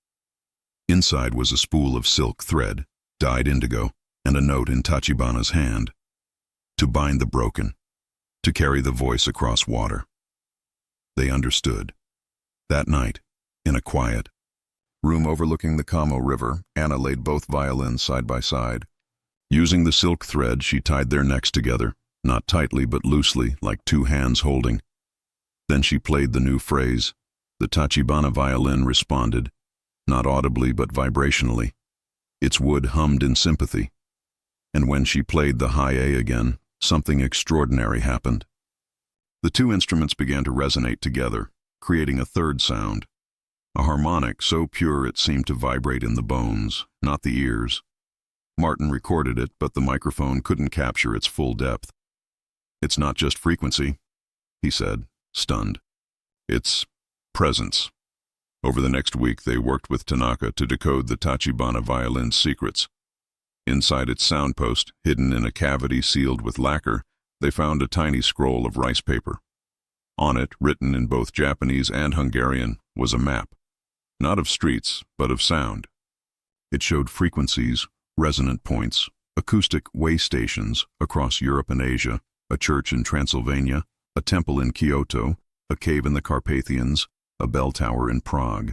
Inside was a spool of silk thread, dyed indigo, and a note in Tachibana's hand. To bind the broken. To carry the voice across water. They understood. That night, in a quiet room overlooking the Kamo River, Anna laid both violins side by side. Using the silk thread, she tied their necks together, not tightly but loosely, like two hands holding. Then she played the new phrase. The Tachibana violin responded, not audibly but vibrationally. Its wood hummed in sympathy. And when she played the high A again, something extraordinary happened. The two instruments began to resonate together, creating a third sound. A harmonic so pure it seemed to vibrate in the bones, not the ears. Martin recorded it, but the microphone couldn't capture its full depth. "It's not just frequency," he said, stunned. "It's presence." Over the next week, they worked with Tanaka to decode the Tachibana violin's secrets. Inside its sound post, hidden in a cavity sealed with lacquer, they found a tiny scroll of rice paper. On it, written in both Japanese and Hungarian, was a map. Not of streets, but of sound. It showed frequencies, resonant points, acoustic way stations across Europe and Asia, a church in Transylvania, a temple in Kyoto, a cave in the Carpathians, a bell tower in Prague.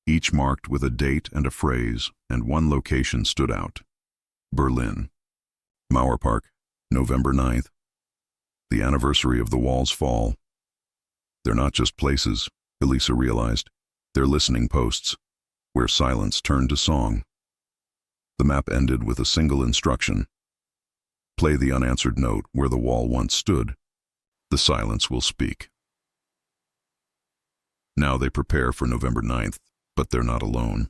Each marked with a date and a phrase, and one location stood out. Berlin. Mauer Park, November 9th. The anniversary of the wall's fall. They're not just places, Elisa realized. They're listening posts, where silence turned to song. The map ended with a single instruction. Play the unanswered note where the wall once stood. The silence will speak. Now they prepare for November 9th, but they're not alone.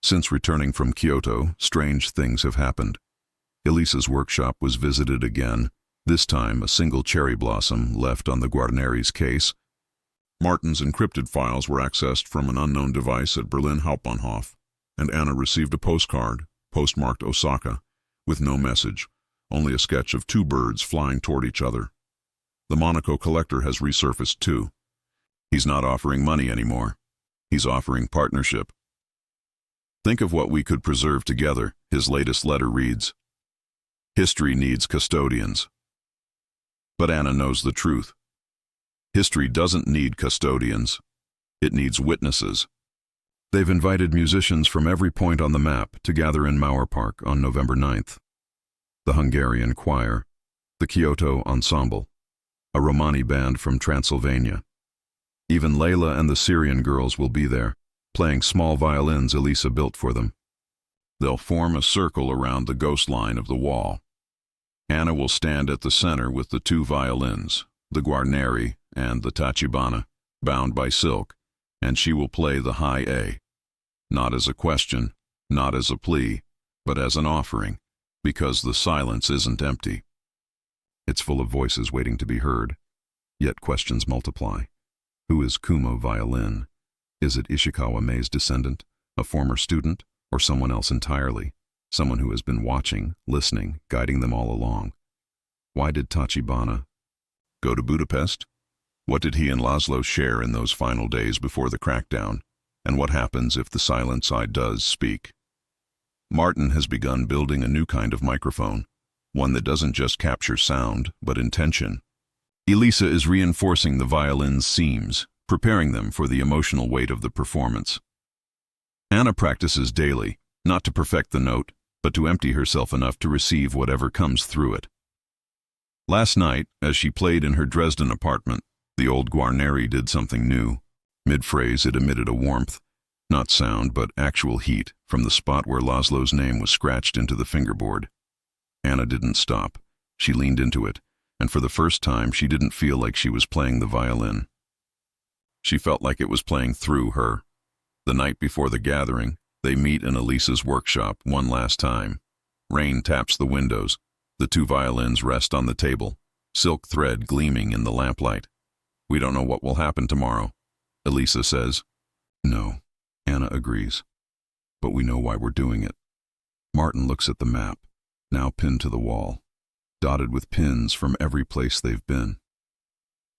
Since returning from Kyoto, strange things have happened. Elisa's workshop was visited again, this time a single cherry blossom left on the Guarneri's case. Martin's encrypted files were accessed from an unknown device at Berlin Hauptbahnhof, and Anna received a postcard, postmarked Osaka, with no message, only a sketch of two birds flying toward each other. The Monaco collector has resurfaced too. He's not offering money anymore. He's offering partnership. "Think of what we could preserve together," his latest letter reads. "History needs custodians." But Anna knows the truth. History doesn't need custodians. It needs witnesses. They've invited musicians from every point on the map to gather in Mauer Park on November 9th. The Hungarian choir, the Kyoto ensemble, a Romani band from Transylvania. Even Layla and the Syrian girls will be there, playing small violins Elisa built for them. They'll form a circle around the ghost line of the wall. Anna will stand at the center with the two violins, the Guarneri and the Tachibana, bound by silk, and she will play the high A. Not as a question, not as a plea, but as an offering, because the silence isn't empty. It's full of voices waiting to be heard, yet questions multiply. Who is Kumo Violin? Is it Ishikawa Mei's descendant, a former student, or someone else entirely? Someone who has been watching, listening, guiding them all along. Why did Tachibana go to Budapest? What did he and Laszlo share in those final days before the crackdown? And what happens if the silent side does speak? Martin has begun building a new kind of microphone, one that doesn't just capture sound, but intention. Elisa is reinforcing the violin's seams, preparing them for the emotional weight of the performance. Anna practices daily, not to perfect the note, but to empty herself enough to receive whatever comes through it. Last night, as she played in her Dresden apartment, the old Guarneri did something new. Mid-phrase, it emitted a warmth, not sound, but actual heat, from the spot where Laszlo's name was scratched into the fingerboard. Anna didn't stop. She leaned into it, and for the first time she didn't feel like she was playing the violin. She felt like it was playing through her. The night before the gathering, they meet in Elisa's workshop one last time. Rain taps the windows. The two violins rest on the table, silk thread gleaming in the lamplight. "We don't know what will happen tomorrow," Elisa says. "No," Anna agrees. "But we know why we're doing it." Martin looks at the map, now pinned to the wall, dotted with pins from every place they've been.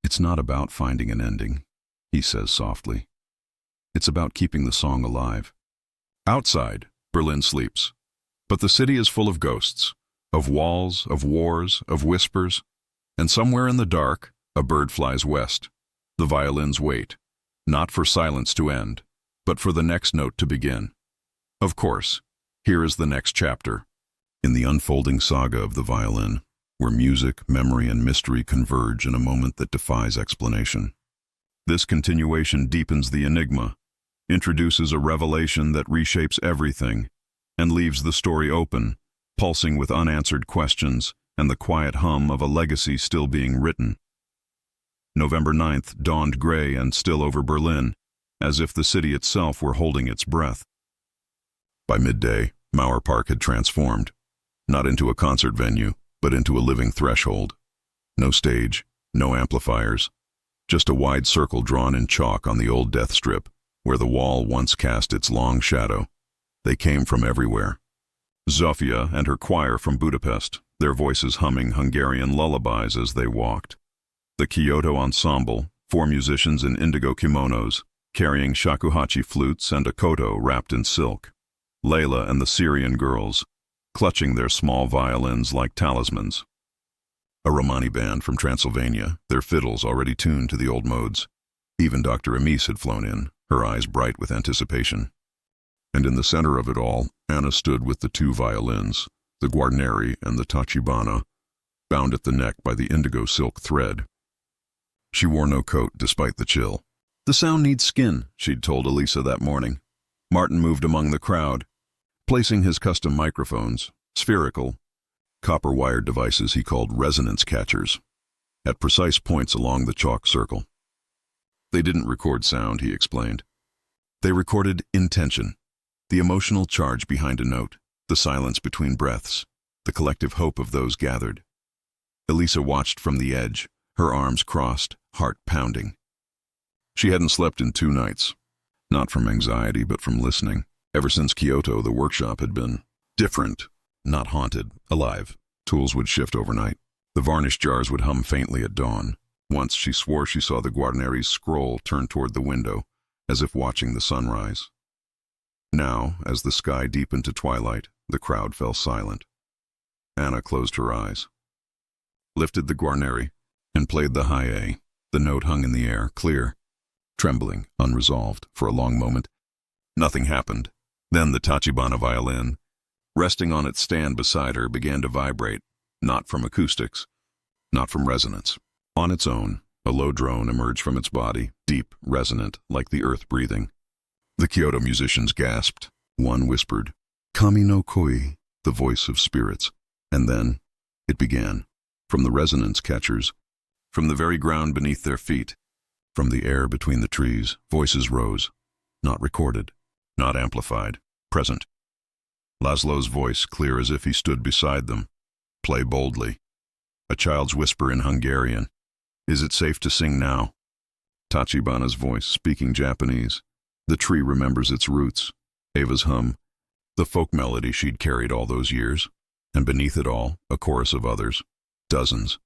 "It's not about finding an ending," he says softly. "It's about keeping the song alive." Outside, Berlin sleeps. But the city is full of ghosts, of walls, of wars, of whispers, and somewhere in the dark, a bird flies west. The violins wait, not for silence to end, but for the next note to begin. Of course, here is the next chapter. In the unfolding saga of the violin, where music, memory, and mystery converge in a moment that defies explanation. This continuation deepens the enigma, introduces a revelation that reshapes everything, and leaves the story open, pulsing with unanswered questions and the quiet hum of a legacy still being written. November 9th dawned gray and still over Berlin, as if the city itself were holding its breath. By midday, Mauer Park had transformed, not into a concert venue, but into a living threshold. No stage, no amplifiers, just a wide circle drawn in chalk on the old death strip, where the wall once cast its long shadow. They came from everywhere. Zofia and her choir from Budapest, their voices humming Hungarian lullabies as they walked. The Kyoto ensemble, 4 musicians in indigo kimonos, carrying shakuhachi flutes and a koto wrapped in silk. Layla and the Syrian girls, clutching their small violins like talismans. A Romani band from Transylvania, their fiddles already tuned to the old modes. Even Dr. Amis had flown in, her eyes bright with anticipation. And in the center of it all, Anna stood with the 2 violins, the Guarneri and the Tachibana, bound at the neck by the indigo silk thread. She wore no coat despite the chill. "The sound needs skin," she'd told Elisa that morning. Martin moved among the crowd, placing his custom microphones, spherical, copper-wired devices he called resonance catchers, at precise points along the chalk circle. They didn't record sound, he explained. They recorded intention, the emotional charge behind a note, the silence between breaths, the collective hope of those gathered. Elisa watched from the edge, her arms crossed, heart pounding. She hadn't slept in 2 nights, not from anxiety but from listening. Ever since Kyoto, the workshop had been different, not haunted, alive. Tools would shift overnight. The varnish jars would hum faintly at dawn. Once she swore she saw the Guarneri's scroll turn toward the window, as if watching the sunrise. Now, as the sky deepened to twilight, the crowd fell silent. Anna closed her eyes, lifted the Guarneri, and played the high A. The note hung in the air, clear, trembling, unresolved, for a long moment. Nothing happened. Then the Tachibana violin, resting on its stand beside her, began to vibrate, not from acoustics, not from resonance. On its own, a low drone emerged from its body, deep, resonant, like the earth breathing. The Kyoto musicians gasped. One whispered, "Kami no koi," the voice of spirits. And then it began, from the resonance catchers, from the very ground beneath their feet, from the air between the trees, voices rose, not recorded, not amplified, present. Laszlo's voice, clear as if he stood beside them. "Play boldly." A child's whisper in Hungarian. "Is it safe to sing now?" Tachibana's voice, speaking Japanese. "The tree remembers its roots." Ava's hum, the folk melody she'd carried all those years. And beneath it all, a chorus of others. Dozens,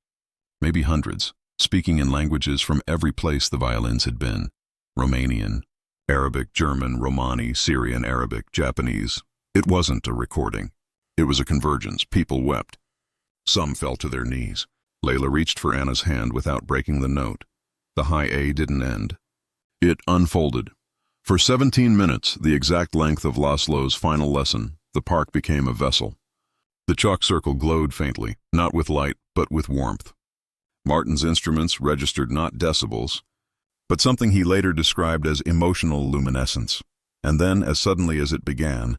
maybe hundreds, speaking in languages from every place the violins had been. Romanian, Arabic, German, Romani, Syrian, Arabic, Japanese. It wasn't a recording. It was a convergence. People wept. Some fell to their knees. Layla reached for Anna's hand without breaking the note. The high A didn't end. It unfolded. For 17 minutes, the exact length of Laszlo's final lesson, the park became a vessel. The chalk circle glowed faintly, not with light, but with warmth. Martin's instruments registered not decibels, but something he later described as emotional luminescence. And then, as suddenly as it began,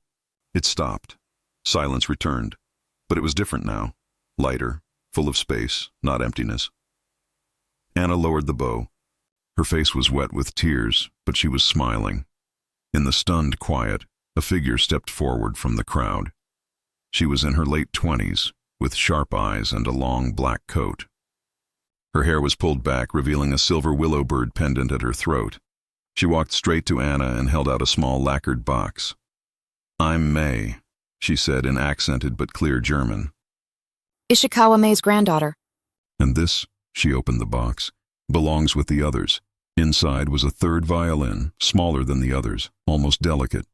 it stopped. Silence returned. But it was different now. Lighter, full of space, not emptiness. Anna lowered the bow. Her face was wet with tears, but she was smiling. In the stunned quiet, a figure stepped forward from the crowd. She was in her late 20s, with sharp eyes and a long black coat. Her hair was pulled back, revealing a silver willow bird pendant at her throat. She walked straight to Anna and held out a small lacquered box. "I'm May," she said in accented but clear German. Ishikawa May's granddaughter. "And this," she opened the box, "belongs with the others." Inside was a third violin, smaller than the others, almost delicate.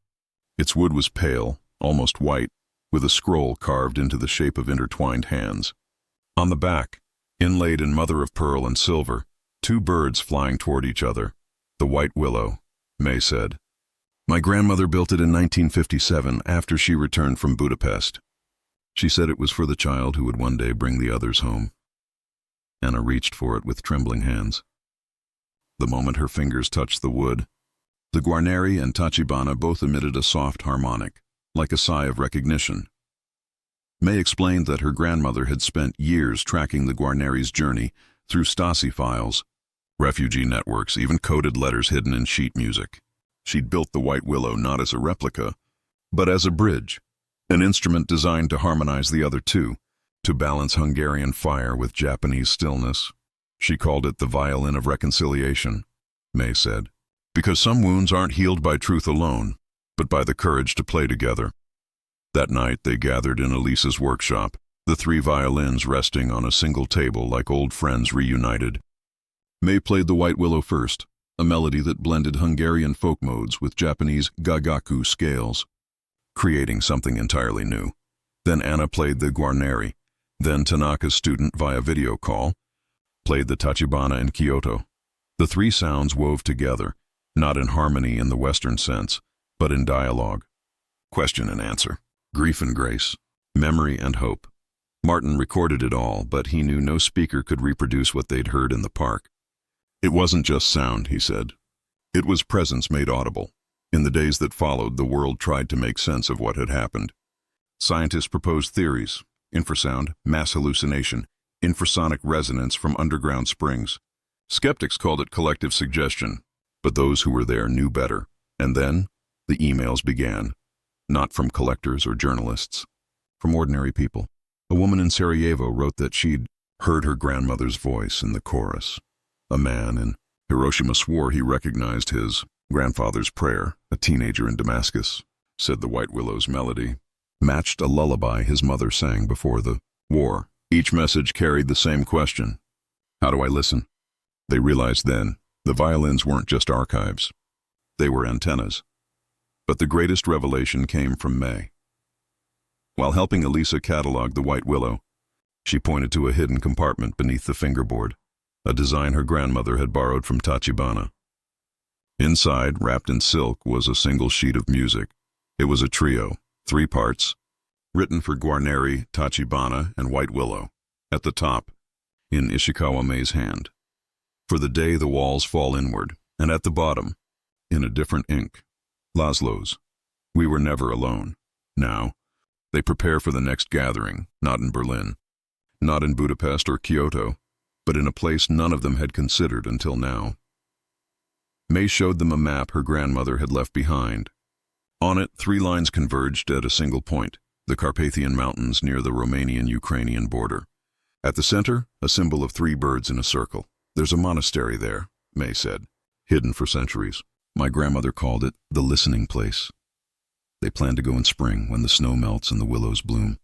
Its wood was pale, almost white, with a scroll carved into the shape of intertwined hands. On the back, inlaid in mother-of-pearl and silver, 2 birds flying toward each other. "The white willow," May said. "My grandmother built it in 1957 after she returned from Budapest. She said it was for the child who would one day bring the others home." Anna reached for it with trembling hands. the moment her fingers touched the wood. The Guarneri and Tachibana both emitted a soft harmonic, like a sigh of recognition. May explained that her grandmother had spent years tracking the Guarneri's journey through Stasi files, refugee networks, even coded letters hidden in sheet music. She'd built the White Willow not as a replica, but as a bridge, an instrument designed to harmonize the other two, to balance Hungarian fire with Japanese stillness. She called it the violin of reconciliation, May said, because some wounds aren't healed by truth alone, but by the courage to play together. That night they gathered in Elisa's workshop, the three violins resting on a single table like old friends reunited. May played the White Willow first, a melody that blended Hungarian folk modes with Japanese gagaku scales, creating something entirely new. Then Anna played the Guarneri. Then Tanaka's student via video call played the Tachibana in Kyoto. The three sounds wove together, not in harmony in the Western sense, but in dialogue. Question and answer, grief and grace, memory and hope. Martin recorded it all, but he knew no speaker could reproduce what they'd heard in the park. It wasn't just sound, he said. It was presence made audible. In the days that followed, the world tried to make sense of what had happened. Scientists proposed theories: infrasound, mass hallucination, infrasonic resonance from underground springs. Skeptics called it collective suggestion, but those who were there knew better. And then, the emails began. Not from collectors or journalists, from ordinary people. A woman in Sarajevo wrote that she'd heard her grandmother's voice in the chorus. A man in Hiroshima swore he recognized his grandfather's prayer. A teenager in Damascus said the White Willow's melody matched a lullaby his mother sang before the war. Each message carried the same question: how do I listen? They realized then the violins weren't just archives. They were antennas. But the greatest revelation came from May. While helping Elisa catalog the White Willow, she pointed to a hidden compartment beneath the fingerboard, a design her grandmother had borrowed from Tachibana. Inside, wrapped in silk, was a single sheet of music. It was a trio, 3 parts, written for Guarneri, Tachibana, and White Willow. At the top, in Ishikawa May's hand, for the day the walls fall inward, and at the bottom, in a different ink, Laszlo's, we were never alone. Now, they prepare for the next gathering, not in Berlin, not in Budapest or Kyoto, but in a place none of them had considered until now. May showed them a map her grandmother had left behind. On it, 3 lines converged at a single point, the Carpathian Mountains near the Romanian-Ukrainian border. At the center, a symbol of 3 birds in a circle. There's a monastery there, May said, hidden for centuries. My grandmother called it the listening place. They plan to go in spring when the snow melts and the willows bloom.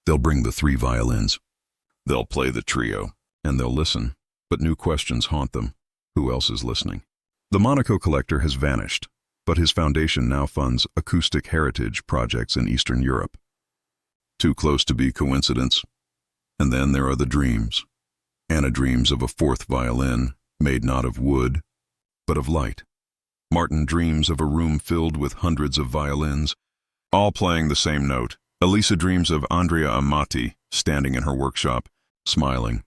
They'll bring the 3 violins. They'll play the trio, and they'll listen, but new questions haunt them. Who else is listening? The Monaco collector has vanished, but his foundation now funds acoustic heritage projects in Eastern Europe. Too close to be coincidence. And then there are the dreams. Anna dreams of a 4th violin, made not of wood, but of light. Martin dreams of a room filled with hundreds of violins, all playing the same note. Elisa dreams of Andrea Amati, standing in her workshop, smiling.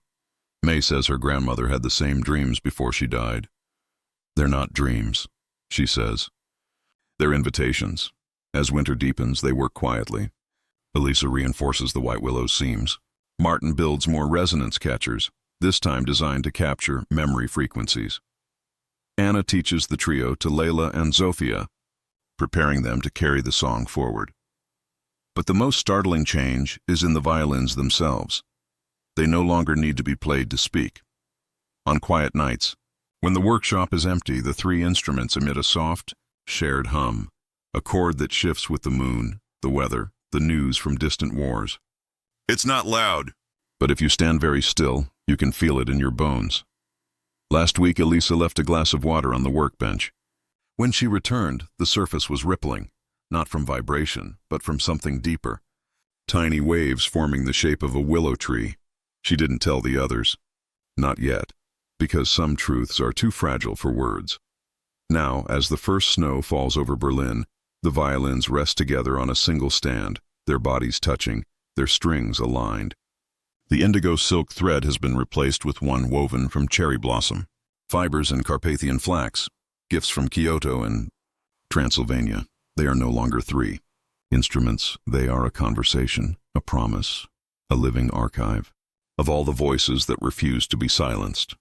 May says her grandmother had the same dreams before she died. They're not dreams, she says. They're invitations. As winter deepens, they work quietly. Elisa reinforces the White Willow's seams. Martin builds more resonance catchers, this time designed to capture memory frequencies. Anna teaches the trio to Layla and Zofia, preparing them to carry the song forward. But the most startling change is in the violins themselves. They no longer need to be played to speak. On quiet nights, when the workshop is empty, the 3 instruments emit a soft, shared hum, a chord that shifts with the moon, the weather, the news from distant wars. It's not loud, but if you stand very still, you can feel it in your bones. Last week, Elisa left a glass of water on the workbench. When she returned, the surface was rippling, not from vibration, but from something deeper. Tiny waves forming the shape of a willow tree. She didn't tell the others. Not yet, because some truths are too fragile for words. Now, as the first snow falls over Berlin, the violins rest together on a single stand, their bodies touching, their strings aligned. The indigo silk thread has been replaced with one woven from cherry blossom. Fibers and Carpathian flax, gifts from Kyoto and Transylvania. They are no longer three. Instruments, they are a conversation, a promise, a living archive of all the voices that refuse to be silenced.